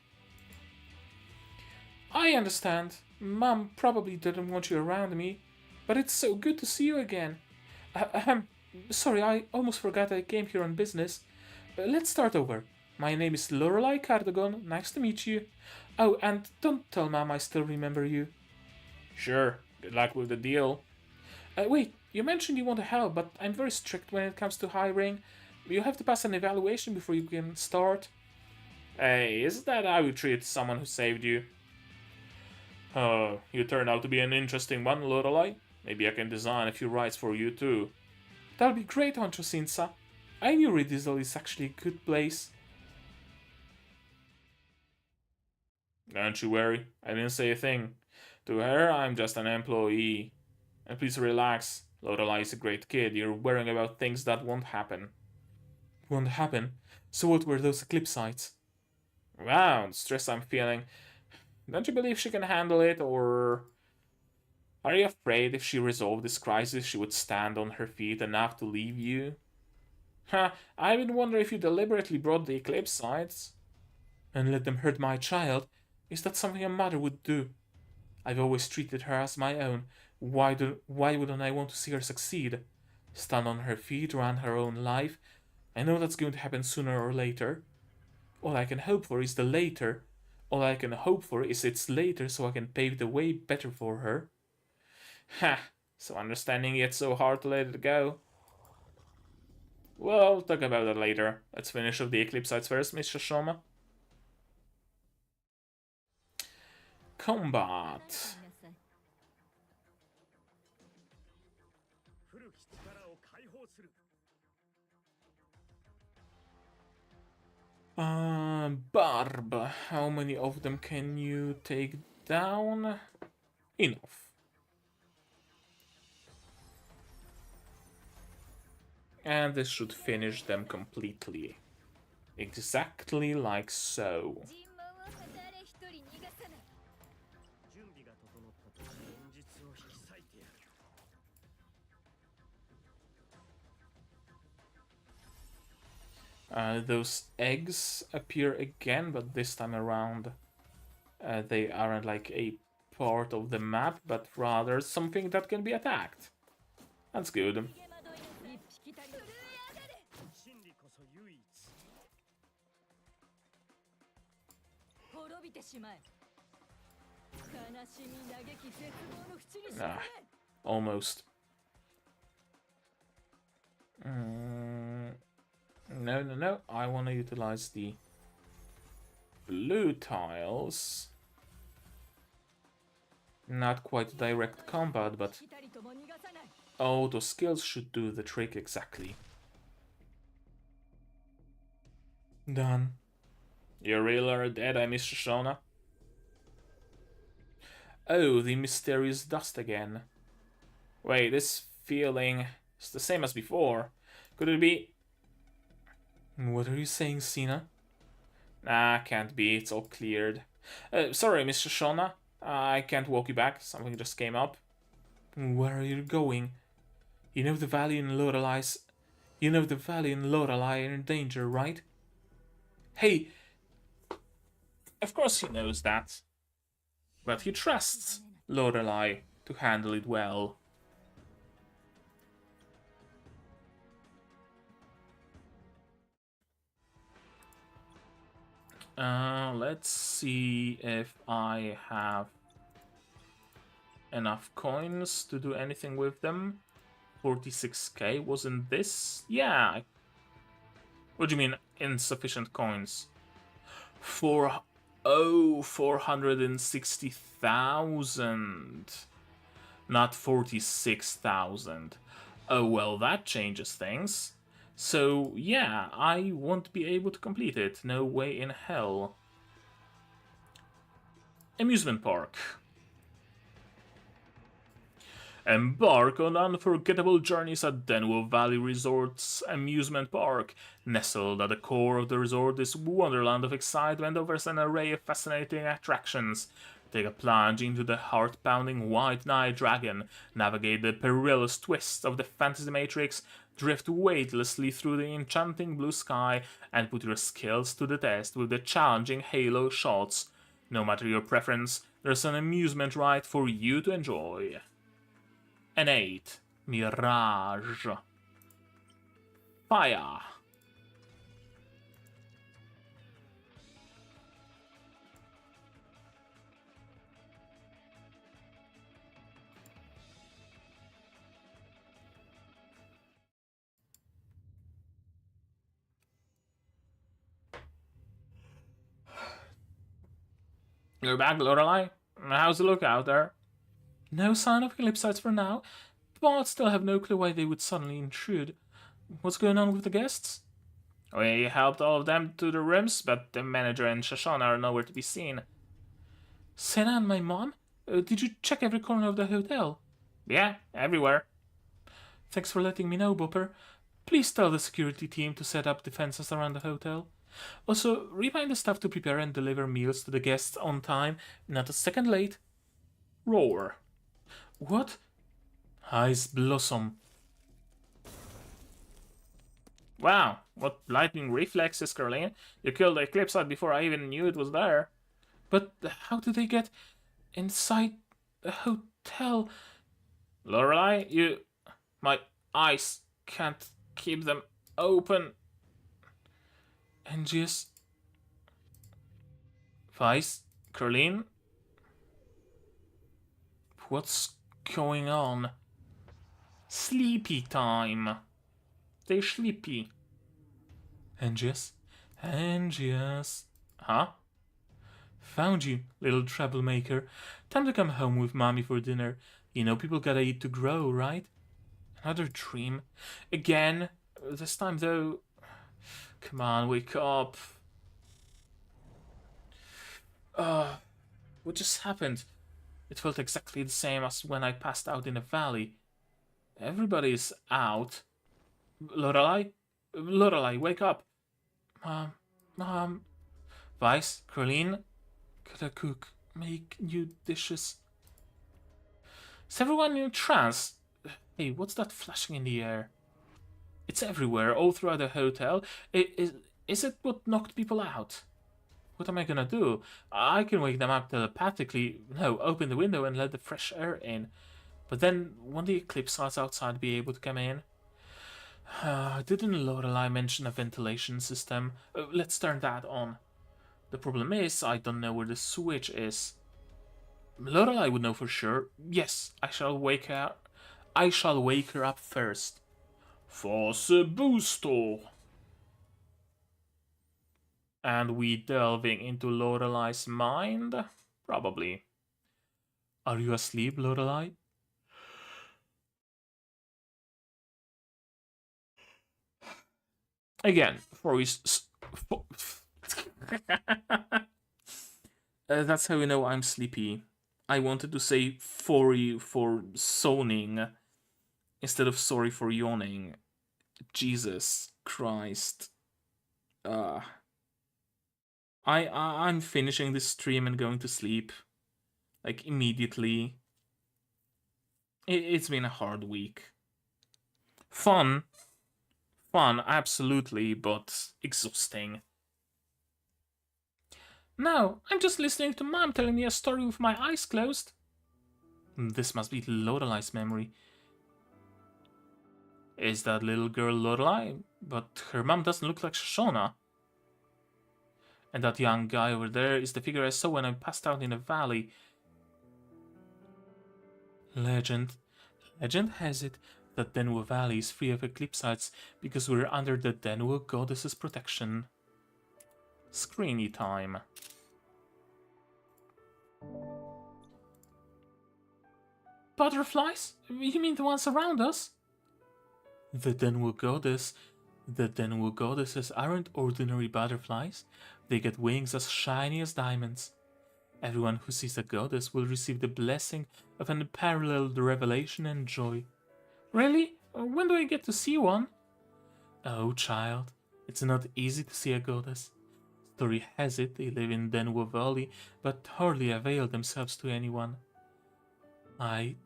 I understand. Mom probably didn't want you around me, but it's so good to see you again. Sorry, I almost forgot I came here on business. Let's start over. My name is Lorelei Cardagon. Nice to meet you. Oh, and don't tell Mom I still remember you. Sure. Good luck with the deal. Wait, you mentioned you want to help, but I'm very strict when it comes to hiring. You have to pass an evaluation before you can start. Hey, is that how you treat someone who saved you? Oh, you turn out to be an interesting one, Lorelei. Maybe I can design a few rides for you too. That'll be great, Honcho Sinsa. I knew Redizzle is actually a good place. Don't you worry, I didn't say a thing. To her, I'm just an employee. And please relax. Lorelei is a great kid. You're worrying about things that won't happen. Won't happen? So what were those Eclipsites? Wow, the stress I'm feeling. Don't you believe she can handle it, or... Are you afraid if she resolved this crisis, she would stand on her feet enough to leave you? I would wonder if you deliberately brought the Eclipsites. And let them hurt my child? Is that something a mother would do? I've always treated her as my own. Why wouldn't I want to see her succeed? Stand on her feet, run her own life? I know that's going to happen sooner or later. All I can hope for is the later. All I can hope for is it's later so I can pave the way better for her. Ha! So understanding yet so hard to let it go. We'll talk about that later. Let's finish off the Eclipsites first, Mr. Shoma. Combat. Barb. How many of them can you take down? Enough. And this should finish them completely. Exactly like so. Those eggs appear again, but this time around they aren't like a part of the map, but rather something that can be attacked. That's good. Ah, almost. No. I want to utilize the blue tiles. Not quite direct combat, but... Oh, those skills should do the trick exactly. Done. You really are dead, Mr. Shona? Oh, the mysterious dust again. Wait, this feeling is the same as before. Could it be... What are you saying, Sina? Nah, can't be. It's all cleared. Sorry, Mr. Shona. I can't walk you back. Something just came up. Where are you going? You know the valley in Lorelei are in danger, right? Hey! Of course he knows that. But he trusts Lorelei to handle it well. Let's see if I have enough coins to do anything with them. 46k, wasn't this? Yeah. What do you mean, insufficient coins? 460,000. Not 46,000. Oh, well, that changes things. So, yeah, I won't be able to complete it. No way in hell. Amusement park. Embark on unforgettable journeys at Denwo Valley Resort's amusement park. Nestled at the core of the resort is wonderland of excitement offers an array of fascinating attractions. Take a plunge into the heart-pounding White Knight Dragon, navigate the perilous twists of the fantasy matrix, drift weightlessly through the enchanting blue sky, and put your skills to the test with the challenging Halo shots. No matter your preference, there's an amusement ride for you to enjoy. An 8. Mirage. Fire. You're back, Lorelei? How's the look out there? No sign of Eclipsites for now, but still have no clue why they would suddenly intrude. What's going on with the guests? We helped all of them to the rooms, but the manager and Shoshana are nowhere to be seen. Senna and my mom? Did you check every corner of the hotel? Yeah, everywhere. Thanks for letting me know, Bopper. Please tell the security team to set up defenses around the hotel. Also, remind the staff to prepare and deliver meals to the guests on time, not a second late. Roar. What? Ice Blossom. Wow, what lightning reflexes, Caroline. You killed the Eclipsite before I even knew it was there. But how do they get inside the hotel? Lorelei, you... My eyes can't keep them open. Angius... Vice? Caroline? What's going on? Sleepy time. They're sleepy. Angius? Angius? Huh? Found you, little troublemaker. Time to come home with mommy for dinner. You know people gotta eat to grow, right? Another dream. Again? This time though... Come on, wake up. What just happened? It felt exactly the same as when I passed out in the valley. Everybody's out. Lorelei? Lorelei, wake up. Mom. Vice, Caroline? Gotta cook, make new dishes. Is everyone in a trance? Hey, what's that flashing in the air? It's everywhere, all throughout the hotel. Is it what knocked people out? What am I gonna do? I can wake them up telepathically. No, open the window and let the fresh air in. But then, won't the Eclipsites outside be able to come in? Didn't Lorelei mention a ventilation system? Let's turn that on. The problem is, I don't know where the switch is. Lorelei would know for sure. Yes, I shall wake her up first. Force boosto. And we delving into Lorelei's mind? Probably. Are you asleep, Lorelei? Again, that's how you know I'm sleepy. I wanted to say for you for zoning instead of sorry for yawning. Jesus Christ. I'm finishing this stream and going to sleep. Like, immediately. It's been a hard week. Fun, absolutely, but exhausting. No, I'm just listening to Mom telling me a story with my eyes closed. This must be Lorelei's memory. Is that little girl Lorelei? But her mom doesn't look like Shoshana. And that young guy over there is the figure I saw when I passed out in the valley. Legend has it that Denwo Valley is free of Eclipsites because we're under the Denwo goddess's protection. Screeny time. Butterflies? You mean the ones around us? The Denwu goddess. The Denwu goddesses aren't ordinary butterflies. They get wings as shiny as diamonds. Everyone who sees a goddess will receive the blessing of an unparalleled revelation and joy. Really? When do I get to see one? Oh, child, it's not easy to see a goddess. Story has it they live in Denwu Valley, but hardly avail themselves to anyone. I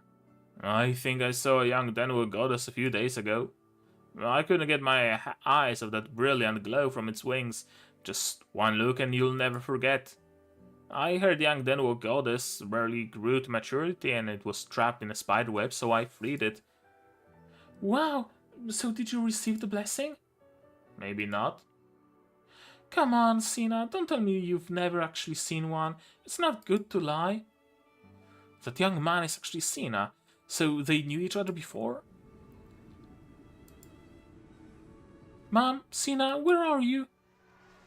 think I saw a young Denwu goddess a few days ago. I couldn't get my eyes off that brilliant glow from its wings. Just one look and you'll never forget. I heard young Denwu goddess barely grew to maturity and it was trapped in a spiderweb, so I freed it. Wow, so did you receive the blessing? Maybe not. Come on, Sina, don't tell me you've never actually seen one. It's not good to lie. That young man is actually Sina, so they knew each other before? Mom, Sina, where are you?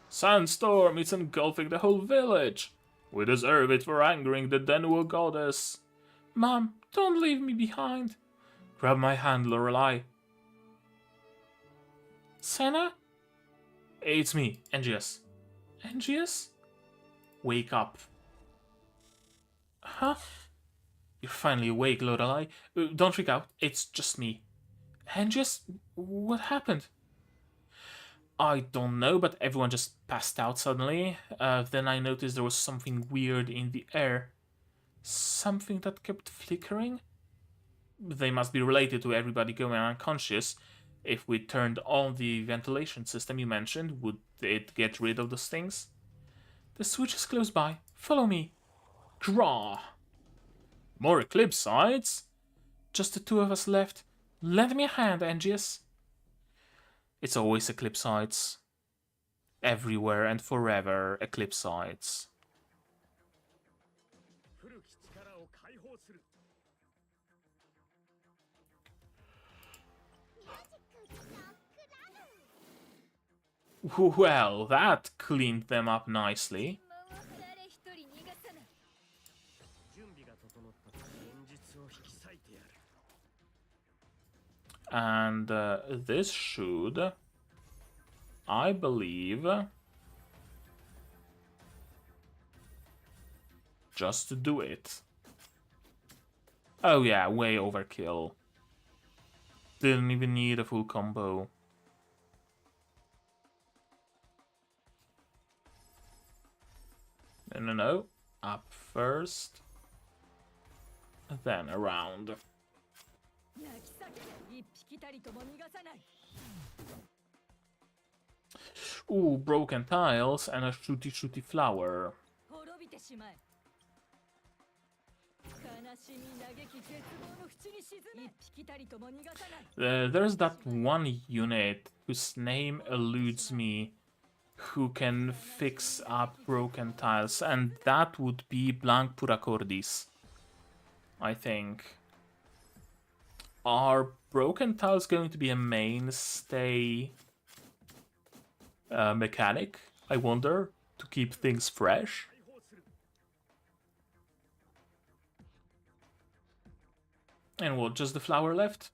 Sandstorm, it's engulfing the whole village. We deserve it for angering the Denwu goddess. Mom, don't leave me behind. Grab my hand, Lorelei. Senna? It's me, Angius. Angius? Wake up. Huh? You're finally awake, Lorelei. Don't freak out, it's just me. Angius, what happened? I don't know, but everyone just passed out suddenly. Then I noticed there was something weird in the air. Something that kept flickering? They must be related to everybody going unconscious. If we turned on the ventilation system you mentioned, would it get rid of those things? The switch is close by. Follow me. Draw. More Eclipsites? Just the two of us left. Lend me a hand, Angius. It's always Eclipsites. Everywhere and forever, Eclipsites. Well, that cleaned them up nicely. And this should, I believe, just do it. Oh yeah, way overkill. Didn't even need a full combo. No. Up first. Then around. Ooh, broken tiles and a shooty flower. There's that one unit whose name eludes me, who can fix up broken tiles, and that would be Blanc Puracordis, I think. Are broken tiles going to be a mainstay mechanic, I wonder, to keep things fresh? And what, just the flower left?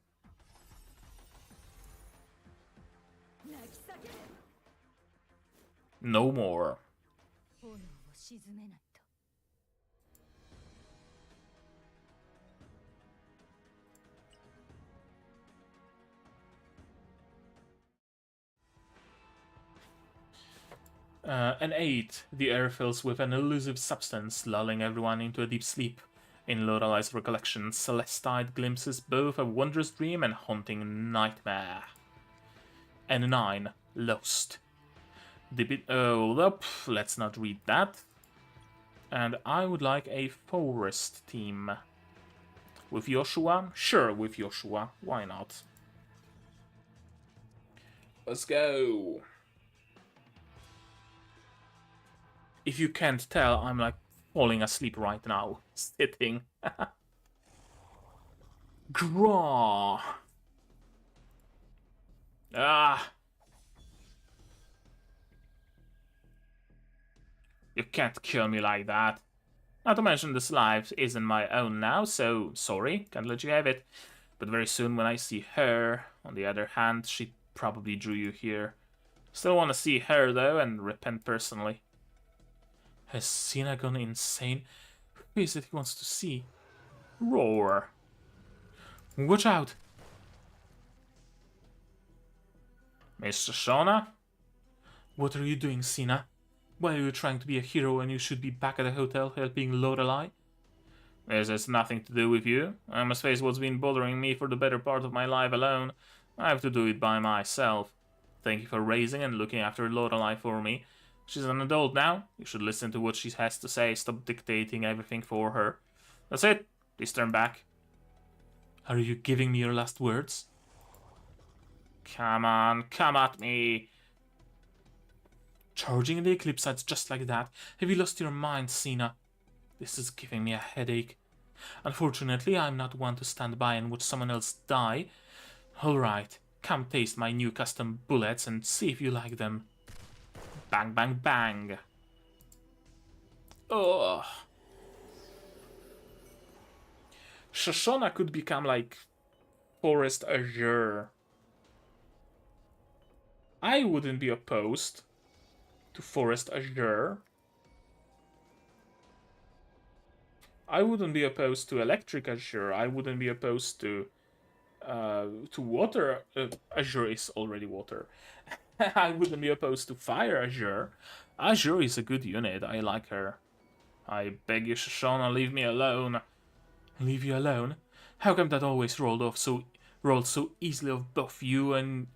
No more. An 8. The air fills with an elusive substance, lulling everyone into a deep sleep. In Lorelei's recollection, Celestite glimpses both a wondrous dream and haunting nightmare. And 9. Lost. Let's not read that. And I would like a forest team. With Joshua? Sure, with Joshua. Why not? Let's go. If you can't tell, I'm like falling asleep right now. Sitting. Graw. Ah. You can't kill me like that. Not to mention this life isn't my own now, so sorry, can't let you have it. But very soon when I see her, On the other hand, she probably drew you here. Still want to see her, though, and repent personally. Has Sina gone insane? Who is it he wants to see? Roar. Watch out! Mr. Shauna? What are you doing, Sina? Why are you trying to be a hero when you should be back at the hotel helping Lorelei? This has nothing to do with you. I must face what's been bothering me for the better part of my life alone. I have to do it by myself. Thank you for raising and looking after Lorelei for me. She's an adult now. You should listen to what she has to say. Stop dictating everything for her. That's it. Please turn back. Are you giving me your last words? Come on, come at me. Charging the Eclipsites just like that? Have you lost your mind, Sina? This is giving me a headache. Unfortunately, I'm not one to stand by and watch someone else die. Alright, come taste my new custom bullets and see if you like them. Bang, bang, bang. Ugh. Shoshona could become like Forest Azure. I wouldn't be opposed to Forest Azure. I wouldn't be opposed to Electric Azure. I wouldn't be opposed to Water. Azure is already water. I wouldn't be opposed to Fire Azure. Azure is a good unit. I like her. I beg you, Shoshona, leave me alone. Leave you alone? How come that always rolled so easily of both you and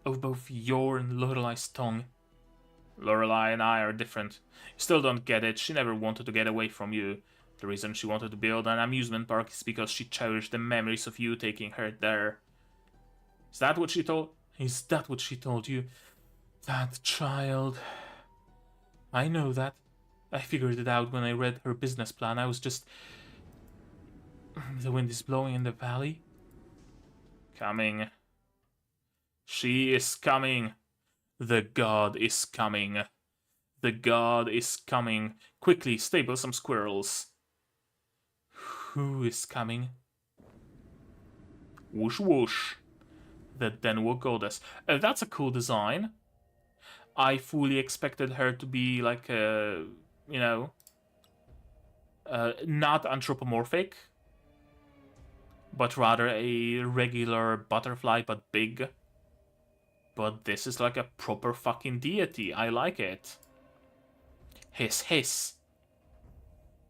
both your and Lorelei's tongue? Lorelei and I are different. You still don't get it. She never wanted to get away from you. The reason she wanted to build an amusement park is because she cherished the memories of you taking her there. Is that what she told? Is that what she told you? That child. I know that. I figured it out when I read her business plan. I was just... The wind is blowing in the valley. Coming. She is coming. The god is coming. The god is coming. Quickly, stable some squirrels. Who is coming? Whoosh whoosh. The Denwo goddess. That's a cool design. I fully expected her to be like a, you know, not anthropomorphic, but rather a regular butterfly, but big. But this is like a proper fucking deity. I like it. Hiss, hiss.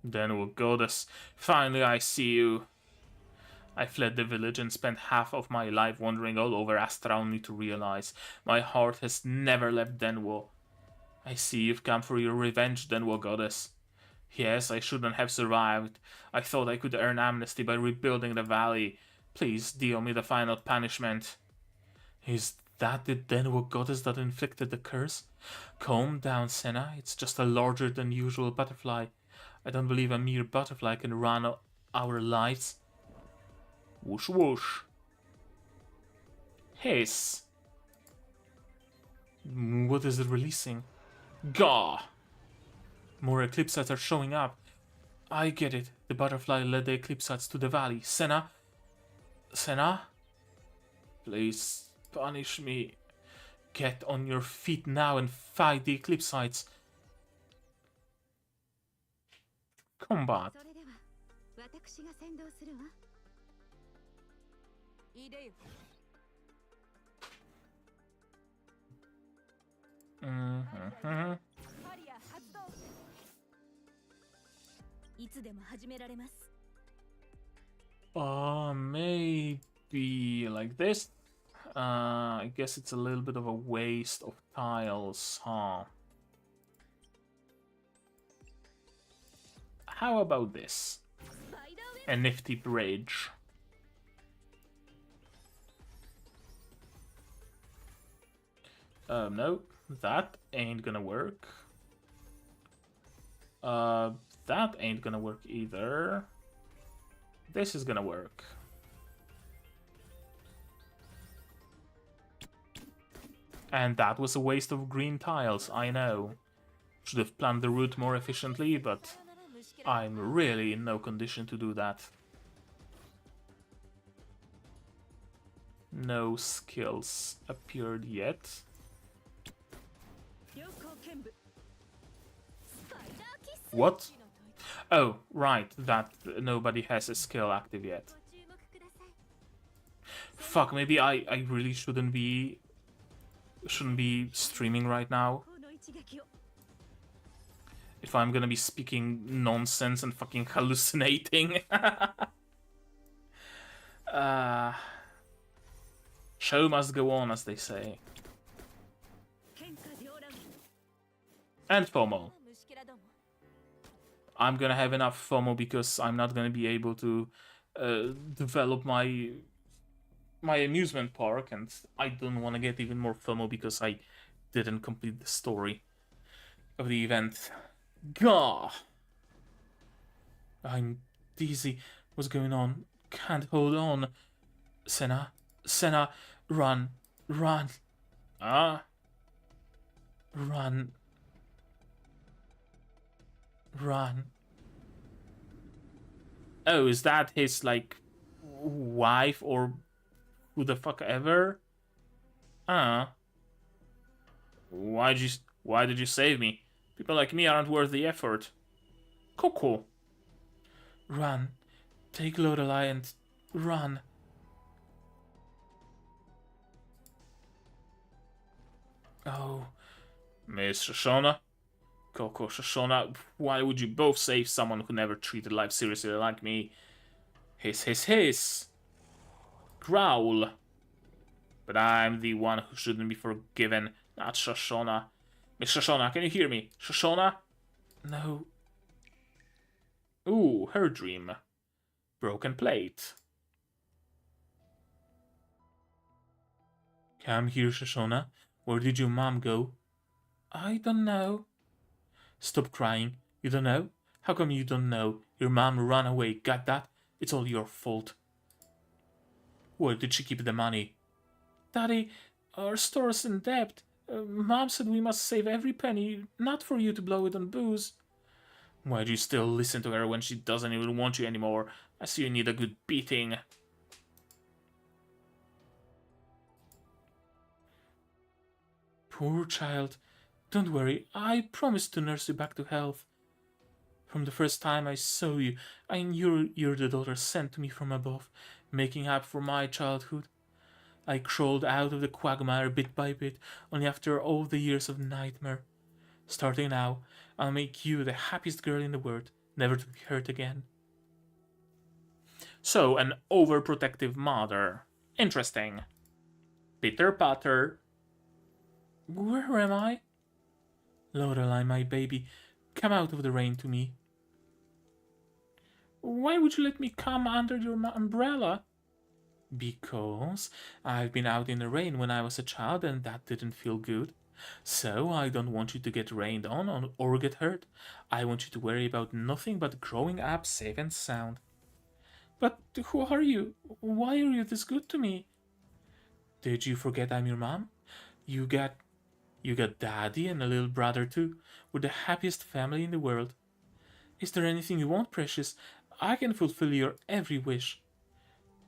Then goddess. Finally I see you. I fled the village and spent half of my life wandering all over Astra only to realize my heart has never left Denwo. I see you've come for your revenge, Denwo goddess. Yes, I shouldn't have survived. I thought I could earn amnesty by rebuilding the valley. Please deal me the final punishment. Is that the Denwo goddess that inflicted the curse? Calm down, Senna. It's just a larger than usual butterfly. I don't believe a mere butterfly can run our lives. Whoosh whoosh. Hiss. What is it releasing? Gah! More Eclipsites are showing up. I get it. The butterfly led the Eclipsites to the valley. Senna? Senna? Please punish me. Get on your feet now and fight the Eclipsites. Combat. Maybe like this. I guess it's a little bit of a waste of tiles, huh? How about this? A nifty bridge. No, that ain't gonna work. That ain't gonna work either. This is gonna work. And that was a waste of green tiles, I know. Should have planned the route more efficiently, but I'm really in no condition to do that. No skills appeared yet. What? Oh, right, that nobody has a skill active yet. Fuck, maybe I really shouldn't be streaming right now. If I'm gonna be speaking nonsense and fucking hallucinating. Show must go on, as they say. And FOMO. I'm gonna have enough FOMO because I'm not gonna be able to develop my amusement park, and I don't want to get even more FOMO because I didn't complete the story of the event. Gah! I'm dizzy. What's going on? Can't hold on. Senna, run, run. Ah. Run. Run. Oh, is that his, like, wife or who the fuck ever? Why did you save me? People like me aren't worth the effort. Coco. Run. Take Lorelei and run. Oh. Miss Shoshona? Coco, Shoshona, why would you both save someone who never treated life seriously like me? Hiss. Growl. But I'm the one who shouldn't be forgiven, not Shoshona. Miss Shoshona, can you hear me? Shoshona? No. Ooh, her dream. Broken plate. Come here, Shoshona. Where did your mom go? I don't know. Stop crying. You don't know? How come you don't know? Your mom ran away, got that? It's all your fault. Where did she keep the money? Daddy, our store's in debt. Mom said we must save every penny, not for you to blow it on booze. Why do you still listen to her when she doesn't even want you anymore? I see you need a good beating. Poor child. Don't worry, I promised to nurse you back to health. From the first time I saw you, I knew you're the daughter sent to me from above, making up for my childhood. I crawled out of the quagmire bit by bit, only after all the years of nightmare. Starting now, I'll make you the happiest girl in the world, never to be hurt again. So, an overprotective mother. Interesting. Pitter patter. Where am I? Lorelei, my baby, come out of the rain to me. Why would you let me come under your umbrella? Because I've been out in the rain when I was a child and that didn't feel good. So I don't want you to get rained on or get hurt. I want you to worry about nothing but growing up safe and sound. But who are you? Why are you this good to me? Did you forget I'm your mom? You got daddy and a little brother too. We're the happiest family in the world. Is there anything you want, precious? I can fulfill your every wish.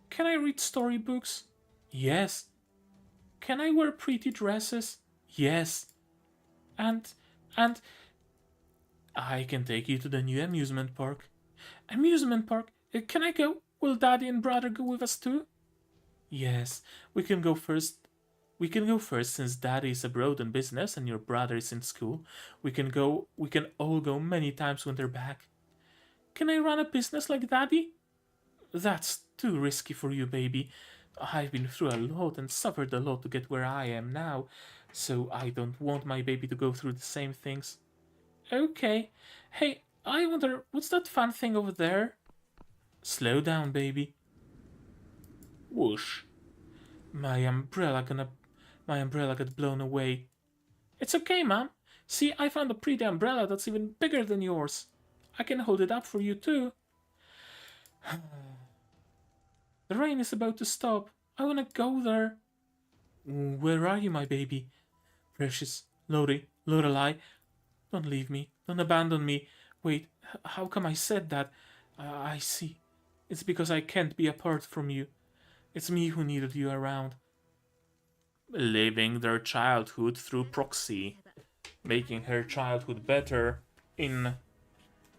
Can I read storybooks? Yes. Can I wear pretty dresses? Yes. And I can take you to the new amusement park. Amusement park? Can I go? Will Daddy and brother go with us too? Yes, we can go first. We can go first since Daddy is abroad on business and your brother is in school. We can all go many times when they're back. Can I run a business like Daddy? That's too risky for you, baby. I've been through a lot and suffered a lot to get where I am now, so I don't want my baby to go through the same things. Okay. Hey, I wonder, what's that fun thing over there? Slow down, baby. Whoosh. My umbrella got blown away. It's okay, Mom. See, I found a pretty umbrella that's even bigger than yours. I can hold it up for you, too. The rain is about to stop. I wanna go there. Where are you, my baby? Precious, Lorelei. Don't leave me. Don't abandon me. Wait, how come I said that? I see. It's because I can't be apart from you. It's me who needed you around. Living their childhood through proxy, making her childhood better in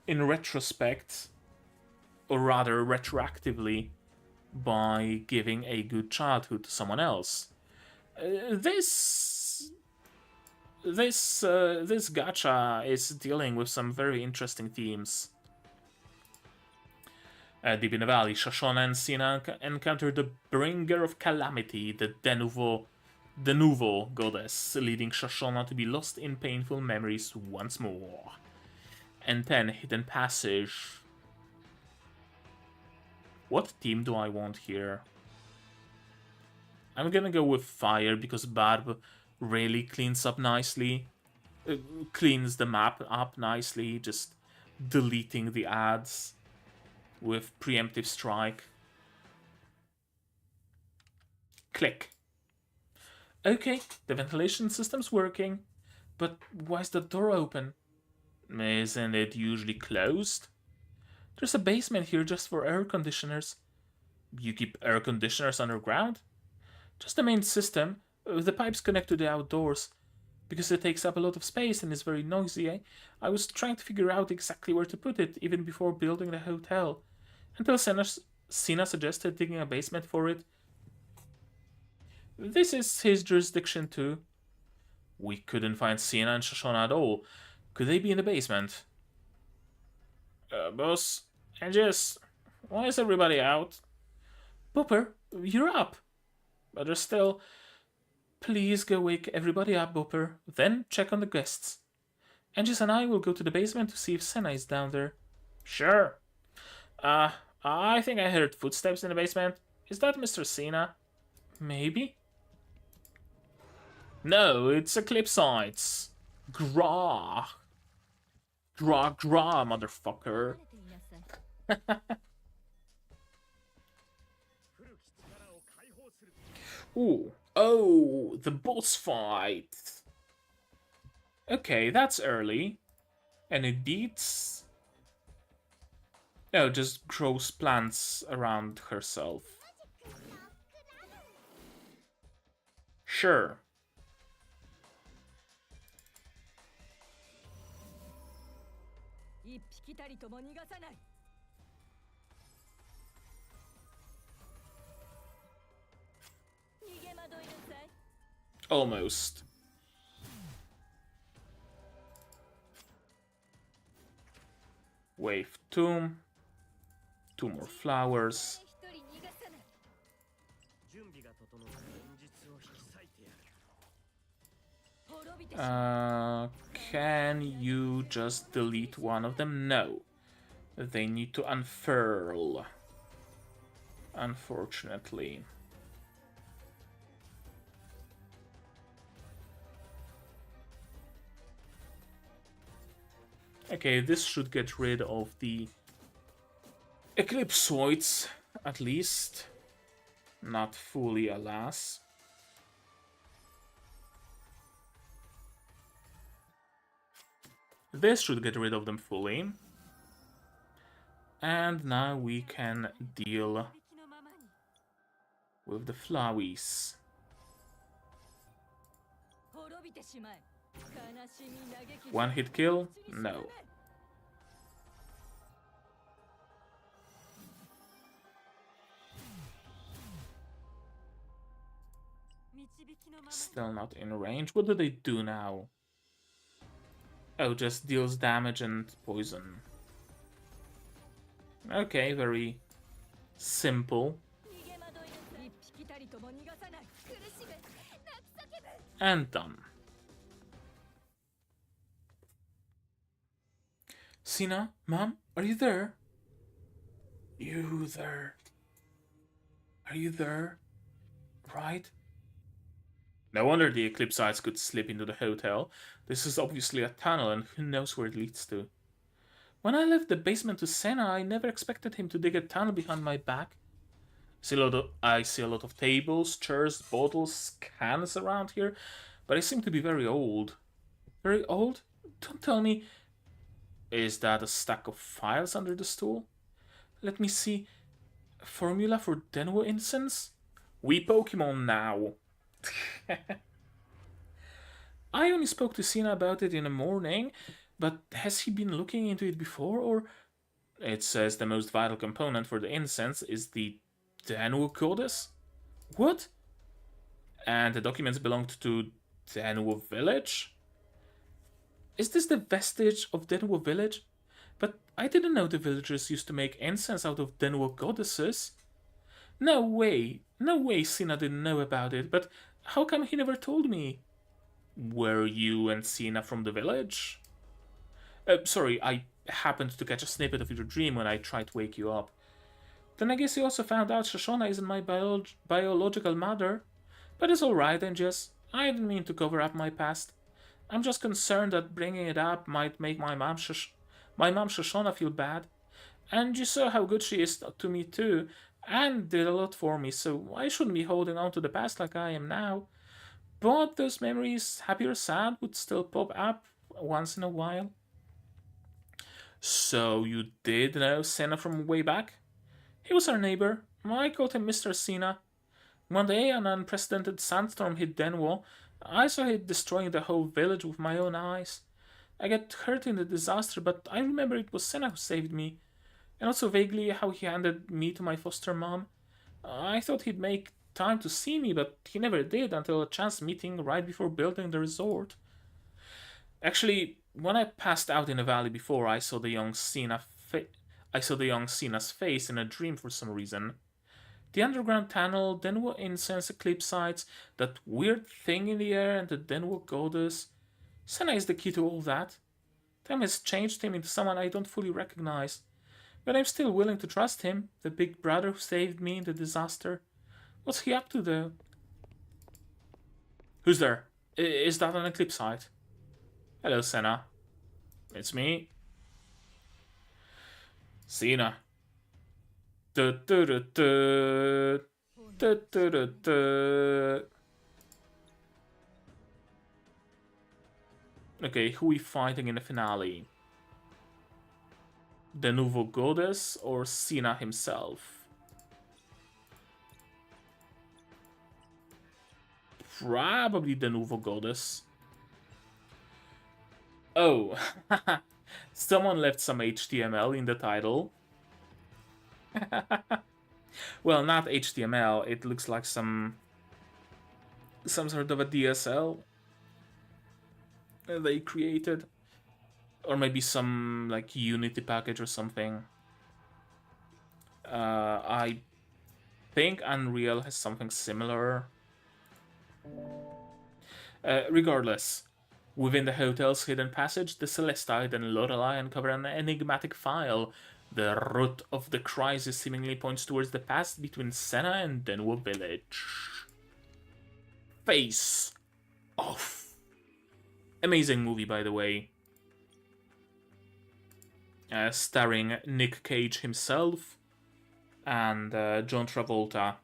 retrospect, or rather retroactively, by giving a good childhood to someone else. This gacha is dealing with some very interesting themes. Deep in the valley, Shoshana and Sina encounter the bringer of calamity, the de nouveau goddess, leading Shoshana to be lost in painful memories once more. And then hidden passage. What team do I want here? I'm gonna go with fire because Barb really cleans up nicely. Cleans the map up nicely, just deleting the ads with preemptive strike. Click. Okay, the ventilation system's working, but why is the door open? Isn't it usually closed? There's a basement here just for air conditioners. You keep air conditioners underground? Just the main system. The pipes connect to the outdoors. Because it takes up a lot of space and is very noisy, I was trying to figure out exactly where to put it, even before building the hotel. Until Sina suggested digging a basement for it. This is his jurisdiction too. We couldn't find Sina and Shoshana at all. Could they be in the basement? Boss, Angus, why is everybody out? Booper, you're up. But there's still... Please go wake everybody up, Booper. Then check on the guests. Angus and I will go to the basement to see if Senna is down there. Sure. I think I heard footsteps in the basement. Is that Mr. Sina? Maybe? No, it's Eclipsites. Gra, motherfucker. Ooh. Oh, the boss fight. Okay, that's early. And it beats... No, just grows plants around herself. Sure. Almost. Wave 2. 2 more flowers. Can you just delete one of them? No. They need to unfurl. Unfortunately. Okay, this should get rid of the Eclipsites, at least. Not fully, alas. This should get rid of them fully. And now we can deal with the flowers. One hit kill? No. Still not in range. What do they do now? Oh, just deals damage and poison. Okay, very simple. And done. Sina, Mom, are you there? You there? Are you there? Right? No wonder the Eclipsites could slip into the hotel. This is obviously a tunnel, and who knows where it leads to. When I left the basement to Senna, I never expected him to dig a tunnel behind my back. I see a lot of tables, chairs, bottles, cans around here, but I seem to be very old. Very old? Don't tell me... Is that a stack of files under the stool? Let me see. Formula for Denwo incense? We Pokemon now. I only spoke to Sina about it in the morning, but has he been looking into it before, or... It says the most vital component for the incense is the Danu goddess? What? And the documents belonged to Danu village? Is this the vestige of Danu village? But I didn't know the villagers used to make incense out of Danu goddesses. No way. No way Sina didn't know about it, but how come he never told me? Were you and Sina from the village? Sorry, I happened to catch a snippet of your dream when I tried to wake you up. Then I guess you also found out Shoshona isn't my biological mother. But it's alright, Angus. I didn't mean to cover up my past. I'm just concerned that bringing it up might make my mom Shoshona feel bad. And you saw how good she is to me too, and did a lot for me, so I shouldn't be holding on to the past like I am now. But those memories, happy or sad, would still pop up once in a while. So you did know Senna from way back? He was our neighbor. I called him Mr. Sina. One day, an unprecedented sandstorm hit Denwo. I saw it destroying the whole village with my own eyes. I got hurt in the disaster, but I remember it was Senna who saved me. And also vaguely how he handed me to my foster mom. I thought he'd make time to see me, but he never did until a chance meeting right before building the resort. Actually, when I passed out in the valley before, I saw the young Sina's face in a dream for some reason. The underground tunnel, Denwo incense, Eclipsites, that weird thing in the air, and the Denwo goddess. Sena is the key to all that. Time has changed him into someone I don't fully recognize. But I'm still willing to trust him, the big brother who saved me in the disaster. What's he up to, though? Who's there? Is that an Eclipsite? Hello, Senna. It's me. Sina. Okay, who are we fighting in the finale? The Nouveau Goddess or Sina himself? Probably the Nouveau Goddess. Oh, someone left some HTML in the title. Well, not HTML, it looks like some sort of a DSL they created. Or maybe some like Unity package or something. I think Unreal has something similar. Regardless, within the hotel's hidden passage, the Celestite and Lorelei uncover an enigmatic file. The root of the crisis seemingly points towards the past between Senna and Denwo Village. Face Off. Amazing movie, by the way. Starring Nick Cage himself and John Travolta.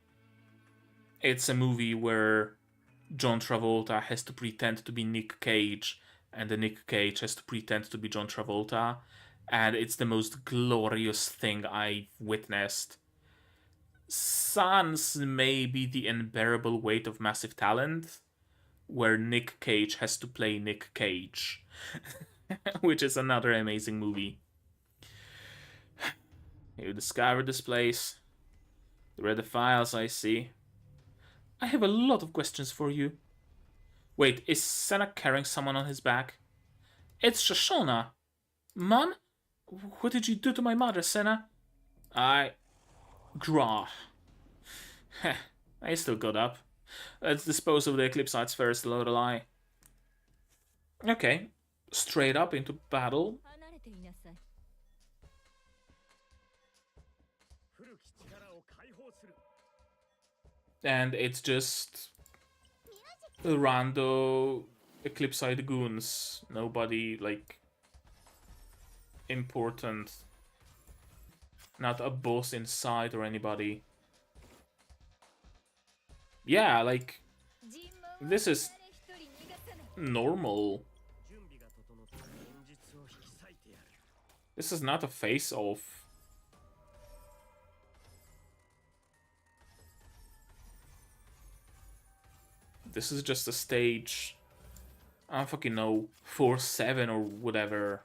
It's a movie where John Travolta has to pretend to be Nick Cage, and the Nick Cage has to pretend to be John Travolta, and it's the most glorious thing I've witnessed. Sans maybe The Unbearable Weight of Massive Talent, where Nick Cage has to play Nick Cage, which is another amazing movie. You discovered this place. You read the files, I see. I have a lot of questions for you. Wait, is Senna carrying someone on his back? It's Shoshona. Mom? What did you do to my mother, Senna? Grah. I still got up. Let's dispose of the Eclipsites first, Lorelei. Okay. Straight up into battle. And it's just rando Eclipsite goons. Nobody, like, important. Not a boss inside or anybody. Yeah, like, this is normal. This is not a face-off. this is just a stage, I don't fucking know, 4-7 or whatever.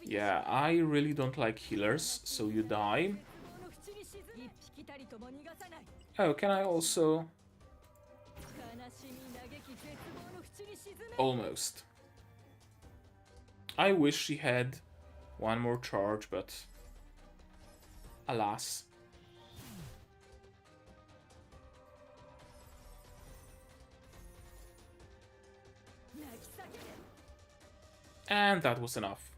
Yeah, I really don't like healers, so you die. Oh, can I also... Almost. I wish she had one more charge, but... alas. And that was enough.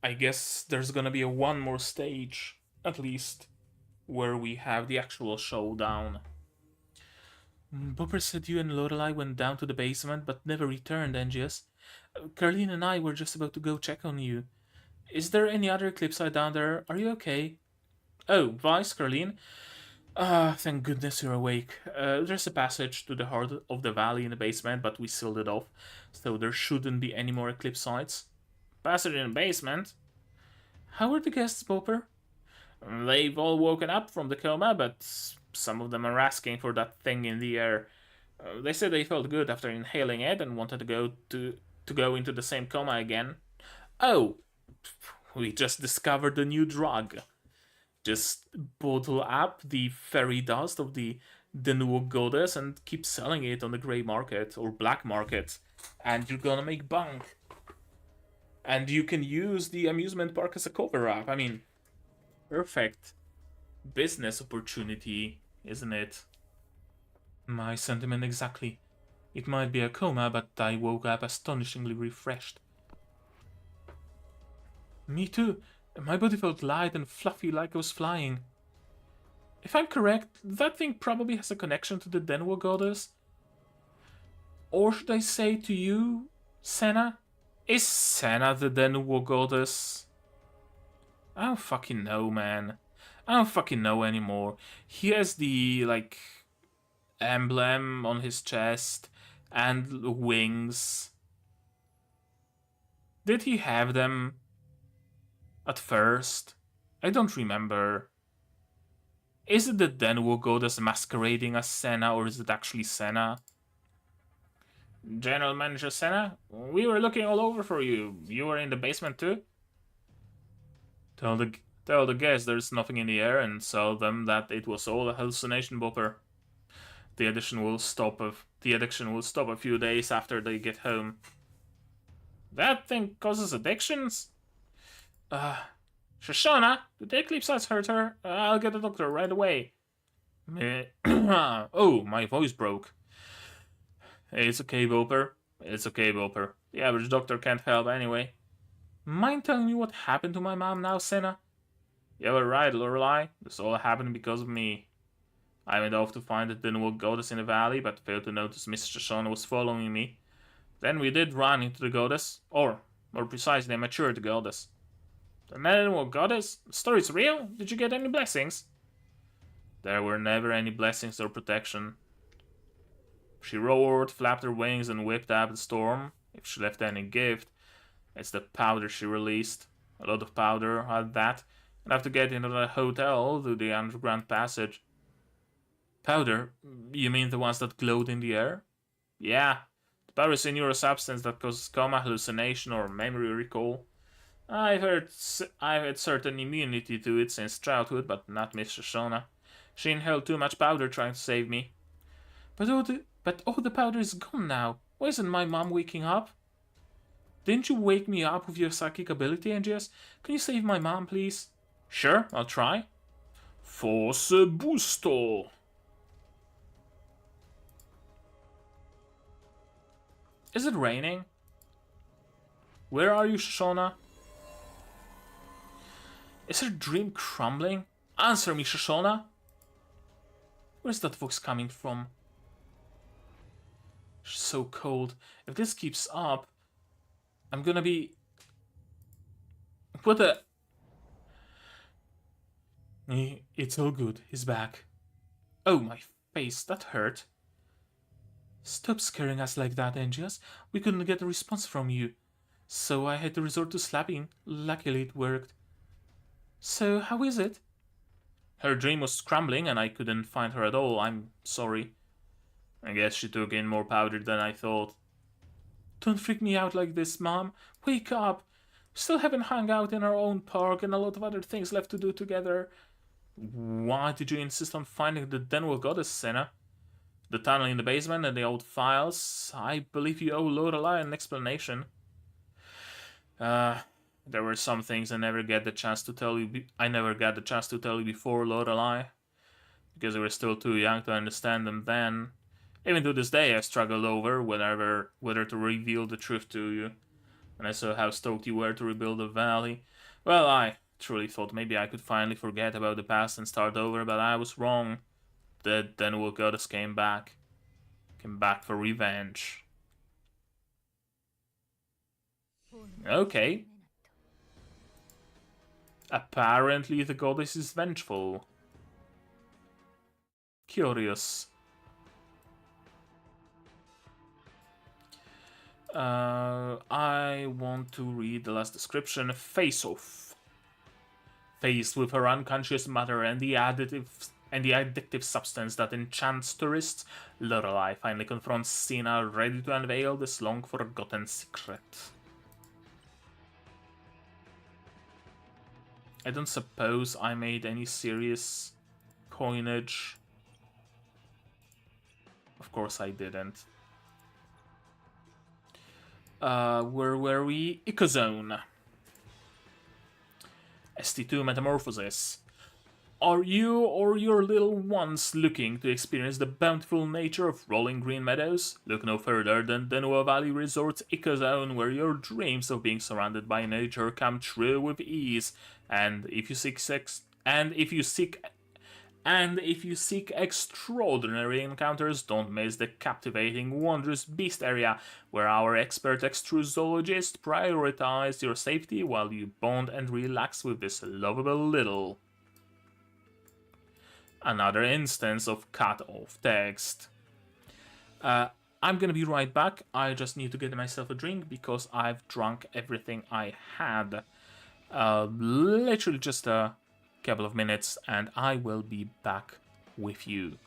I guess there's gonna be one more stage, at least, where we have the actual showdown. Bopper said you and Lorelei went down to the basement, but never returned, Angius. Carlene and I were just about to go check on you. Is there any other Eclipsite down there? Are you okay? Oh, Vice, Carlene? Thank goodness you're awake. There's a passage to the heart of the valley in the basement, but we sealed it off, so there shouldn't be any more Eclipsites. Passage in the basement? How are the guests, Bopper? They've all woken up from the coma, but some of them are asking for that thing in the air. They said they felt good after inhaling it and wanted to go into the same coma again. Oh, we just discovered a new drug. Just bottle up the fairy dust of the Denuo goddess and keep selling it on the grey market or black market, and you're gonna make bank. And you can use the amusement park as a cover-up. I mean, perfect business opportunity, isn't it? My sentiment exactly. It might be a coma, but I woke up astonishingly refreshed. Me too. My body felt light and fluffy like I was flying. If I'm correct, that thing probably has a connection to the Denuo goddess. Or should I say to you, Senna? Is Senna the Denuo goddess? I don't fucking know, man. I don't fucking know anymore. He has the, like, emblem on his chest and wings. Did he have them at first? I don't remember. Is it the Denuo goddess masquerading as Senna, or is it actually Senna? General Manager Senna, we were looking all over for you. You were in the basement too? Tell the guests there's nothing in the air and tell them that it was all a hallucination, Bopper. The addiction will stop a few days after they get home. That thing causes addictions? Shoshana, did the Eclipsites hurt her? I'll get a doctor right away. Oh, my voice broke. It's okay, Bopper. It's okay, Bopper. The average doctor can't help anyway. Mind telling me what happened to my mom now, Senna? You were right, Lorelei. This all happened because of me. I went off to find the Denuo goddess in the valley, but failed to notice Miss Shoshana was following me. Then we did run into the goddess, or more precisely, a matured goddess. The Denuo goddess? The story's real? Did you get any blessings? There were never any blessings or protection. She roared, flapped her wings, and whipped up the storm. If she left any gift, it's the powder she released. A lot of powder at that. Enough to get into the hotel through the underground passage. Powder? You mean the ones that glowed in the air? Yeah. The powder is a neurosubstance that causes coma, hallucination, or memory recall. I've had certain immunity to it since childhood, but not Miss Shoshana. She inhaled too much powder trying to save me. But all the powder is gone now. Why isn't my mom waking up? Didn't you wake me up with your psychic ability, Angius? Can you save my mom, please? Sure, I'll try. Force Busto. Is it raining? Where are you, Shoshana? Is her dream crumbling? Answer me, Shoshana. Where's that voice coming from? She's so cold. If this keeps up, I'm gonna be... What the... It's all good. He's back. Oh, my face. That hurt. Stop scaring us like that, Angius. We couldn't get a response from you. so I had to resort to slapping. Luckily it worked. So, how is it? Her dream was scrambling and I couldn't find her at all. I'm sorry. I guess she took in more powder than I thought. Don't freak me out like this, Mom. Wake up! Still haven't hung out in our own park and a lot of other things left to do together. Why did you insist on finding the Denwell goddess, Senna? The tunnel in the basement and the old files? I believe you owe Lorelei an explanation. There were some things I never got the chance to tell you. I never got the chance to tell you before, Lorelei, because we were still too young to understand them then. Even to this day, I struggle over whether to reveal the truth to you. And I saw how stoked you were to rebuild the valley. Well, I truly thought maybe I could finally forget about the past and start over, but I was wrong. The Denwell goddess came back. Came back for revenge. Okay. Apparently the goddess is vengeful. Curious. I want to read the last description. Face off. Faced with her unconscious mother and the addictive substance that enchants tourists, Lorelei finally confronts Sina, ready to unveil this long-forgotten secret. I don't suppose I made any serious coinage. Of course I didn't. Where were we? Ecozone. ST2 Metamorphosis. Are you or your little ones looking to experience the bountiful nature of rolling green meadows? Look no further than Denua Valley Resort's Ecozone, where your dreams of being surrounded by nature come true with ease. And if you seek extraordinary encounters, don't miss the captivating Wondrous Beast area, where our expert extrusologist prioritizes your safety while you bond and relax with this lovable little. Another instance of cut-off text. I'm gonna be right back. I just need to get myself a drink because I've drunk everything I had. Literally just a couple of minutes and I will be back with you.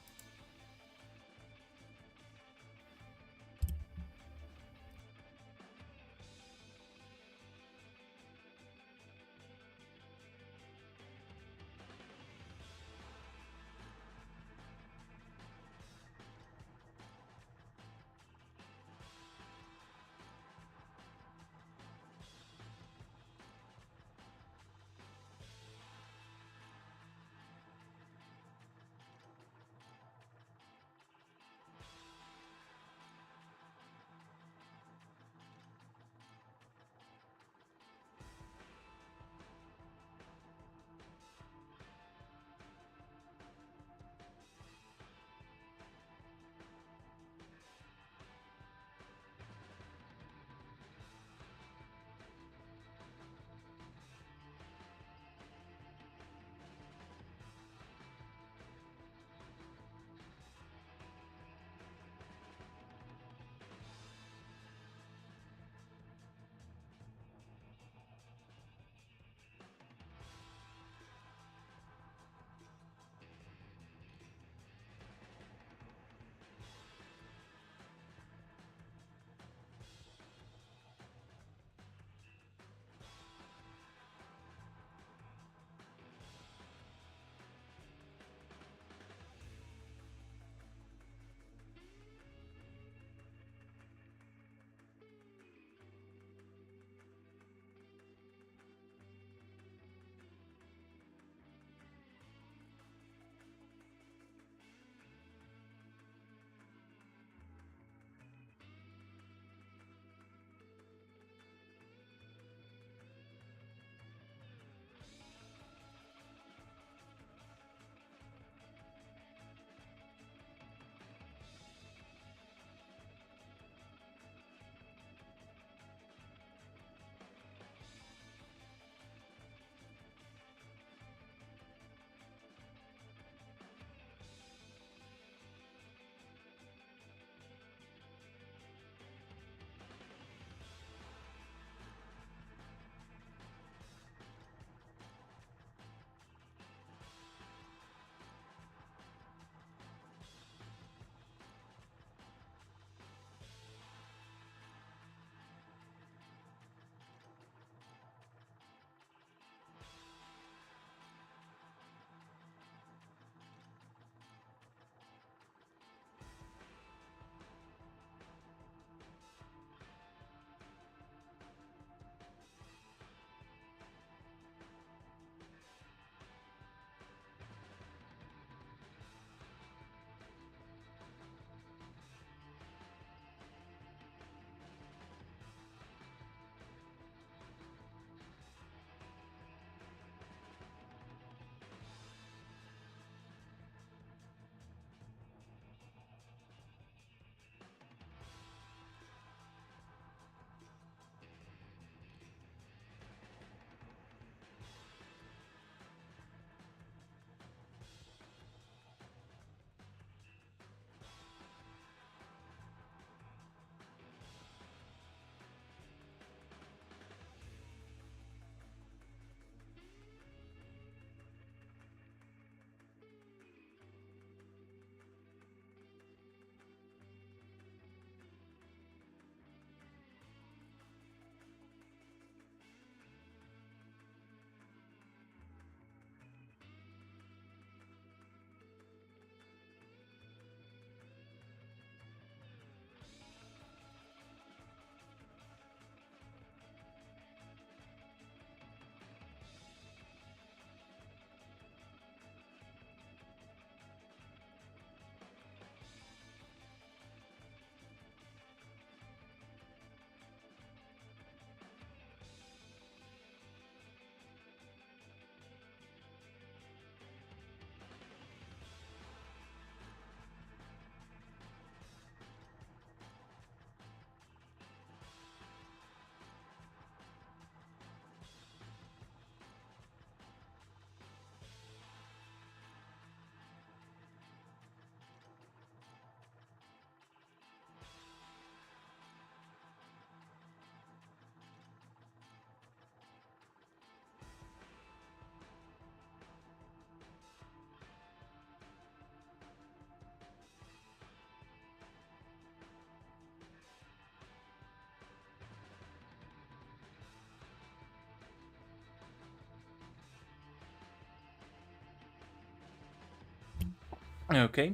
Okay.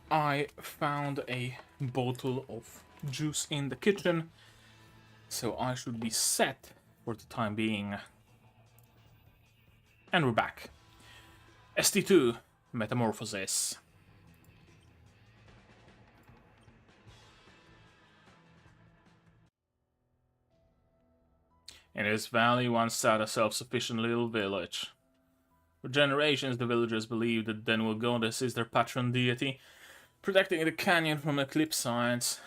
I found a bottle of juice in the kitchen, so I should be set for the time being. And we're back. ST2 Metamorphosis. In this valley once sat a self-sufficient little village. For generations, the villagers believed that Denwell Goddess is their patron deity, protecting the canyon from Eclipsites.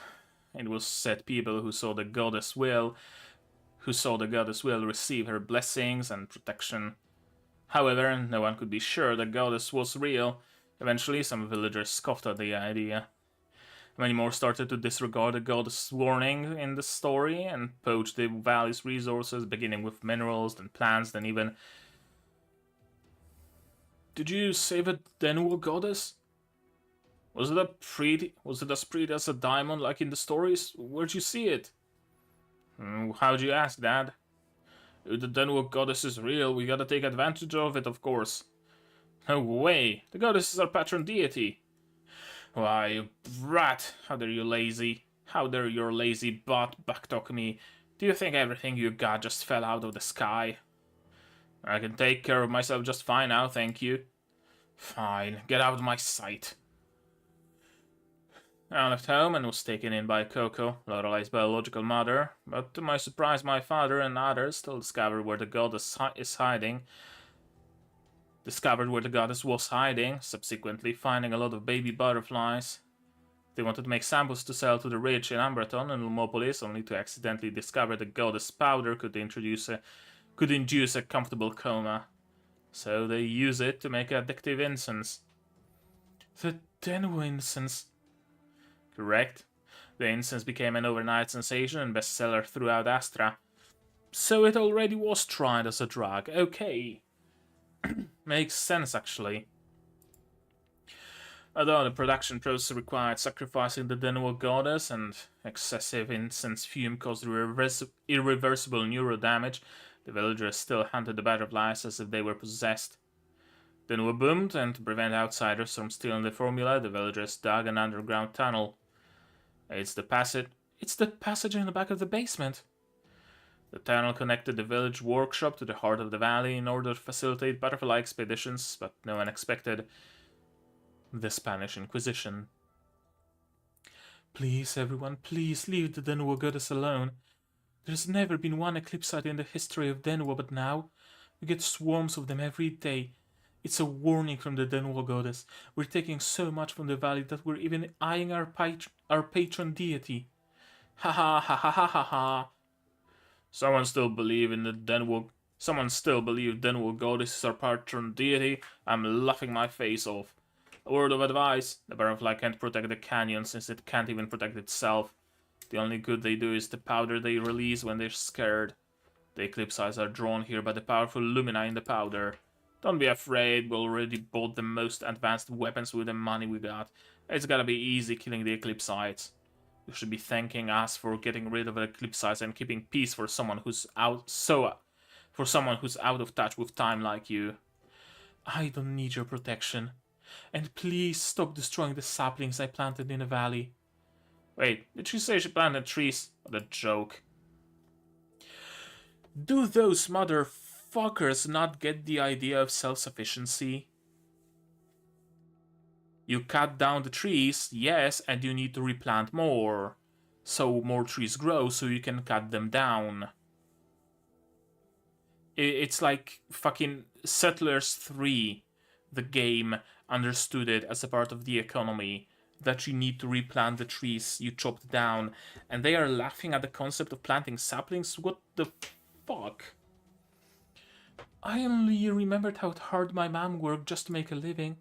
It was said people who saw the goddess will receive her blessings and protection. However, no one could be sure the goddess was real. Eventually, some villagers scoffed at the idea. Many more started to disregard the goddess' warning in the story and poach the valley's resources, beginning with minerals, then plants, then even... Did you save a Denwell goddess? Was it as pretty as a diamond like in the stories? Where'd you see it? How'd you ask, Dad? If the Denwell goddess is real, we gotta take advantage of it, of course. No way! The goddess is our patron deity! Why, you brat! How dare you lazy? How dare your lazy butt backtalk me? Do you think everything you got just fell out of the sky? I can take care of myself just fine now, thank you. Fine, get out of my sight. I left home and was taken in by Coco, Lorelei's biological mother, but to my surprise my father and others still discovered where the goddess was hiding, subsequently finding a lot of baby butterflies. They wanted to make samples to sell to the rich in Ambraton and Lumopolis, only to accidentally discover the goddess powder could induce a comfortable coma. So they use it to make addictive incense. The Denwell incense. Correct. The incense became an overnight sensation and bestseller throughout Astra. So it already was tried as a drug. Okay. Makes sense, actually. Although the production process required sacrificing the Denwell goddess and excessive incense fume caused irreversible neuro damage, the villagers still hunted the butterflies as if they were possessed. Denwell boomed, and to prevent outsiders from stealing the formula, the villagers dug an underground tunnel. It's the passage in the back of the basement. The tunnel connected the village workshop to the heart of the valley in order to facilitate butterfly expeditions, but no one expected the Spanish Inquisition. Please, everyone, please leave the Denwell goddess alone. There's never been one Eclipsite in the history of Denwell, but now we get swarms of them every day. It's a warning from the Denwell goddess. We're taking so much from the valley that we're even eyeing our patron deity. Ha ha ha ha ha ha ha. Someone still believe Denwell goddess is our patron deity? I'm laughing my face off. A word of advice, the butterfly can't protect the canyon since it can't even protect itself. The only good they do is the powder they release when they're scared. The Eclipsites are drawn here by the powerful lumina in the powder. Don't be afraid, we already bought the most advanced weapons with the money we got. It's gotta be easy killing the Eclipsites. You should be thanking us for getting rid of the Eclipsites and keeping peace for someone who's out of touch with time like you. I don't need your protection. And please stop destroying the saplings I planted in the valley. Wait, did she say she planted trees? What a joke. Do those motherfuckers not get the idea of self-sufficiency? You cut down the trees, yes, and you need to replant more. So more trees grow, so you can cut them down. It's like fucking Settlers 3, the game, understood it as a part of the economy, that you need to replant the trees you chopped down, and they are laughing at the concept of planting saplings? What the fuck? I only remembered how hard my mom worked just to make a living.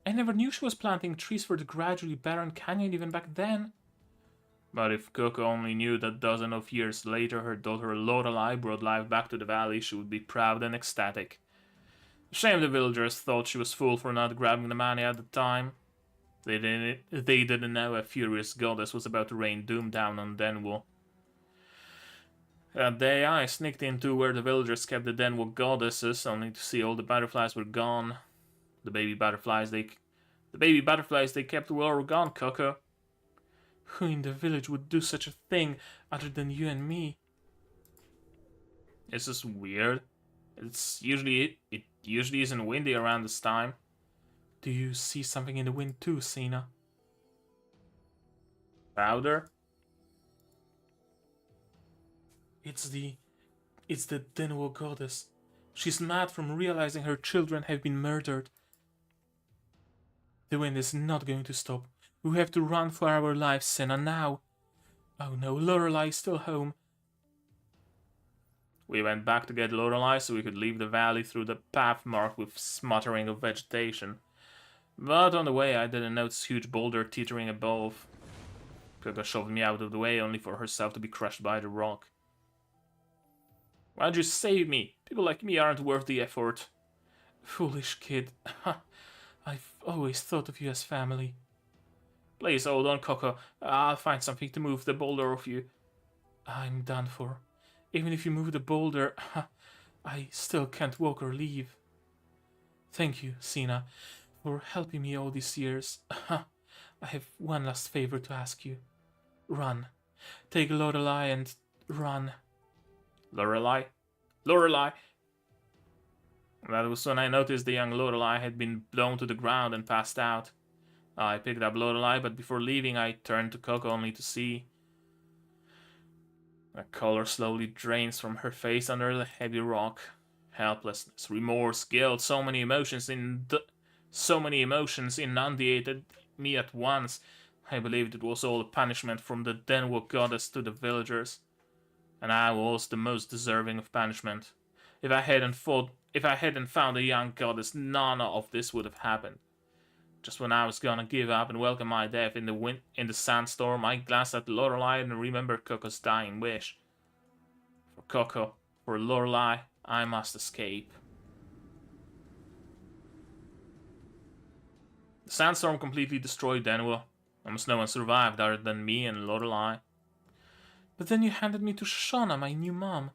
I never knew she was planting trees for the gradually barren canyon even back then. But if Coco only knew that dozen of years later her daughter Lorelei brought life back to the valley, she would be proud and ecstatic. Shame the villagers thought she was fool for not grabbing the money at the time. They didn't know a furious goddess was about to rain doom down on Denwell. That day I sneaked into where the villagers kept the Denwell goddesses, only to see all the butterflies were gone. The baby butterflies The baby butterflies they kept were all gone, Coco. Who in the village would do such a thing other than you and me? This is weird. It usually isn't windy around this time. Do you see something in the wind too, Sina? Powder? It's the Denwo goddess. She's mad from realizing her children have been murdered. The wind is not going to stop. We have to run for our lives, Senna, now. Oh no, Lorelei is still home. We went back to get Lorelei so we could leave the valley through the path marked with smattering of vegetation. But on the way I didn't notice a huge boulder teetering above. Coco shoved me out of the way only for herself to be crushed by the rock. Why'd you save me? People like me aren't worth the effort. Foolish kid. I've always thought of you as family. Please hold on, Coco. I'll find something to move the boulder off you. I'm done for. Even if you move the boulder, I still can't walk or leave. Thank you, Sina, for helping me all these years. I have one last favor to ask you. Run. Take Lorelei and run. Lorelei? Lorelei! That was when I noticed the young Lorelei had been blown to the ground and passed out. I picked up Lorelei, but before leaving I turned to Coco only to see the color slowly drains from her face under the heavy rock. Helplessness, remorse, guilt, so many emotions inundated me at once. I believed it was all a punishment from the Denwo goddess to the villagers. And I was the most deserving of punishment. If I hadn't found a young goddess, none of this would have happened. Just when I was gonna give up and welcome my death in the sandstorm, I glanced at Lorelei and remembered Coco's dying wish. For Coco, for Lorelei, I must escape. The sandstorm completely destroyed Denwo. Almost no one survived other than me and Lorelei. But then you handed me to Shoshana, my new mom.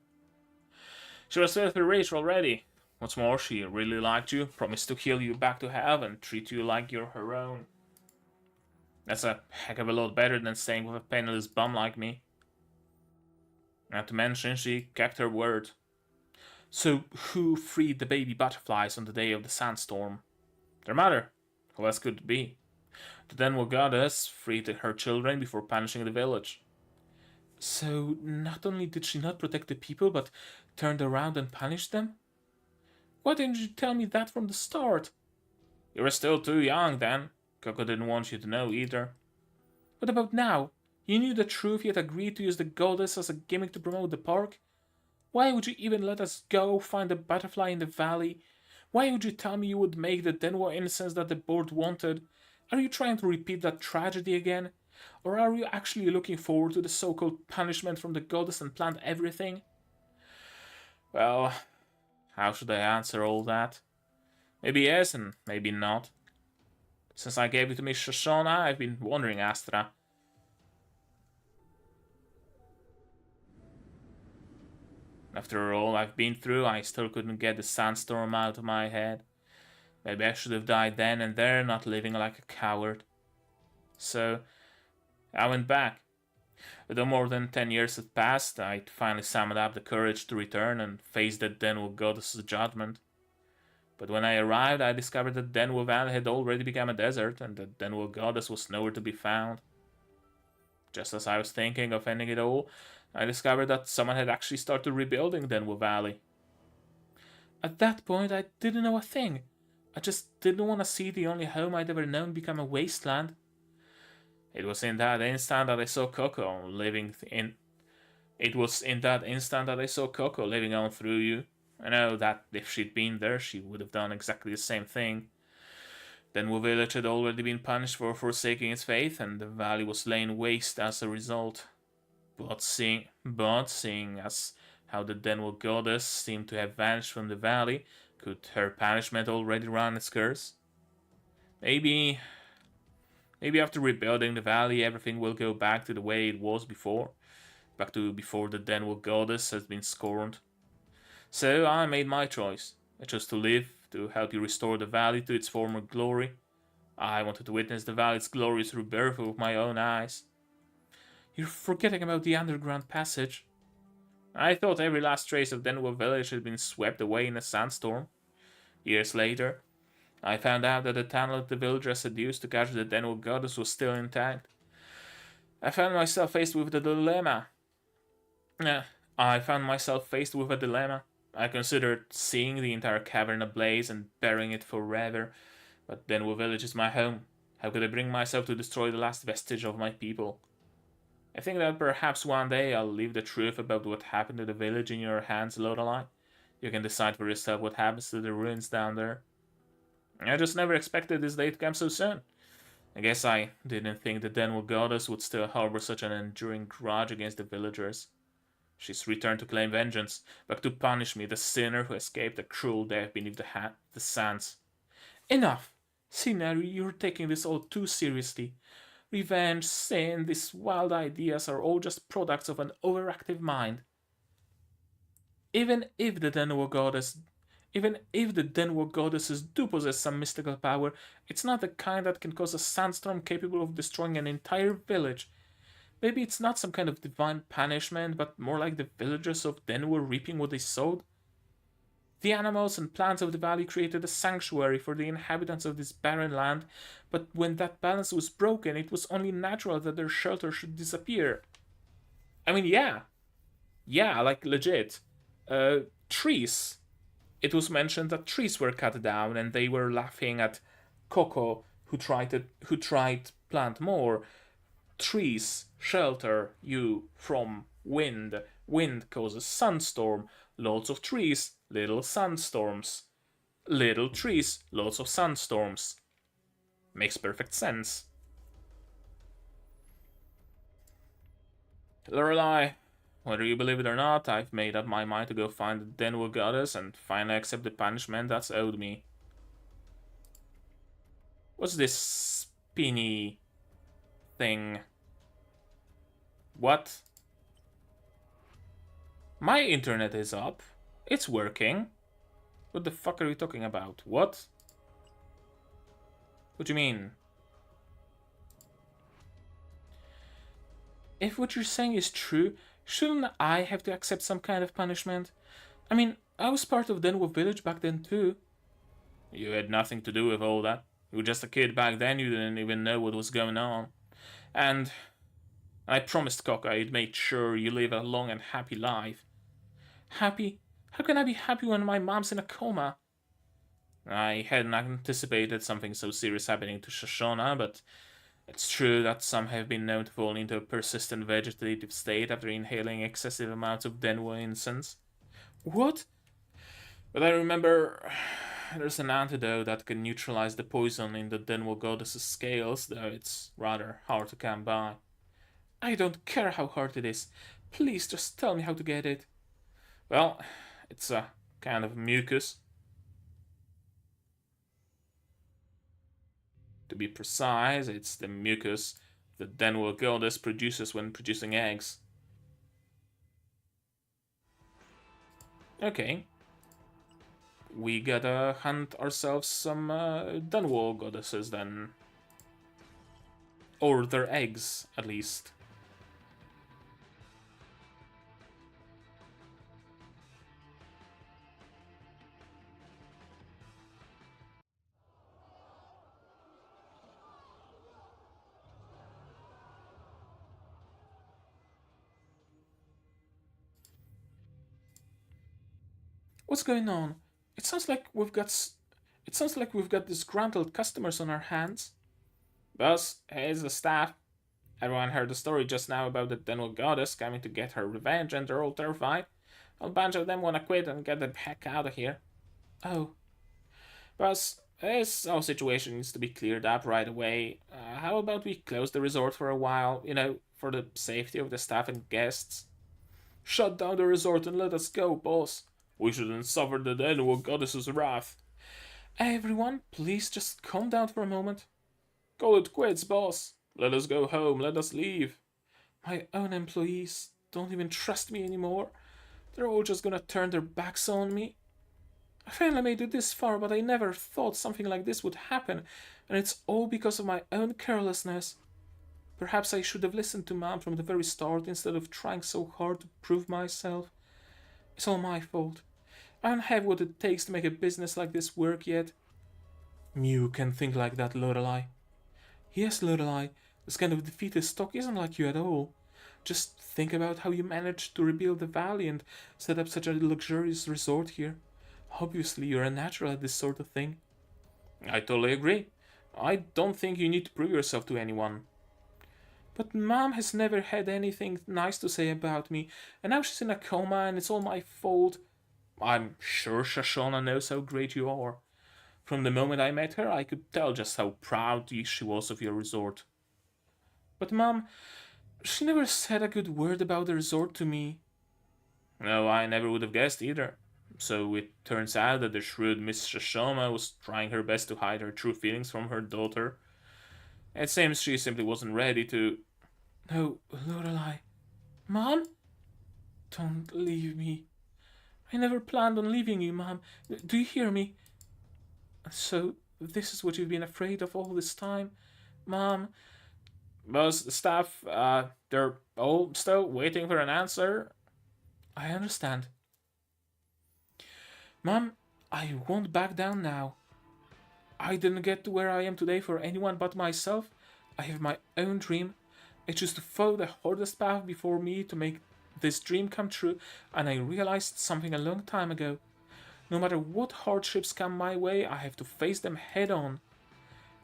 She was filthy rich already. What's more, she really liked you, promised to heal you back to health and treat you like you're her own. That's a heck of a lot better than staying with a penniless bum like me. Not to mention, she kept her word. So, who freed the baby butterflies on the day of the sandstorm? Their mother. Who else could it be? The Denwo goddess freed her children before punishing the village. So, not only did she not protect the people, but turned around and punished them? Why didn't you tell me that from the start? You were still too young then. Coco didn't want you to know either. What about now? You knew the truth yet agreed to use the goddess as a gimmick to promote the park? Why would you even let us go find the butterfly in the valley? Why would you tell me you would make the Denwo innocence that the board wanted? Are you trying to repeat that tragedy again? Or are you actually looking forward to the so-called punishment from the goddess and planned everything? Well, how should I answer all that? Maybe yes and maybe not. Since I gave it to Miss Shoshana, I've been wondering, Astra. After all I've been through, I still couldn't get the sandstorm out of my head. Maybe I should have died then and there, not living like a coward. So, I went back. Though more than 10 years had passed, I'd finally summoned up the courage to return and face the Denwo goddess's judgment. But when I arrived, I discovered that Denwo Valley had already become a desert, and the Denwo goddess was nowhere to be found. Just as I was thinking of ending it all, I discovered that someone had actually started rebuilding Denwo Valley. At that point, I didn't know a thing. I just didn't want to see the only home I'd ever known become a wasteland. It was in that instant that I saw Coco living on through you. I know that if she'd been there, she would have done exactly the same thing. Denwo village had already been punished for forsaking its faith, and the valley was laying waste as a result. But seeing as how the Denwo goddess seemed to have vanished from the valley, could her punishment already run its course? Maybe after rebuilding the valley, everything will go back to the way it was before. Back to before the Denwo goddess has been scorned. So I made my choice. I chose to live, to help you restore the valley to its former glory. I wanted to witness the valley's glorious rebirth with my own eyes. You're forgetting about the underground passage. I thought every last trace of Denver village had been swept away in a sandstorm. Years later, I found out that the tunnel the villagers had used to catch the Denver goddess was still intact. I found myself faced with the dilemma. Uh, I found myself faced with a dilemma. I considered seeing the entire cavern ablaze and burying it forever, but Denver village is my home. How could I bring myself to destroy the last vestige of my people? I think that perhaps one day I'll leave the truth about what happened to the village in your hands, Lorelei. You can decide for yourself what happens to the ruins down there. I just never expected this day to come so soon. I guess I didn't think the Denver goddess would still harbor such an enduring grudge against the villagers. She's returned to claim vengeance, but to punish me, the sinner who escaped a cruel death beneath the sands. Enough! See, Neri, you're taking this all too seriously. Revenge, sin, these wild ideas are all just products of an overactive mind. Even if the Denver goddesses do possess some mystical power, it's not the kind that can cause a sandstorm capable of destroying an entire village. Maybe it's not some kind of divine punishment, but more like the villagers of Denver reaping what they sowed. The animals and plants of the valley created a sanctuary for the inhabitants of this barren land, but when that balance was broken, it was only natural that their shelter should disappear. I mean, yeah. Yeah, like legit. Trees. It was mentioned that trees were cut down and they were laughing at Coco who tried plant more. Trees shelter you from wind. Wind causes sunstorm. Lots of trees, little sunstorms. Little trees, lots of sunstorms. Makes perfect sense. Lorelei, whether you believe it or not, I've made up my mind to go find the Denver goddess and finally accept the punishment that's owed me. What's this spinny thing? What? My internet is up. It's working. What the fuck are you talking about? What? What do you mean? If what you're saying is true, shouldn't I have to accept some kind of punishment? I mean, I was part of Denver Village back then too. You had nothing to do with all that. You were just a kid back then, you didn't even know what was going on. And I promised Coca I'd make sure you live a long and happy life. Happy? How can I be happy when my mom's in a coma? I hadn't anticipated something so serious happening to Shoshona, but it's true that some have been known to fall into a persistent vegetative state after inhaling excessive amounts of Denwa incense. What? But I remember there's an antidote that can neutralize the poison in the Denwa goddess's scales, though it's rather hard to come by. I don't care how hard it is. Please just tell me how to get it. Well, it's a kind of mucus. To be precise, it's the mucus the Denwa goddess produces when producing eggs. Okay. We gotta hunt ourselves some Denwa goddesses then. Or their eggs, at least. What's going on? It sounds like we've got disgruntled customers on our hands. Boss, here's the staff. Everyone heard the story just now about the Denwa goddess coming to get her revenge and they're all terrified. A bunch of them wanna quit and get the heck out of here. Oh. Boss, this whole situation needs to be cleared up right away. How about we close the resort for a while, for the safety of the staff and guests? Shut down the resort and let us go, boss. We shouldn't suffer the Denwa goddess's wrath. Everyone, please just calm down for a moment. Call it quits, boss. Let us go home, let us leave. My own employees don't even trust me anymore. They're all just gonna turn their backs on me. I finally made it this far, but I never thought something like this would happen, and it's all because of my own carelessness. Perhaps I should have listened to Mom from the very start instead of trying so hard to prove myself. It's all my fault. I don't have what it takes to make a business like this work yet. You can think like that, Lorelei. Yes, Lorelei, this kind of defeatist talk isn't like you at all. Just think about how you managed to rebuild the valley and set up such a luxurious resort here. Obviously, you're a natural at this sort of thing. I totally agree. I don't think you need to prove yourself to anyone. But Mom has never had anything nice to say about me, and now she's in a coma and it's all my fault. I'm sure Shoshana knows how great you are. From the moment I met her, I could tell just how proud she was of your resort. But Mom, she never said a good word about the resort to me. No, I never would have guessed either. So it turns out that the shrewd Miss Shoshana was trying her best to hide her true feelings from her daughter. It seems she simply wasn't ready to... No, Lorelei. Mom? Don't leave me. I never planned on leaving you, Mom. Do you hear me? So, this is what you've been afraid of all this time? Mom? Boss, the staff, they're all still waiting for an answer. I understand. Mom, I won't back down now. I didn't get to where I am today for anyone but myself. I have my own dream. I choose to follow the hardest path before me to make this dream come true, and I realized something a long time ago. No matter what hardships come my way, I have to face them head on.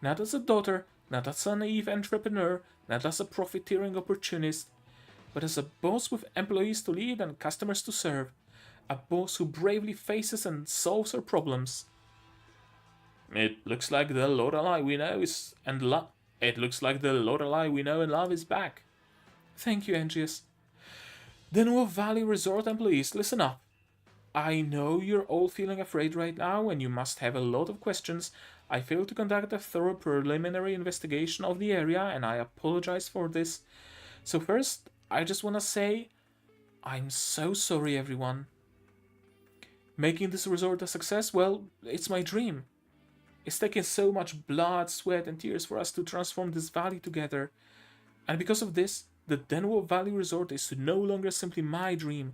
Not as a daughter, not as a naive entrepreneur, not as a profiteering opportunist, but as a boss with employees to lead and customers to serve. A boss who bravely faces and solves her problems. It looks like the Lorelei we know is It looks like the Lorelei we know and love is back. Thank you, Angius. Denwo Valley Resort employees, listen up. I know you're all feeling afraid right now and you must have a lot of questions. I failed to conduct a thorough preliminary investigation of the area and I apologize for this. So first, I just want to say, I'm so sorry, everyone. Making this resort a success, well, it's my dream. It's taken so much blood, sweat, and tears for us to transform this valley together. And because of this, the Denwo Valley Resort is no longer simply my dream.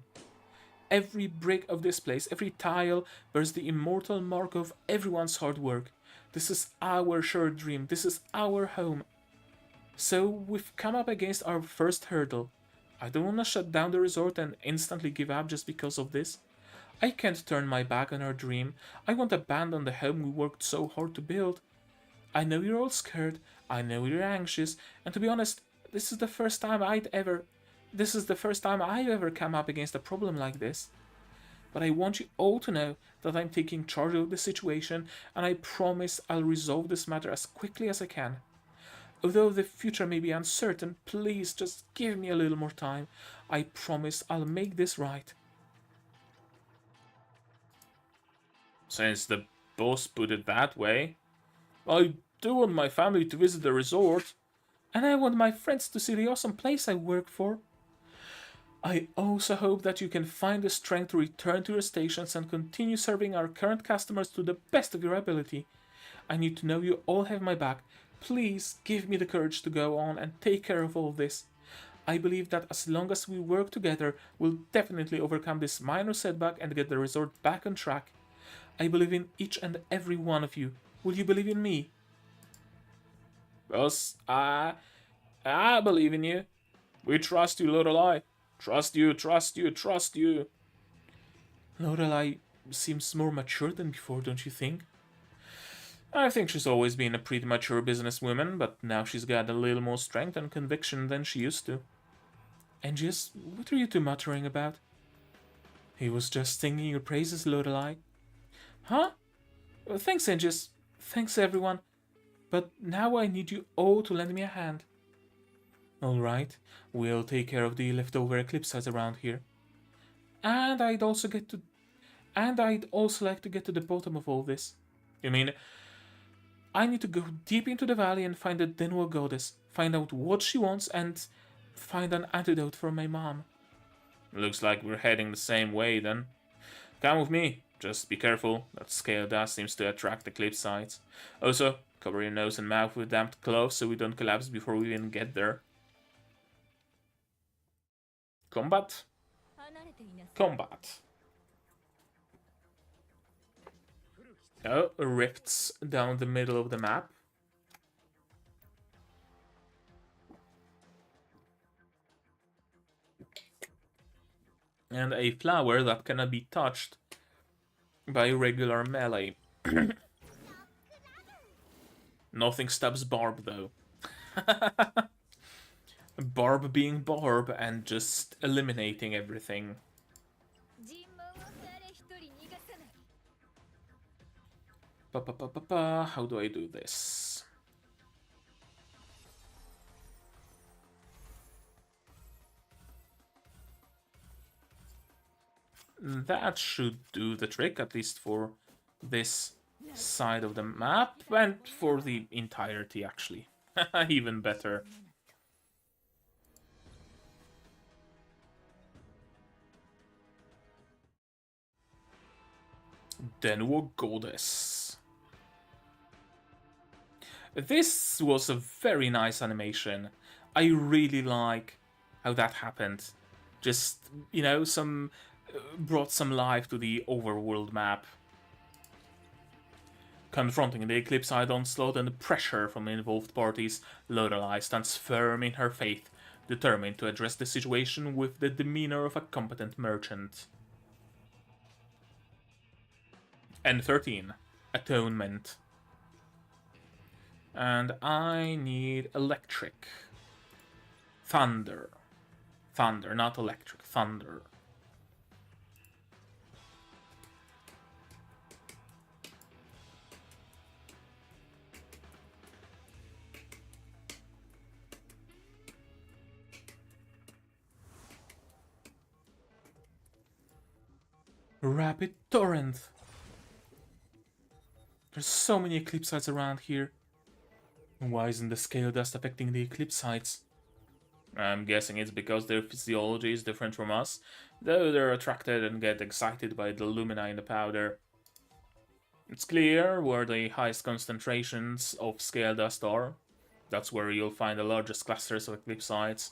Every brick of this place, every tile, bears the immortal mark of everyone's hard work. This is our shared dream. This is our home. So we've come up against our first hurdle. I don't want to shut down the resort and instantly give up just because of this. I can't turn my back on our dream. I won't abandon the home we worked so hard to build. I know you're all scared. I know you're anxious. And to be honest, this is the first time I've ever come up against a problem like this. But I want you all to know that I'm taking charge of the situation and I promise I'll resolve this matter as quickly as I can. Although the future may be uncertain, please just give me a little more time. I promise I'll make this right. Since the boss put it that way, I do want my family to visit the resort. And I want my friends to see the awesome place I work for. I also hope that you can find the strength to return to your stations and continue serving our current customers to the best of your ability. I need to know you all have my back. Please give me the courage to go on and take care of all this. I believe that as long as we work together, we'll definitely overcome this minor setback and get the resort back on track. I believe in each and every one of you. Will you believe in me? Boss, I believe in you. We trust you, Lorelei. Trust you, trust you, trust you. Lorelei seems more mature than before, don't you think? I think she's always been a pretty mature businesswoman, but now she's got a little more strength and conviction than she used to. Angius, what are you two muttering about? He was just singing your praises, Lorelei. Huh? Thanks, Angius. Thanks, everyone. But now I need you all to lend me a hand. Alright, we'll take care of the leftover Eclipsites around here. And I'd also like to get to the bottom of all this. You mean, I need to go deep into the valley and find the Denwo goddess, find out what she wants, and find an antidote for my mom. Looks like we're heading the same way then. Come with me. Just be careful, that scale dust seems to attract Eclipsites. Also, cover your nose and mouth with damp cloth so we don't collapse before we even get there. Combat. Combat. Oh, rifts down the middle of the map. And a flower that cannot be touched by regular melee. Nothing stops Barb, though. Barb being Barb and just eliminating everything. How do I do this? That should do the trick, at least for this side of the map, and for the entirety, actually. Even better. Denwo Goddess. This was a very nice animation. I really like how that happened. Just, you know, brought some life to the overworld map. Confronting the Eclipsite onslaught and the pressure from involved parties, Lorelei stands firm in her faith, determined to address the situation with the demeanor of a competent merchant. N13. Atonement. And I need electric. Thunder. Thunder, not electric. Thunder. Rapid Torrent. There's so many Eclipsites around here. Why isn't the scale dust affecting the Eclipsites? I'm guessing it's because their physiology is different from us, though they're attracted and get excited by the lumina in the powder. It's clear where the highest concentrations of scale dust are. That's where you'll find the largest clusters of Eclipsites.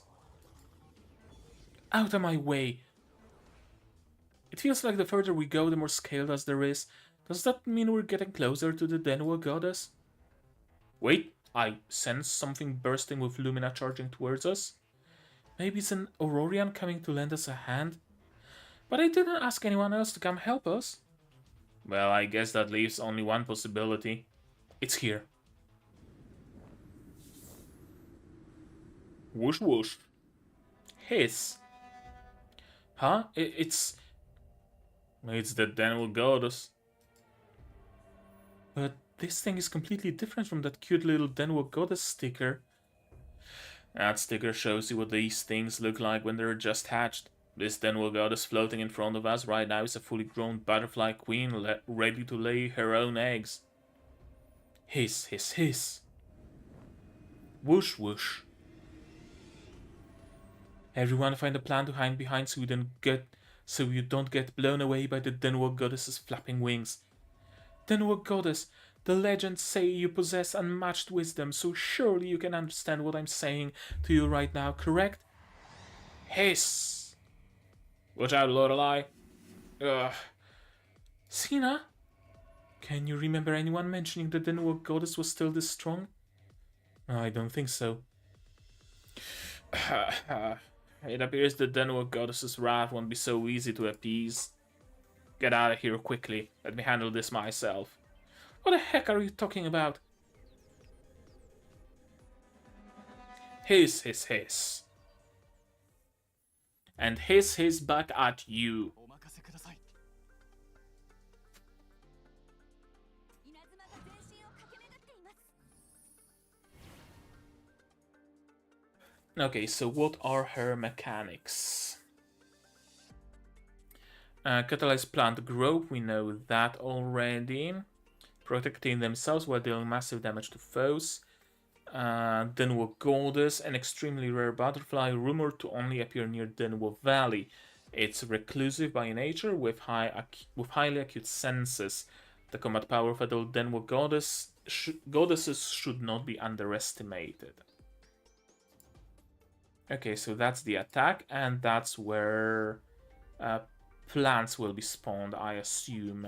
Out of my way! It feels like the further we go, the more scale dust there is. Does that mean we're getting closer to the Denwo Goddess? Wait, I sense something bursting with lumina charging towards us. Maybe it's an Aurorian coming to lend us a hand? But I didn't ask anyone else to come help us. Well, I guess that leaves only one possibility. It's here. Whoosh whoosh. Hiss. Huh? It's the Denwo Goddess. But this thing is completely different from that cute little Denwo Goddess sticker. That sticker shows you what these things look like when they're just hatched. This Denwo Goddess floating in front of us right now is a fully grown butterfly queen ready to lay her own eggs. Hiss, hiss, hiss. Whoosh, whoosh. Everyone find a plan to hide behind so you don't get blown away by the Denwo Goddess's flapping wings. Denwo Goddess, the legends say you possess unmatched wisdom, so surely you can understand what I'm saying to you right now, correct? Hiss! Watch out, Lorelei. Ugh. Sina? Can you remember anyone mentioning the Denwo Goddess was still this strong? I don't think so. It appears the Denwo Goddess's wrath won't be so easy to appease. Get out of here quickly. Let me handle this myself. What the heck are you talking about? Hiss, hiss, hiss. And hiss, hiss back at you. Okay, so what are her mechanics? Catalyze plant growth, we know that already. Protecting themselves while dealing massive damage to foes. Denwo Goddess, an extremely rare butterfly rumored to only appear near Denwo Valley. It's reclusive by nature with highly acute senses. The combat power of a Denwo goddesses should not be underestimated. Okay, so that's the attack, and that's where plants will be spawned, I assume.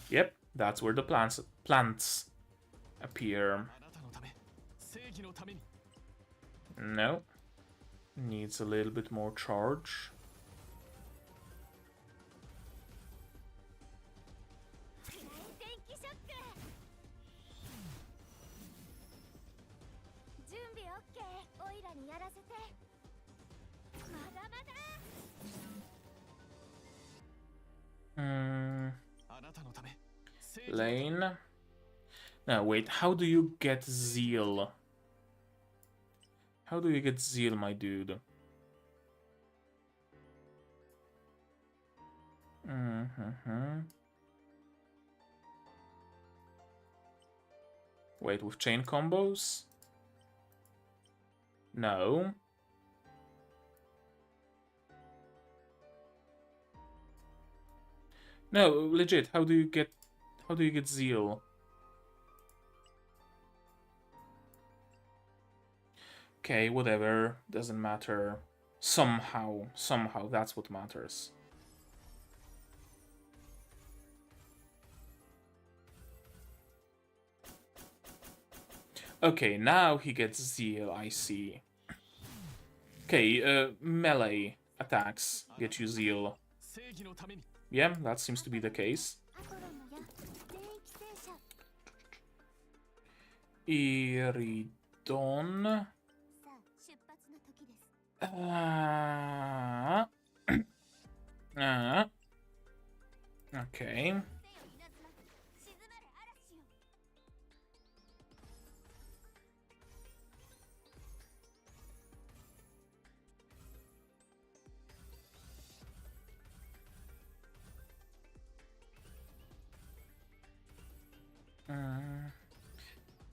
Yep, that's where the plants appear. No. Needs a little bit more charge. Lane. No, wait, how do you get Zeal? How do you get Zeal, my dude? Wait, with chain combos? No. No, legit, how do you get Zeal? Okay, whatever, doesn't matter. Somehow, that's what matters. Okay, now he gets Zeal, I see. Okay, melee attacks get you Zeal. Yeah, that seems to be the case. Iridon. Okay.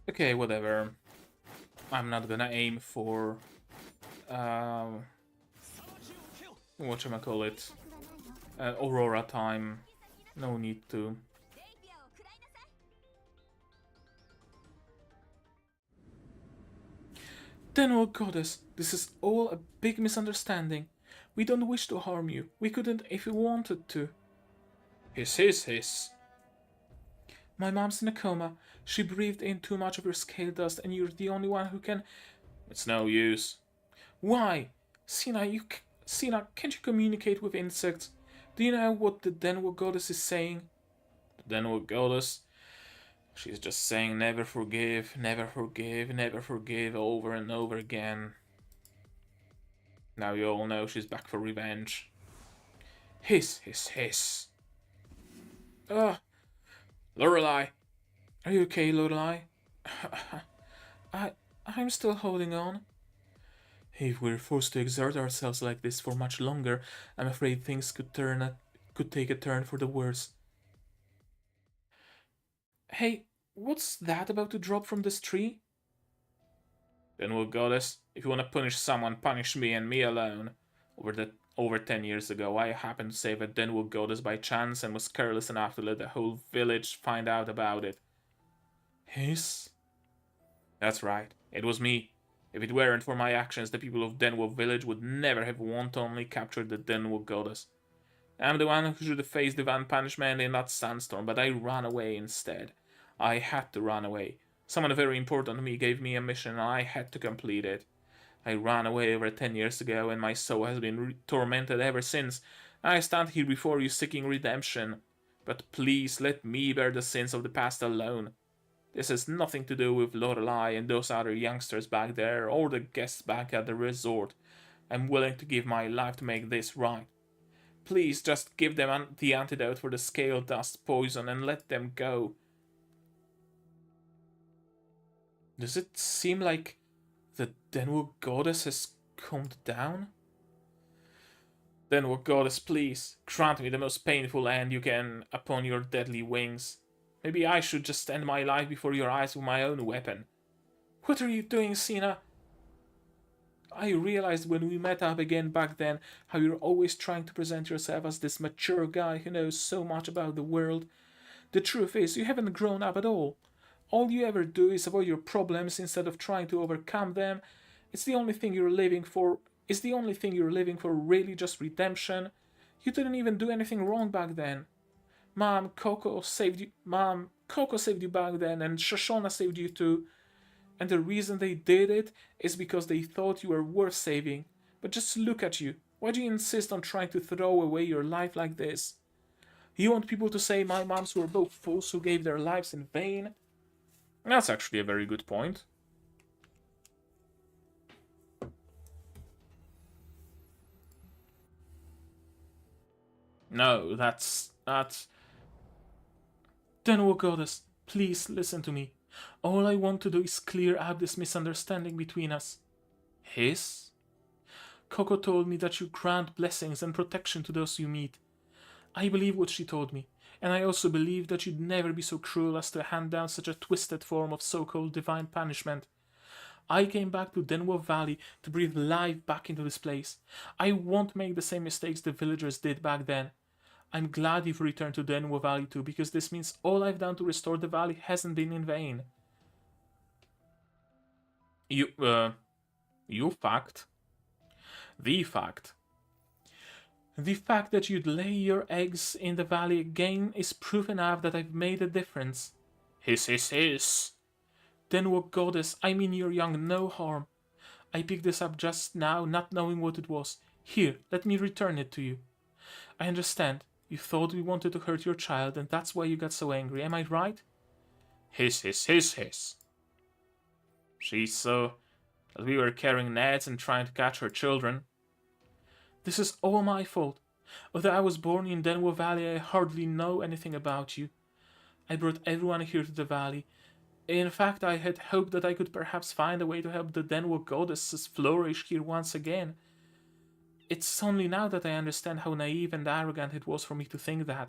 Okay, whatever. I'm not gonna aim for whatchamacallit, Aurora time. No need to. Denwo goddess, this is all a big misunderstanding. We don't wish to harm you. We couldn't if we wanted to. Hiss. My mom's in a coma. She breathed in too much of your scale dust, and you're the only one who can... It's no use. Why? Sina, can't you communicate with insects? Do you know what the Denwo goddess is saying? The Denwo goddess? She's just saying never forgive, never forgive, never forgive over and over again. Now you all know she's back for revenge. Hiss. Lorelei! Are you okay, Lorelei? I'm still holding on. If we're forced to exert ourselves like this for much longer, I'm afraid things could take a turn for the worse. Hey, what's that about to drop from this tree? Then we'll goddess, if you want to punish someone, punish me and me alone. Over 10 years ago, I happened to save a Denwood goddess by chance and was careless enough to let the whole village find out about it. Hiss? That's right, it was me. If it weren't for my actions, the people of Denwood village would never have wantonly captured the Denwood goddess. I'm the one who should have faced divine punishment in that sandstorm, but I ran away instead. I had to run away. Someone very important to me gave me a mission and I had to complete it. I ran away over 10 years ago, and my soul has been tormented ever since. I stand here before you seeking redemption. But please let me bear the sins of the past alone. This has nothing to do with Lorelei and those other youngsters back there, or the guests back at the resort. I'm willing to give my life to make this right. Please just give them the antidote for the scale dust poison and let them go. Does it seem like the Denwood goddess has calmed down? Then, O goddess, please, grant me the most painful end you can upon your deadly wings. Maybe I should just end my life before your eyes with my own weapon. What are you doing, Sina? I realized when we met up again back then how you're always trying to present yourself as this mature guy who knows so much about the world. The truth is, you haven't grown up at all. All you ever do is avoid your problems instead of trying to overcome them. It's the only thing you're living for. Is the only thing you're living for really just redemption? You didn't even do anything wrong back then. Mom, Coco saved you back then, and Shoshona saved you too. And the reason they did it is because they thought you were worth saving. But just look at you. Why do you insist on trying to throw away your life like this? You want people to say my moms were both fools who gave their lives in vain? That's actually a very good point. No, that's... Then, O goddess, please listen to me. All I want to do is clear up this misunderstanding between us. His? Coco told me that you grant blessings and protection to those you meet. I believe what she told me, and I also believe that you'd never be so cruel as to hand down such a twisted form of so-called divine punishment. I came back to Denwo Valley to breathe life back into this place. I won't make the same mistakes the villagers did back then. I'm glad you've returned to Denwo Valley too, because this means all I've done to restore the valley hasn't been in vain. You fact. The fact. The fact that you'd lay your eggs in the valley again is proof enough that I've made a difference. Hiss. Denwo goddess, I mean your young no harm. I picked this up just now, not knowing what it was. Here, let me return it to you. I understand. You thought we wanted to hurt your child, and that's why you got so angry. Am I right? Hiss. She saw that we were carrying nets and trying to catch her children. This is all my fault. Although I was born in Denwo Valley, I hardly know anything about you. I brought everyone here to the valley. In fact, I had hoped that I could perhaps find a way to help the Denwo goddesses flourish here once again. It's only now that I understand how naive and arrogant it was for me to think that.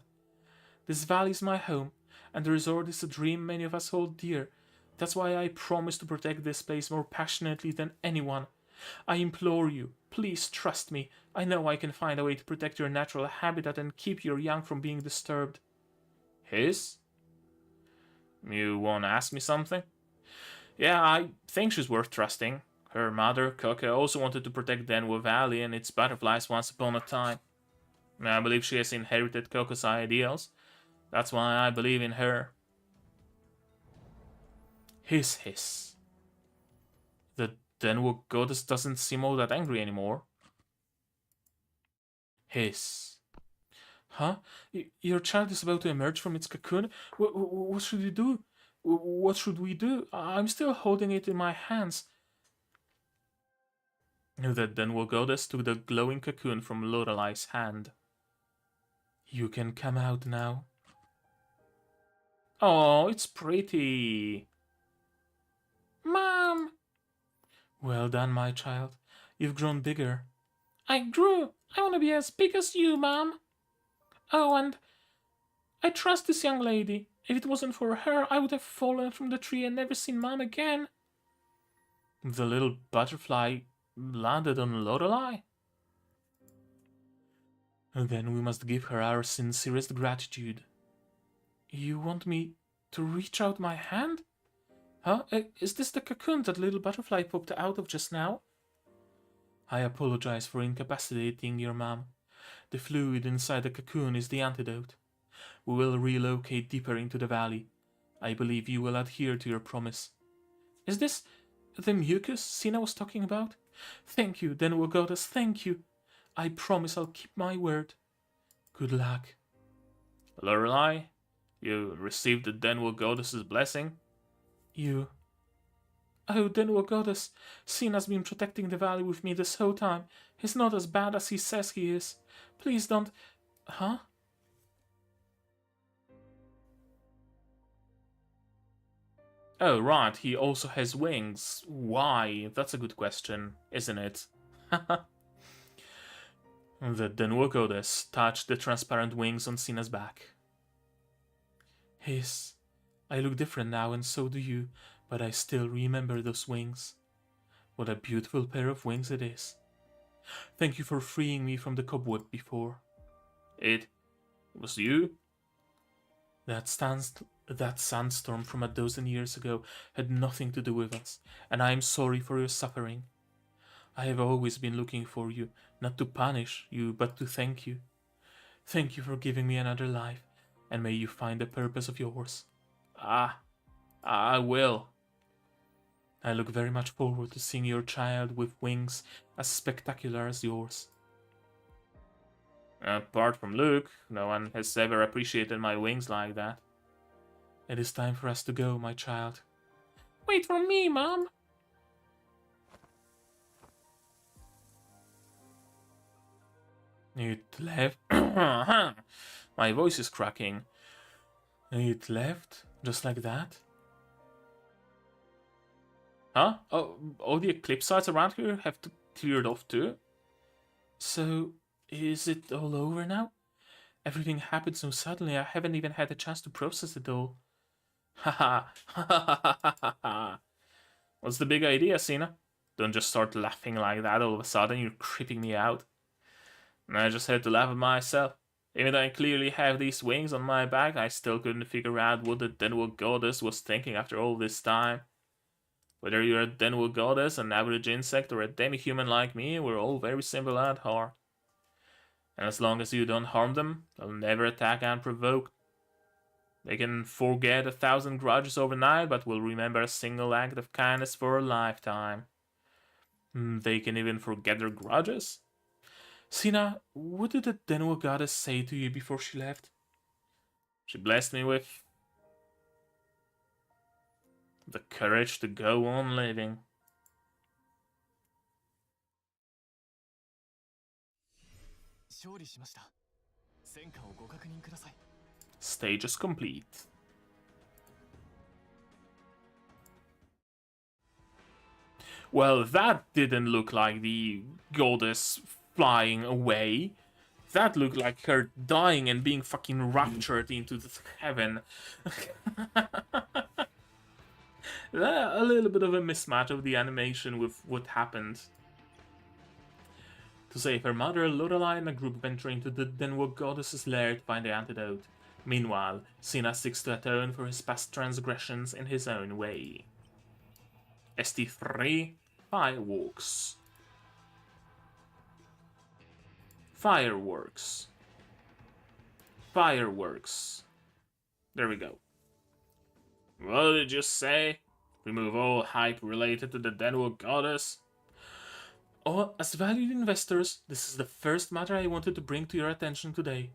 This valley is my home, and the resort is a dream many of us hold dear. That's why I promise to protect this place more passionately than anyone. I implore you, please trust me. I know I can find a way to protect your natural habitat and keep your young from being disturbed. His? You wanna ask me something? Yeah, I think she's worth trusting. Her mother, Coco, also wanted to protect Denwo Valley and its butterflies once upon a time. I believe she has inherited Coco's ideals. That's why I believe in her. Hiss. The Denwo goddess doesn't seem all that angry anymore. Hiss. Huh? Your child is about to emerge from its cocoon? What should we do? What should we do? I'm still holding it in my hands. The Denwo goddess took the glowing cocoon from Lorelei's hand. You can come out now. Oh, it's pretty. Mom! Well done, my child. You've grown bigger. I grew. I want to be as big as you, Mom. Oh, and I trust this young lady. If it wasn't for her, I would have fallen from the tree and never seen Mom again. The little butterfly landed on Lorelei? Then we must give her our sincerest gratitude. You want me to reach out my hand? Huh? Is this the cocoon that little butterfly popped out of just now? I apologize for incapacitating your mom. The fluid inside the cocoon is the antidote. We will relocate deeper into the valley. I believe you will adhere to your promise. Is this the mucus Sina was talking about? Thank you, Denwo goddess, thank you. I promise I'll keep my word. Good luck. Lorelei, you received the Denwo goddess's blessing? You. Oh, Denwo goddess, Sina's been protecting the valley with me this whole time. He's not as bad as he says he is. Please don't... Huh? Oh, right, he also has wings. Why? That's a good question, isn't it? The Denwo goddess touched the transparent wings on Sina's back. Hiss, I look different now and so do you, but I still remember those wings. What a beautiful pair of wings it is. Thank you for freeing me from the cobweb before. It was you? That sandstorm from a dozen years ago had nothing to do with us, and I am sorry for your suffering. I have always been looking for you, not to punish you, but to thank you. Thank you for giving me another life, and may you find the purpose of yours. I will. I look very much forward to seeing your child with wings as spectacular as yours. Apart from Luke, no one has ever appreciated my wings like that. It is time for us to go, my child. Wait for me, Mom! It left. My voice is cracking. It left? Just like that? Huh? Oh, all the Eclipsites around here have cleared off too? So, is it all over now? Everything happened so suddenly, I haven't even had a chance to process it all. Haha, ha. What's the big idea, Sina? Don't just start laughing like that all of a sudden, you're creeping me out. I just had to laugh at myself. Even though I clearly have these wings on my back, I still couldn't figure out what the Denwo goddess was thinking after all this time. Whether you're a Denwo goddess, an average insect, or a demi-human like me, we're all very simple at heart. And as long as you don't harm them, they'll never attack unprovoked. They can forget 1,000 grudges overnight, but will remember a single act of kindness for a lifetime. They can even forget their grudges? Sina, what did the Denwo goddess say to you before she left? She blessed me with the courage to go on living. Stage is complete. Well, that didn't look like the goddess flying away. That looked like her dying and being fucking raptured into the heaven. A little bit of a mismatch of the animation with what happened. To save her mother, Lorelei and a group venture into the Denwo goddess's lair to find the antidote. Meanwhile, Sina seeks to atone for his past transgressions in his own way. ST3 Fireworks. Fireworks. Fireworks. There we go. What did you say? Remove all hype related to the Denwo goddess? Oh, as valued investors, this is the first matter I wanted to bring to your attention today.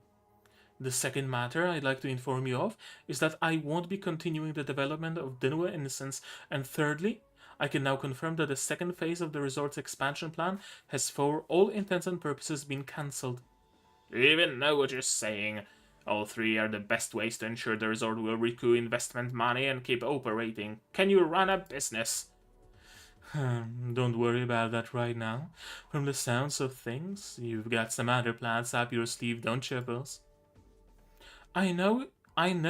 The second matter I'd like to inform you of is that I won't be continuing the development of Denwo Innocence, and thirdly, I can now confirm that the second phase of the resort's expansion plan has for all intents and purposes been cancelled. Do you even know what you're saying? All three are the best ways to ensure the resort will recoup investment money and keep operating. Can you run a business? Don't worry about that right now. From the sounds of things, you've got some other plans up your sleeve, don't you, Bills? I know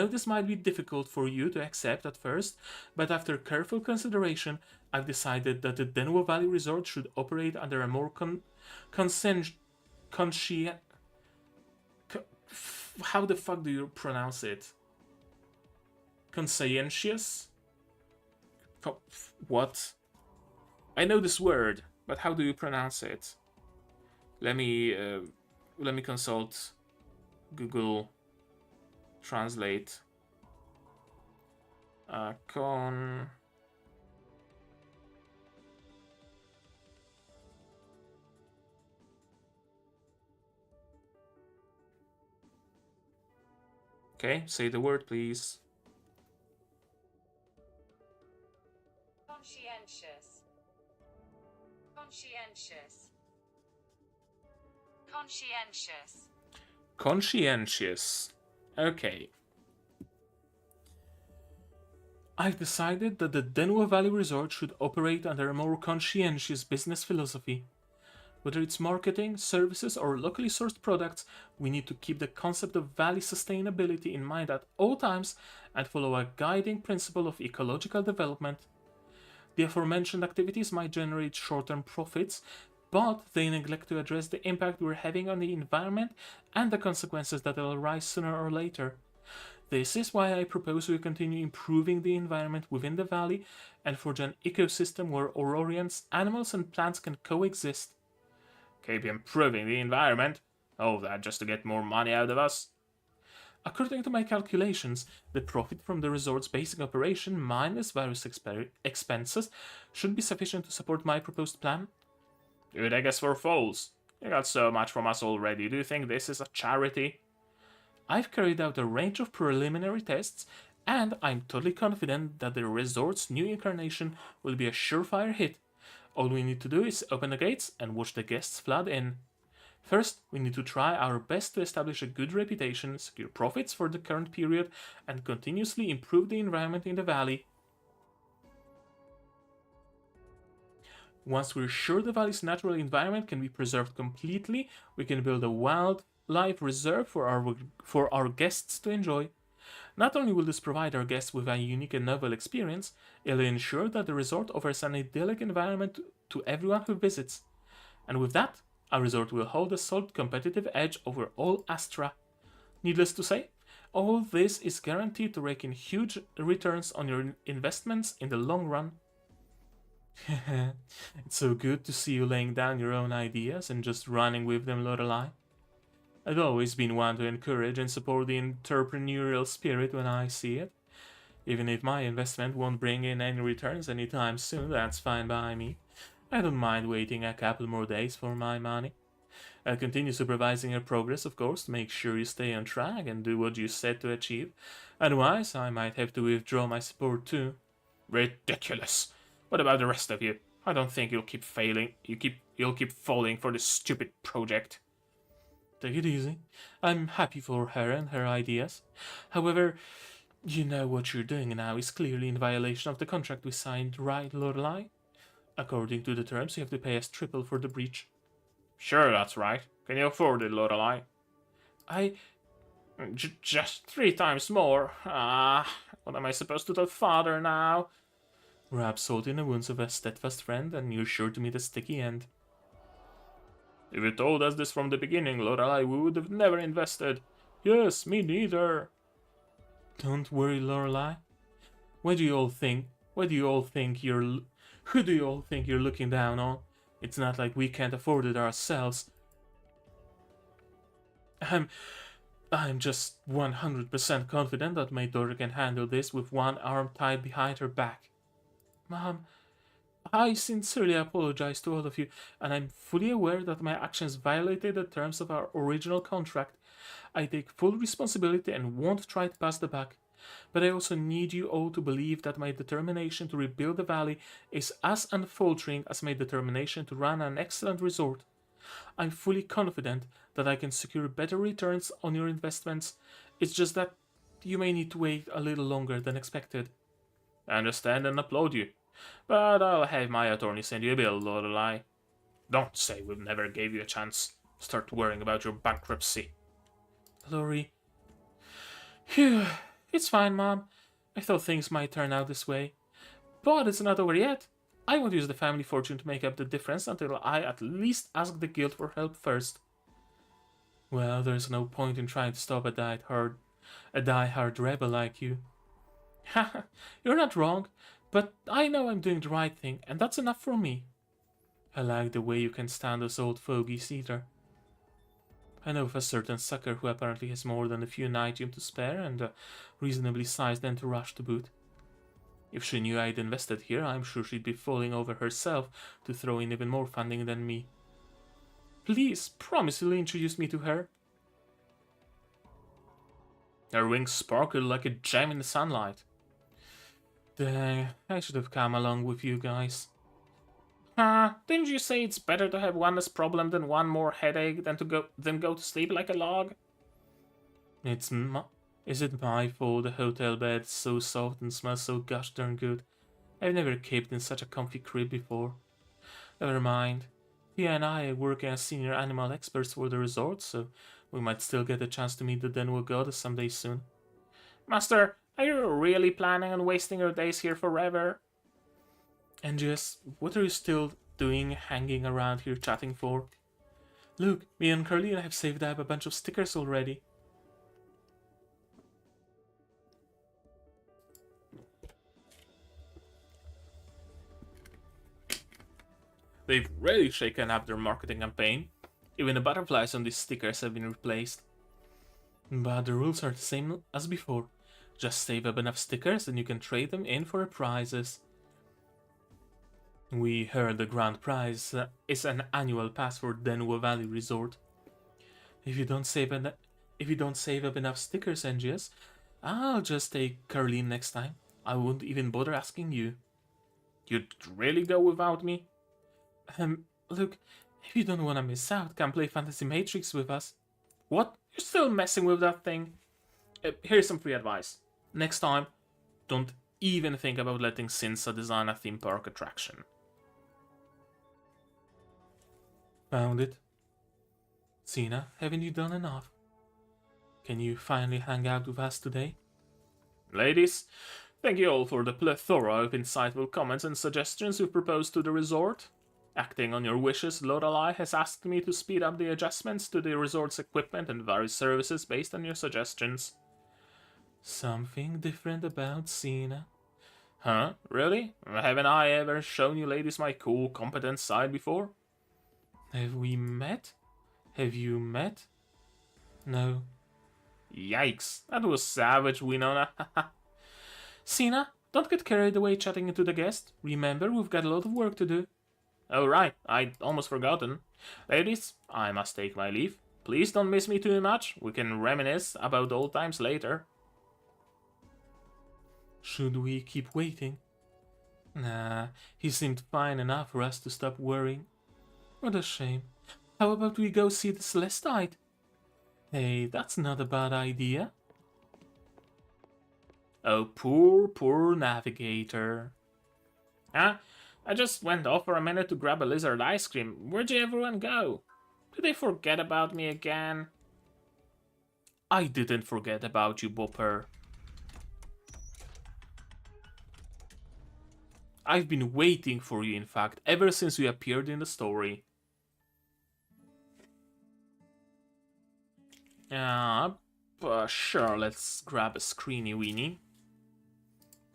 this might be difficult for you to accept at first, but after careful consideration, I've decided that the Denwo Valley Resort should operate under a more how the fuck do you pronounce it? Conscientious? What? I know this word, but how do you pronounce it? Let me consult Google Translate. Okay, say the word, please. Conscientious. Conscientious. Conscientious. Conscientious. Okay. I've decided that the Denwo Valley Resort should operate under a more conscientious business philosophy. Whether it's marketing, services, or locally sourced products, we need to keep the concept of valley sustainability in mind at all times and follow a guiding principle of ecological development. The aforementioned activities might generate short-term profits, but they neglect to address the impact we're having on the environment and the consequences that will arise sooner or later. This is why I propose we continue improving the environment within the valley and forge an ecosystem where Aurorians, animals, and plants can coexist. Keep improving the environment? All that just to get more money out of us? According to my calculations, the profit from the resort's basic operation minus various expenses should be sufficient to support my proposed plan. You take us for fools. You got so much from us already. Do you think this is a charity? I've carried out a range of preliminary tests, and I'm totally confident that the resort's new incarnation will be a surefire hit. All we need to do is open the gates and watch the guests flood in. First, we need to try our best to establish a good reputation, secure profits for the current period, and continuously improve the environment in the valley. Once we're sure the valley's natural environment can be preserved completely, we can build a wildlife reserve for our guests to enjoy. Not only will this provide our guests with a unique and novel experience, it'll ensure that the resort offers an idyllic environment to everyone who visits. And with that, our resort will hold a solid competitive edge over all Astra. Needless to say, all this is guaranteed to rake in huge returns on your investments in the long run. It's so good to see you laying down your own ideas and just running with them, Lorelei. I've always been one to encourage and support the entrepreneurial spirit when I see it. Even if my investment won't bring in any returns anytime soon, that's fine by me. I don't mind waiting a couple more days for my money. I'll continue supervising your progress, of course, to make sure you stay on track and do what you set to achieve. Otherwise, I might have to withdraw my support too. Ridiculous! What about the rest of you? I don't think you'll keep failing. You'll keep falling for this stupid project. Take it easy. I'm happy for her and her ideas. However, you know what you're doing now is clearly in violation of the contract we signed, right, Lorelei? According to the terms, you have to pay us triple for the breach. Sure, that's right. Can you afford it, Lorelei? Just 3 times more. What am I supposed to tell father now? Rub salt in the wounds of a steadfast friend, and you're sure to meet a sticky end. If you told us this from the beginning, Lorelei, we would have never invested. Yes, me neither. Don't worry, Lorelei. Who do you all think you're looking down on? It's not like we can't afford it ourselves. I'm just 100% confident that my daughter can handle this with one arm tied behind her back. Mom, I sincerely apologize to all of you, and I'm fully aware that my actions violated the terms of our original contract. I take full responsibility and won't try to pass the buck. But I also need you all to believe that my determination to rebuild the valley is as unfaltering as my determination to run an excellent resort. I'm fully confident that I can secure better returns on your investments. It's just that you may need to wait a little longer than expected. I understand and applaud you, but I'll have my attorney send you a bill, Lorelei. Don't say we've never gave you a chance. Start worrying about your bankruptcy. Lori. Phew. It's fine, Mom. I thought things might turn out this way. But it's not over yet. I won't use the family fortune to make up the difference until I at least ask the guild for help first. Well, there's no point in trying to stop a die-hard rebel like you. Haha, you're not wrong, but I know I'm doing the right thing, and that's enough for me. I like the way you can stand us old fogies either. I know of a certain sucker who apparently has more than a few nitium to spare and a reasonably sized entourage to boot. If she knew I'd invested here, I'm sure she'd be falling over herself to throw in even more funding than me. Please, promise you'll introduce me to her. Her wings sparkled like a gem in the sunlight. Dang, I should have come along with you guys. Didn't you say it's better to have one less problem than one more headache than go to sleep like a log? Is it my fault the hotel bed's so soft and smells so gosh darn good? I've never caped in such a comfy crib before. Never mind. Pia and I are working as senior animal experts for the resort, so we might still get a chance to meet the Denwell goddess someday soon. Master, are you really planning on wasting your days here forever? And just, what are you still doing hanging around here chatting for? Look, me and Carlina have saved up a bunch of stickers already. They've really shaken up their marketing campaign. Even the butterflies on these stickers have been replaced. But the rules are the same as before. Just save up enough stickers and you can trade them in for prizes. We heard the grand prize is an annual pass for Denwo Valley Resort. If you don't save up enough stickers, NGS, I'll just take Caroline next time. I won't even bother asking you. You'd really go without me? Look, if you don't want to miss out, come play Fantasy Matrix with us. What? You're still messing with that thing? Here's some free advice. Next time, don't even think about letting Cinsa design a theme park attraction. Found it. Cena, haven't you done enough? Can you finally hang out with us today? Ladies, thank you all for the plethora of insightful comments and suggestions you've proposed to the resort. Acting on your wishes, Lorelei has asked me to speed up the adjustments to the resort's equipment and various services based on your suggestions. Something different about Cena. Huh? Really? Haven't I ever shown you ladies my cool, competent side before? Have we met? Have you met? No. Yikes, that was savage, Winona. Cena, don't get carried away chatting into the guest. Remember, we've got a lot of work to do. Oh right, I'd almost forgotten. Ladies, I must take my leave. Please don't miss me too much. We can reminisce about old times later. Should we keep waiting? Nah, he seemed fine enough for us to stop worrying. What a shame. How about we go see the Celestite? Hey, that's not a bad idea. Oh, poor navigator. Huh? I just went off for a minute to grab a lizard ice cream. Where'd everyone go? Did they forget about me again? I didn't forget about you, Bopper. I've been waiting for you, in fact, ever since you appeared in the story. Sure, let's grab a screeny weenie.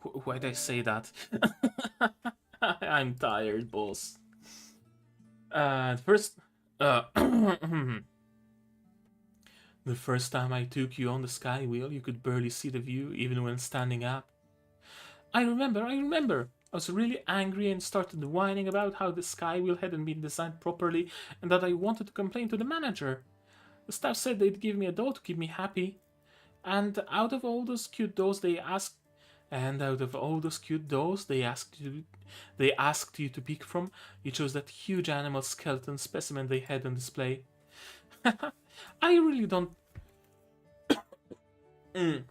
Why'd I say that? I'm tired, boss. First... the first time I took you on the sky wheel, you could barely see the view, even when standing up. I remember. I was really angry and started whining about how the sky wheel hadn't been designed properly and that I wanted to complain to the manager. The staff said they'd give me a doll to keep me happy. And out of all those cute dolls they asked you to pick from, you chose that huge animal skeleton specimen they had on display. I really don't... And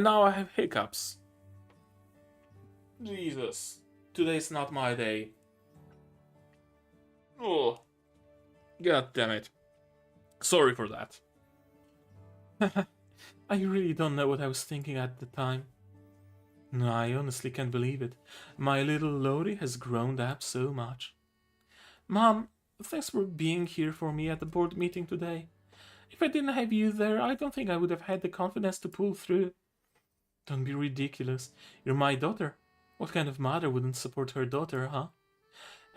now I have hiccups. Jesus. Today's not my day. Oh. God damn it. Sorry for that. I really don't know what I was thinking at the time. No, I honestly can't believe it. My little Lori has grown up so much. Mom, thanks for being here for me at the board meeting today. If I didn't have you there, I don't think I would have had the confidence to pull through. Don't be ridiculous. You're my daughter. What kind of mother wouldn't support her daughter, huh?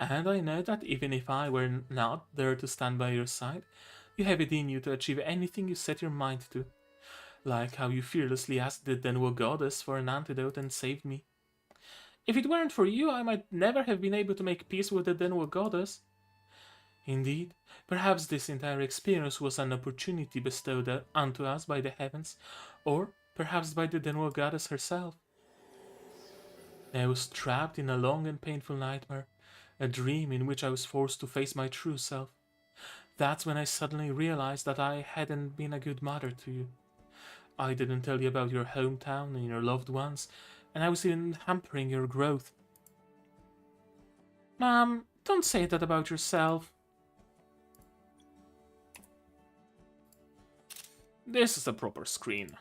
And I know that even if I were not there to stand by your side, you have it in you to achieve anything you set your mind to. Like how you fearlessly asked the Denwo goddess for an antidote and saved me. If it weren't for you, I might never have been able to make peace with the Denwo goddess. Indeed, perhaps this entire experience was an opportunity bestowed unto us by the heavens, or perhaps by the Denwo goddess herself. I was trapped in a long and painful nightmare, a dream in which I was forced to face my true self. That's when I suddenly realized that I hadn't been a good mother to you. I didn't tell you about your hometown and your loved ones, and I was even hampering your growth. Mom, Don't say that about yourself. This is a proper screen.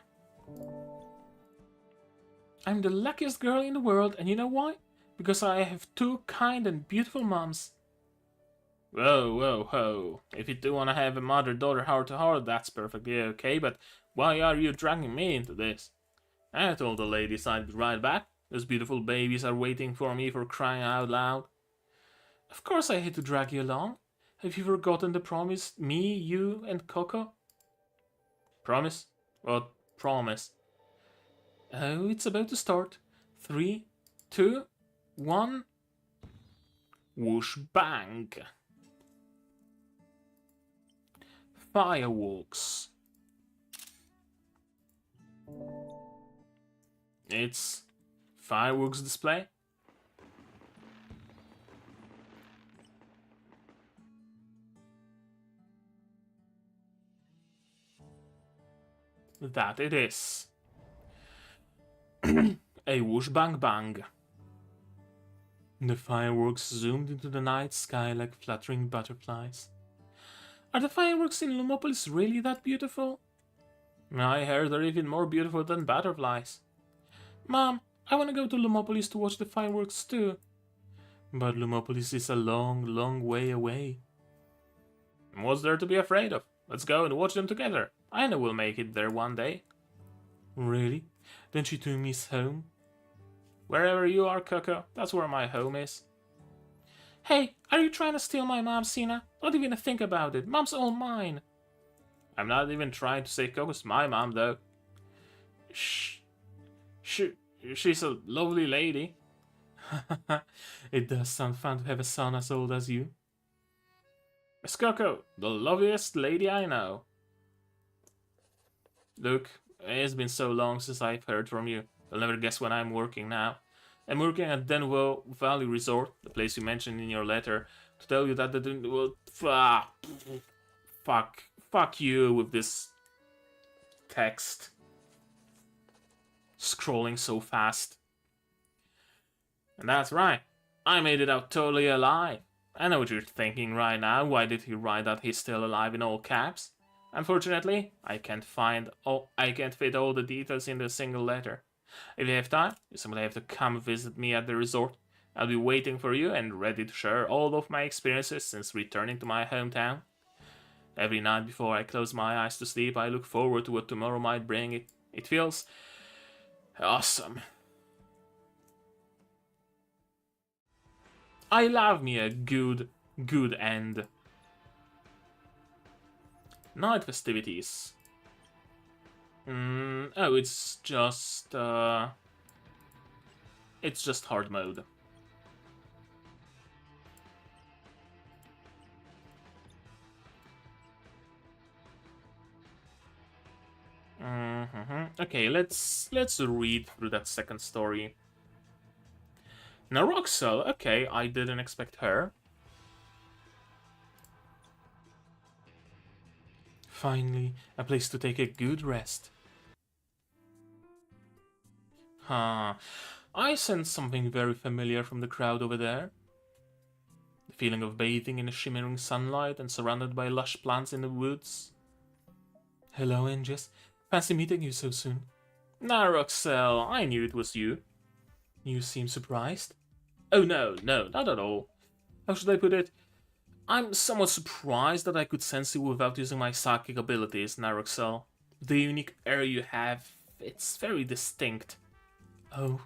I'm the luckiest girl in the world, and you know why? Because I have two kind and beautiful moms. Whoa, whoa, whoa. If you do want to have a mother-daughter heart-to-heart, that's perfectly okay, but why are you dragging me into this? I told the ladies I'd be right back. Those beautiful babies are waiting for me, for crying out loud. Of course I hate to drag you along. Have you forgotten the promise? Me, you, and Coco? Promise? What promise? Oh, it's about to start. 3, 2, 1. Whoosh bang. Fireworks. It's fireworks display. That it is. A whoosh bang bang. The fireworks zoomed into the night sky like fluttering butterflies. Are the fireworks in Lumopolis really that beautiful? I heard they're even more beautiful than butterflies. Mom, I want to go to Lumopolis to watch the fireworks too. But Lumopolis is a long, long way away. What's there to be afraid of? Let's go and watch them together. I know we'll make it there one day. Really? Don't you two miss home? Wherever you are, Coco, that's where my home is. Hey, are you trying to steal my mom, Sina? Don't even think about it. Mom's all mine. I'm not even trying to say Coco's my mom, though. She's a lovely lady. It does sound fun to have a son as old as you. Miss Coco, the loveliest lady I know. Look, it's been so long since I've heard from you. You'll never guess when I'm working now. I'm working at Denwell Valley Resort, the place you mentioned in your letter, to tell you that fuck you with this text. Scrolling so fast. And that's right, I made it out totally alive. I know what you're thinking right now. Why did he write that he's still alive in all caps? Unfortunately, I can't fit all the details into a single letter. If you have time, you simply have to come visit me at the resort. I'll be waiting for you and ready to share all of my experiences since returning to my hometown. Every night before I close my eyes to sleep, I look forward to what tomorrow might bring. It feels awesome. I love me a good end. Night festivities. Oh, it's just hard mode. Okay, let's read through that second story. Now, Roxel, okay, I didn't expect her. Finally, a place to take a good rest. Huh. I sense something very familiar from the crowd over there. The feeling of bathing in the shimmering sunlight and surrounded by lush plants in the woods. Hello, Angus. Fancy meeting you so soon. Nah, Roxel, I knew it was you. You seem surprised? Oh no, not at all. How should I put it? I'm somewhat surprised that I could sense you without using my psychic abilities, Naroxel. The unique air you have, it's very distinct. Oh.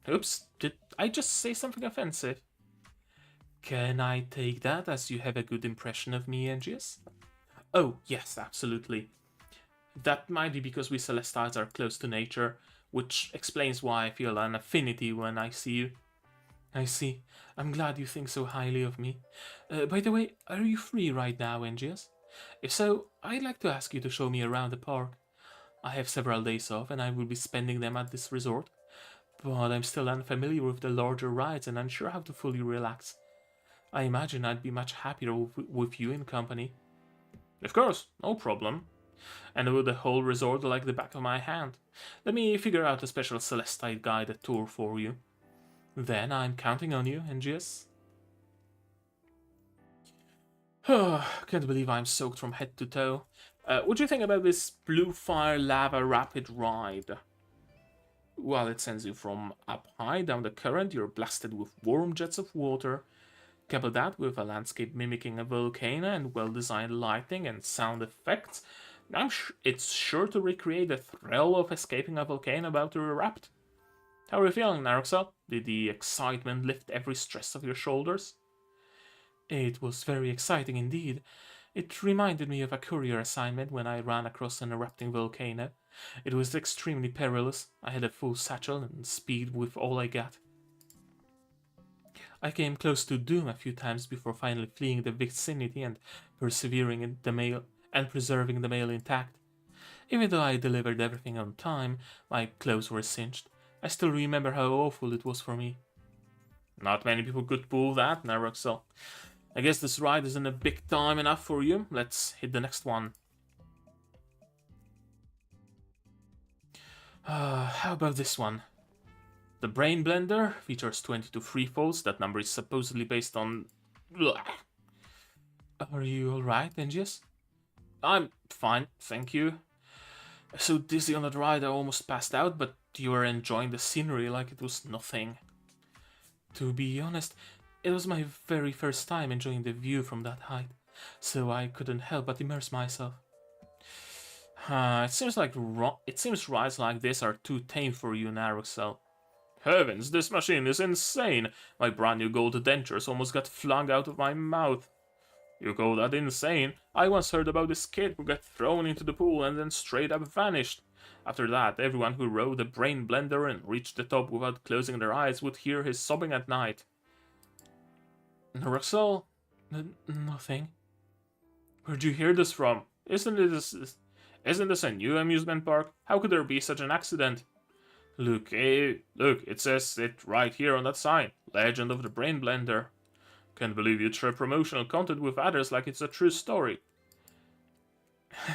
Oops, did I just say something offensive? Can I take that as you have a good impression of me, Angius? Oh, yes, absolutely. That might be because we Celestites are close to nature, which explains why I feel an affinity when I see you. I see. I'm glad you think so highly of me. By the way, are you free right now, Angius? If so, I'd like to ask you to show me around the park. I have several days off and I will be spending them at this resort, but I'm still unfamiliar with the larger rides and unsure how to fully relax. I imagine I'd be much happier with you in company. Of course, no problem. And with the whole resort like the back of my hand. Let me figure out a special Celestite guided tour for you. Then I'm counting on you, Angius. Can't believe I'm soaked from head to toe. What do you think about this blue fire lava rapid ride? Well, it sends you from up high down the current, you're blasted with warm jets of water. Couple that with a landscape mimicking a volcano and well-designed lighting and sound effects, it's sure to recreate the thrill of escaping a volcano about to erupt. How are you feeling, Naruxel? Did the excitement lift every stress off your shoulders? It was very exciting indeed. It reminded me of a courier assignment when I ran across an erupting volcano. It was extremely perilous. I had a full satchel and speed with all I got. I came close to doom a few times before finally fleeing the vicinity and persevering in the mail and preserving the mail intact. Even though I delivered everything on time, my clothes were singed. I still remember how awful it was for me. Not many people could pull that, Naruxel. I guess this ride isn't a big time enough for you. Let's hit the next one. How about this one? The Brain Blender features 22 freefalls. That number is supposedly based on... Blah. Are you alright, Engius? I'm fine, thank you. So dizzy on that ride I almost passed out, but you were enjoying the scenery like it was nothing. To be honest, it was my very first time enjoying the view from that height, so I couldn't help but immerse myself. It seems rides like this are too tame for you, Naruxel. Heavens, this machine is insane! My brand new gold dentures almost got flung out of my mouth. You call that insane? I once heard about this kid who got thrown into the pool and then straight up vanished. After that, everyone who rode the Brain Blender and reached the top without closing their eyes would hear his sobbing at night. Naruxel? Nothing. Where'd you hear this from? Isn't this a new amusement park? How could there be such an accident? Look, it says it right here on that sign. Legend of the Brain Blender. Can't believe you share promotional content with others like it's a true story.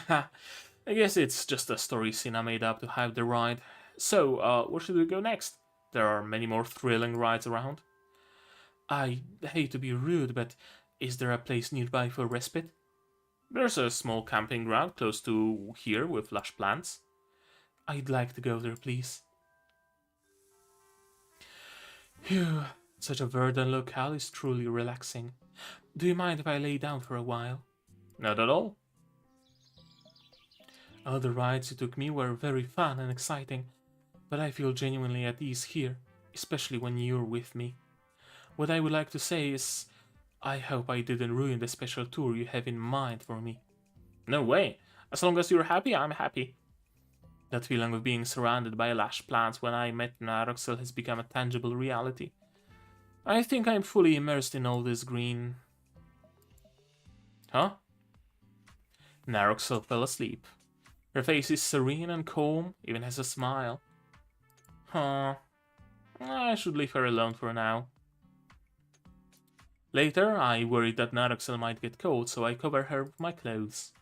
I guess it's just a story scene I made up to hype the ride. So, where should we go next? There are many more thrilling rides around. I hate to be rude, but is there a place nearby for respite? There's a small camping ground close to here with lush plants. I'd like to go there, please. Phew, such a verdant locale is truly relaxing. Do you mind if I lay down for a while? Not at all. All the rides you took me were very fun and exciting, but I feel genuinely at ease here, especially when you're with me. What I would like to say is, I hope I didn't ruin the special tour you have in mind for me. No way. As long as you're happy, I'm happy. That feeling of being surrounded by lush plants when I met Naruxel has become a tangible reality. I think I'm fully immersed in all this green. Huh? Naruxel fell asleep. Her face is serene and calm, even has a smile. Huh. I should leave her alone for now. Later, I worried that Naruxel might get cold, so I cover her with my clothes.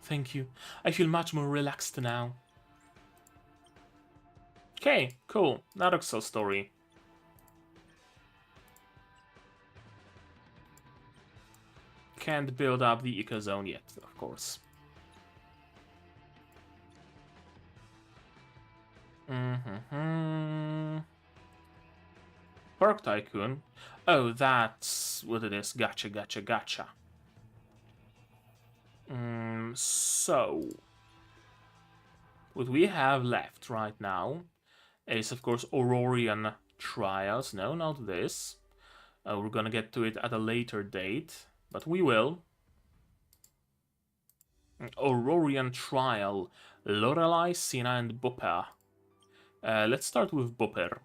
Thank you. I feel much more relaxed now. Okay, cool. Naruxel story. Can't build up the eco zone yet, of course. Park Tycoon. Oh, that's what it is. Gotcha. So, what we have left right now is, of course, Aurorian Trials. No, not this. We're gonna get to it at a later date, but we will. Aurorian Trial. Lorelei, Sina, and Bopper. Let's start with Bopper.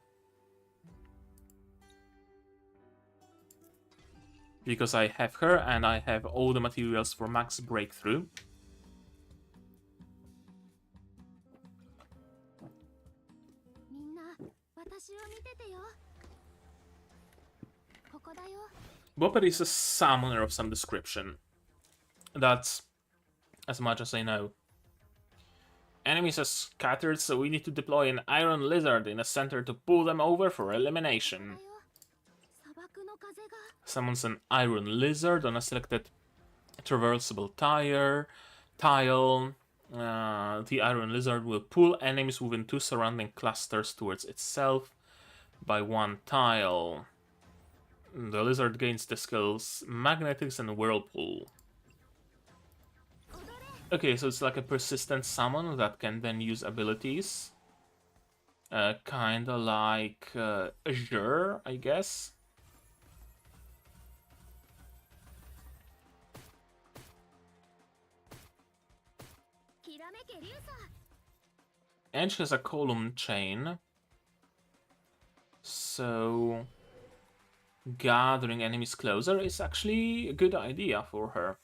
Because I have her and I have all the materials for max breakthrough. Bopper is a summoner of some description. That's as much as I know. Enemies are scattered, so we need to deploy an iron lizard in the center to pull them over for elimination. Summons an iron lizard on a selected traversable tile. The iron lizard will pull enemies within 2 surrounding clusters towards itself by 1 tile. The lizard gains the skills Magnetics and Whirlpool. Okay, so it's like a persistent summon that can then use abilities. Kinda like Azure, I guess. And she has a column chain. So gathering enemies closer is actually a good idea for her.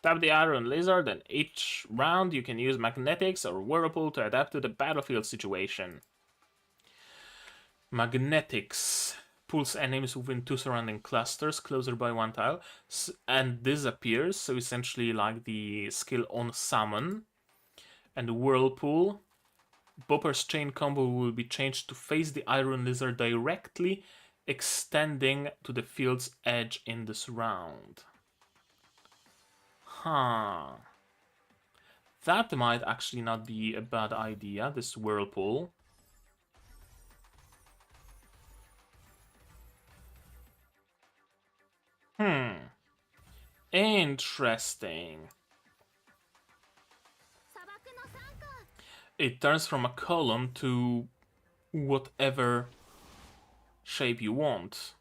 Tap the Iron Lizard, and each round you can use Magnetics or Whirlpool to adapt to the battlefield situation. Magnetics pulls enemies within 2 surrounding clusters closer by 1 tile and disappears, so essentially like the skill on Summon. And Whirlpool, Bopper's chain combo will be changed to face the Iron Lizard directly, extending to the field's edge in this round. Huh. That might actually not be a bad idea, this Whirlpool. Interesting. It turns from a column to whatever shape you want.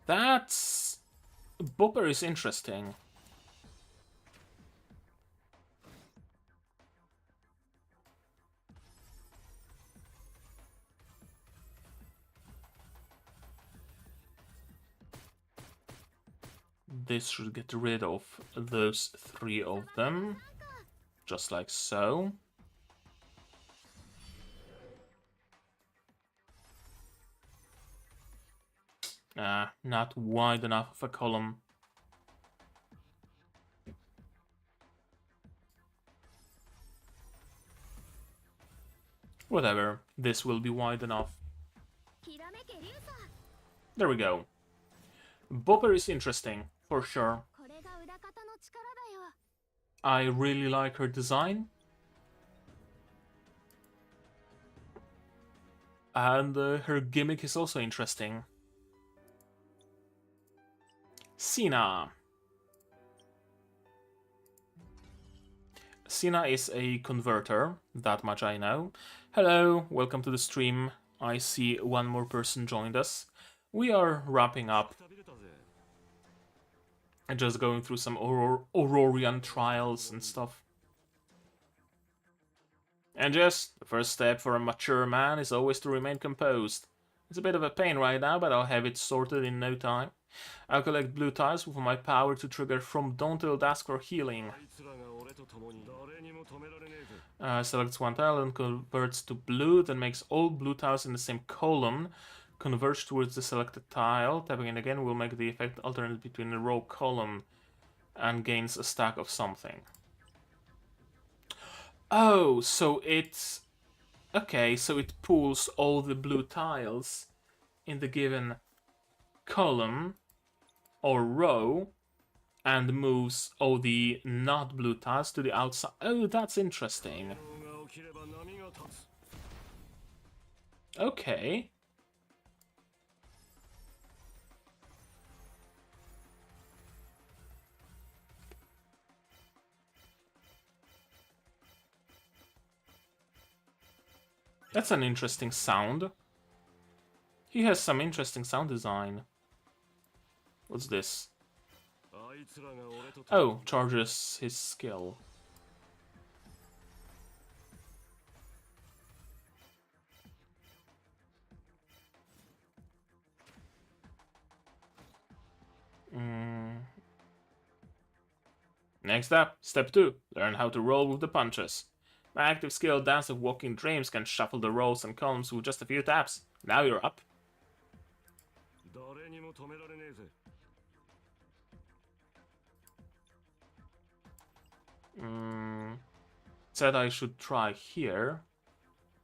That's... Bopper is interesting. This should get rid of those 3 of them. Just like so. Not wide enough of a column. Whatever, this will be wide enough. There we go. Bopper is interesting, for sure. I really like her design. And her gimmick is also interesting. Sina. Sina is a converter, that much I know. Hello, welcome to the stream. I see one more person joined us. We are wrapping up and just going through some Aurorian trials and stuff. And just the first step for a mature man is always to remain composed. It's a bit of a pain right now, but I'll have it sorted in no time. I'll collect blue tiles with my power to trigger From Dawn Till Dusk for healing. Selects 1 tile and converts to blue, then makes all blue tiles in the same column converge towards the selected tile. Tapping it again will make the effect alternate between the row column and gains a stack of something. Oh, so it's... Okay, so it pulls all the blue tiles in the given column or row and moves all the not blue tiles to the outside. Oh, that's interesting. Okay. That's an interesting sound. He has some interesting sound design. What's this? Oh, charges his skill. Next up, step 2. Learn how to roll with the punches. My active skill, Dance of Walking Dreams, can shuffle the rows and columns with just a few taps. Now you're up. said I should try here.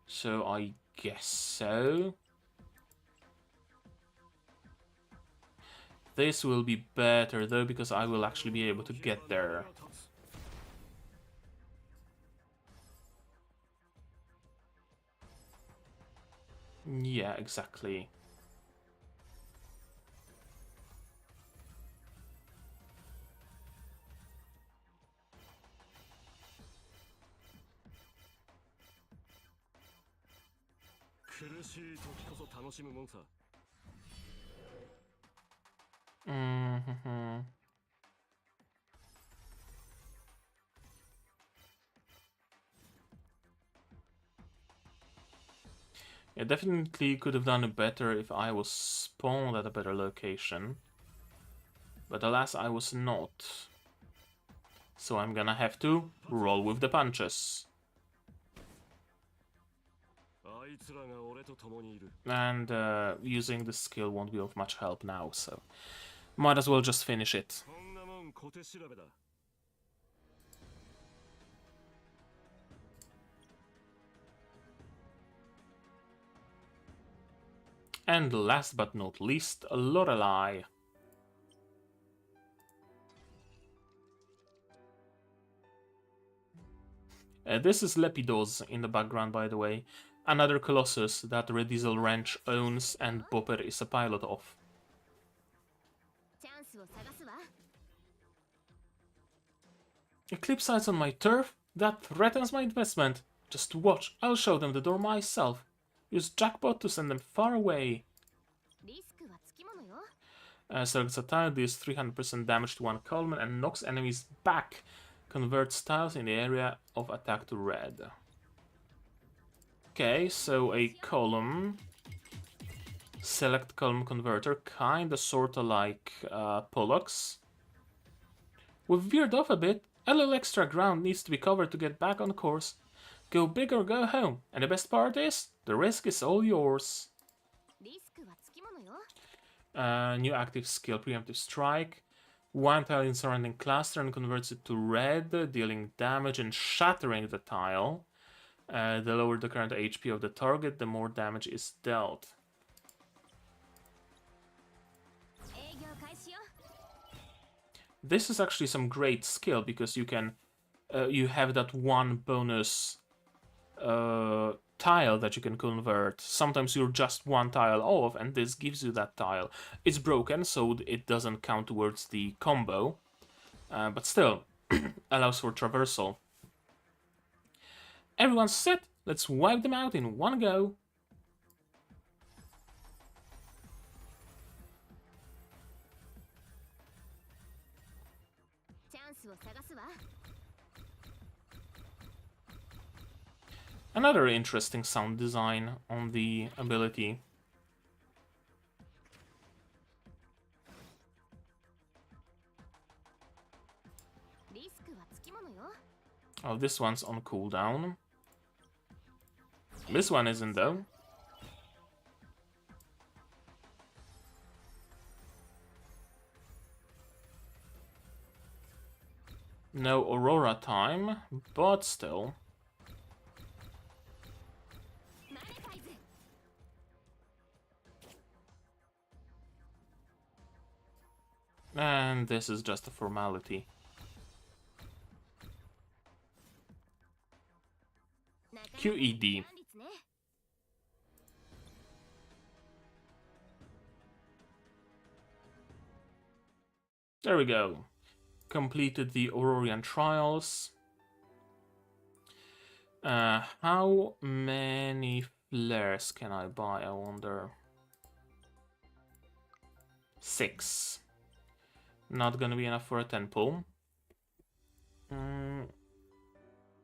So I guess so. This will be better though, because I will actually be able to get there. Yeah, exactly. Mm-hmm. Yeah, definitely could have done it better if I was spawned at a better location. But alas, I was not. So I'm gonna have to roll with the punches. And using the skill won't be of much help now, so might as well just finish it. And last but not least, Lorelei. This is Lepidos in the background, by the way. Another Colossus that Rediesel Ranch owns and Bopper is a pilot of. Eclipsites on my turf? That threatens my investment. Just watch, I'll show them the door myself. Use Jackpot to send them far away. Selects a tile, deals 300% damage to one column and knocks enemies back. Converts tiles in the area of attack to red. Okay, so a column. Select column converter, kinda sorta like Pollux. We've veered off a bit. A little extra ground needs to be covered to get back on course. Go big or go home. And the best part is, the risk is all yours. New active skill, Preemptive Strike. One tile in surrounding cluster and converts it to red, dealing damage and shattering the tile. The lower the current HP of the target, the more damage is dealt. This is actually some great skill because you can, you have that one bonus tile that you can convert. Sometimes you're just one tile off, and this gives you that tile. It's broken, so it doesn't count towards the combo, but still allows for traversal. Everyone's set. Let's wipe them out in one go. Another interesting sound design on the ability. Oh, this one's on cooldown. This one isn't though. No Aurora time, but still. And this is just a formality. QED. There we go. Completed the Aurorian trials. How many flares can I buy, I wonder? 6. Not gonna be enough for a 10 pull.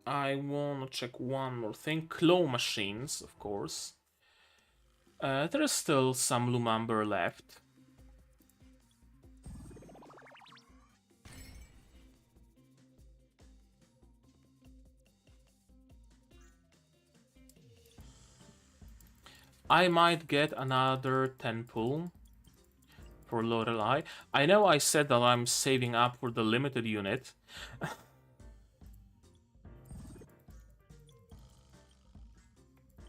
I wanna check one more thing. Claw machines, of course. There is still some Lumamber left. I might get another 10 pull for Lorelei. I know I said that I'm saving up for the limited unit.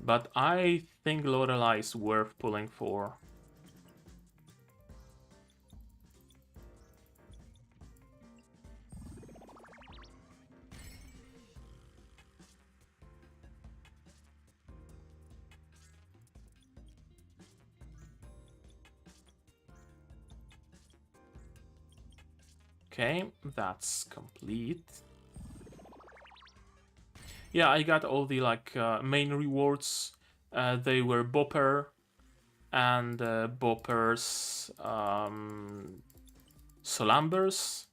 But I think Lorelei is worth pulling for. Okay, that's complete. Yeah, I got all the main rewards. They were Bopper and Bopper's Solambers,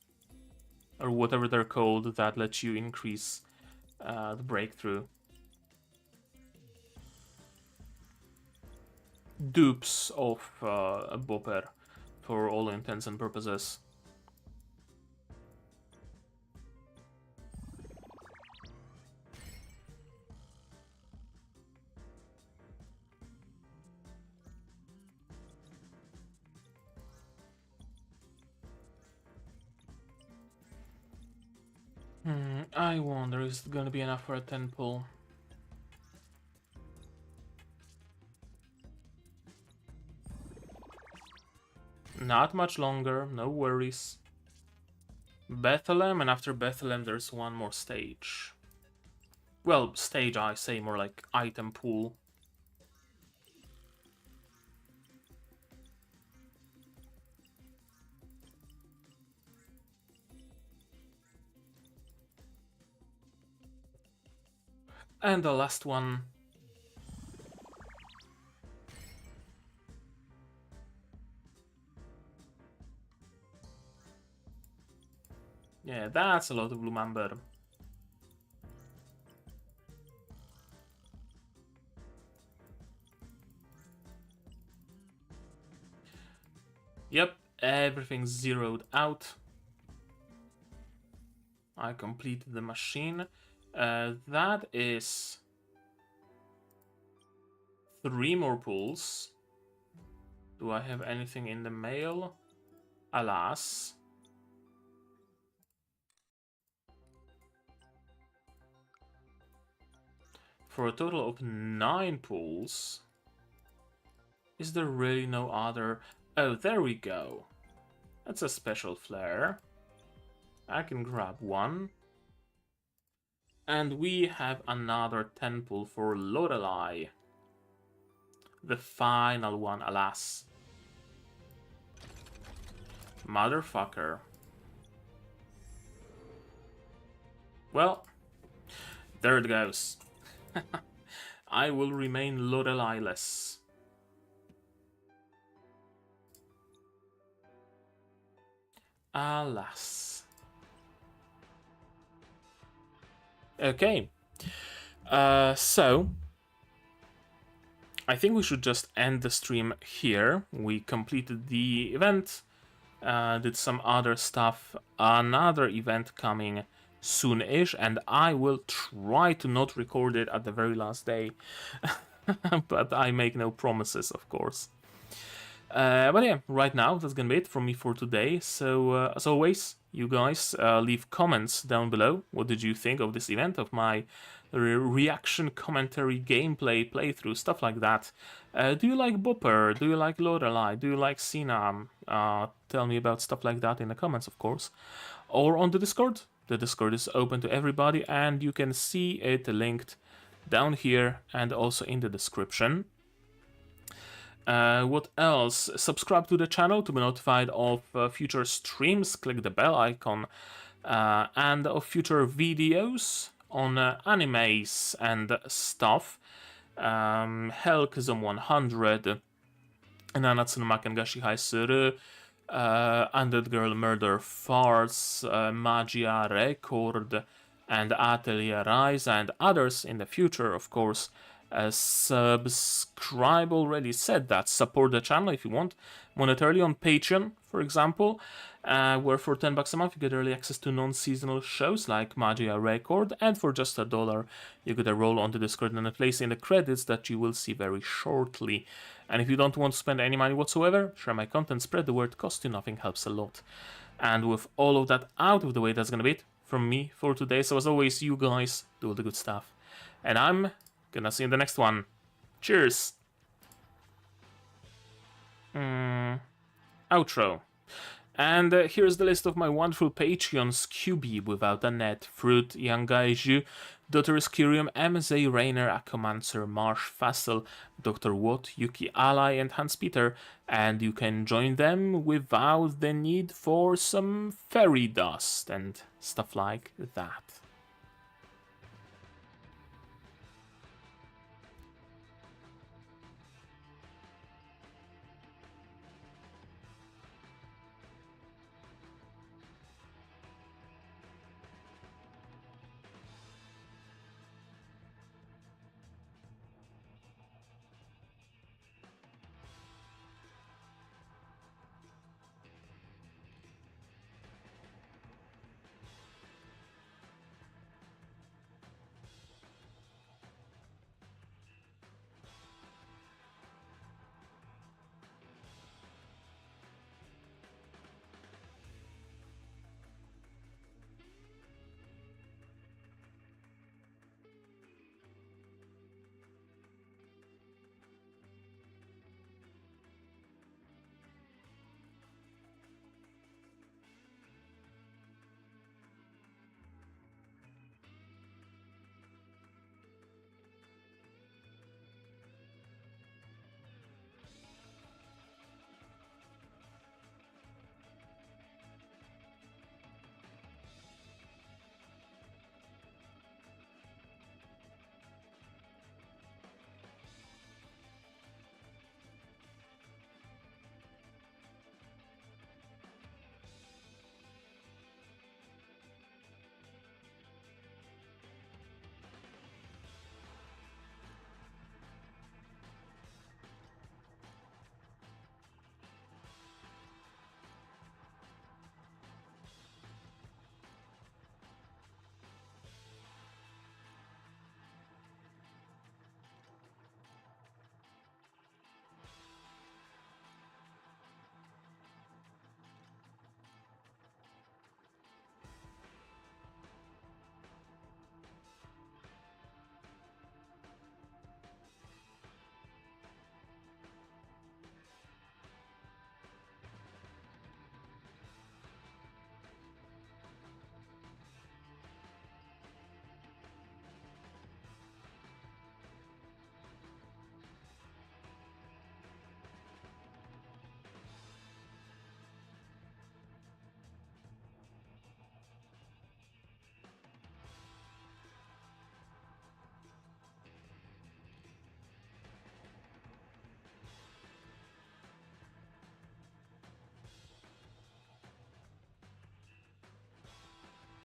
or whatever they're called, that let you increase the breakthrough. Dupes of a Bopper for all intents and purposes. I wonder, is it gonna be enough for a 10 pull? Not much longer, no worries. Bethlehem, and after Bethlehem there's one more stage. Well, stage I say, more like item pool. And the last one. Yeah, that's a lot of Lumamber. Yep, everything's zeroed out. I completed the machine. That is 3 more pulls. Do I have anything in the mail? Alas. For a total of 9 pulls. Is there really no other? Oh, there we go. That's a special flare. I can grab one. And we have another 10 pull for Lorelei. The final one, alas. Motherfucker. Well, there it goes. I will remain Lorelei-less. Alas. Okay. So I think we should just end the stream here. We completed the event, did some other stuff, another event coming soon-ish, and I will try to not record it at the very last day, but I make no promises, of course. But yeah, right now that's gonna be it from me for today. So as always, you guys leave comments down below. What did you think of this event, of my reaction, commentary, gameplay, playthrough, stuff like that? Do you like Bopper? Do you like Lorelei? Do you like Cena? Tell me about stuff like that in the comments, of course, or on the Discord. The Discord is open to everybody, and you can see it linked down here and also in the description. What else? Subscribe to the channel to be notified of future streams. Click the bell icon and of future videos on animes and stuff. Helkzom 100, Nanatsu no Makengashi Haisuru, Undead Girl Murder Farce, Magia Record, and Atelier Rise, and others in the future, of course. Subscribe, already said that. Support the channel if you want monetarily on Patreon, for example, where for $10 a month you get early access to non-seasonal shows like Magia Record, and for just $1 you get a role on the Discord and a place in the credits that you will see very shortly. And if you don't want to spend any money whatsoever, share my content, spread the word, cost you nothing, helps a lot. And with all of that out of the way, that's gonna be it from me for today. So as always, you guys do all the good stuff, and I'm gonna see you in the next one. Cheers. Outro. And here's the list of my wonderful Patreons: QB Without a Net, Fruit, Young Gaiju, Dr. Skirium, MSA Rainer, Acomancer, Marsh, Fassel, Dr. Watt, Yuki Ally, and Hans Peter, and you can join them without the need for some fairy dust and stuff like that.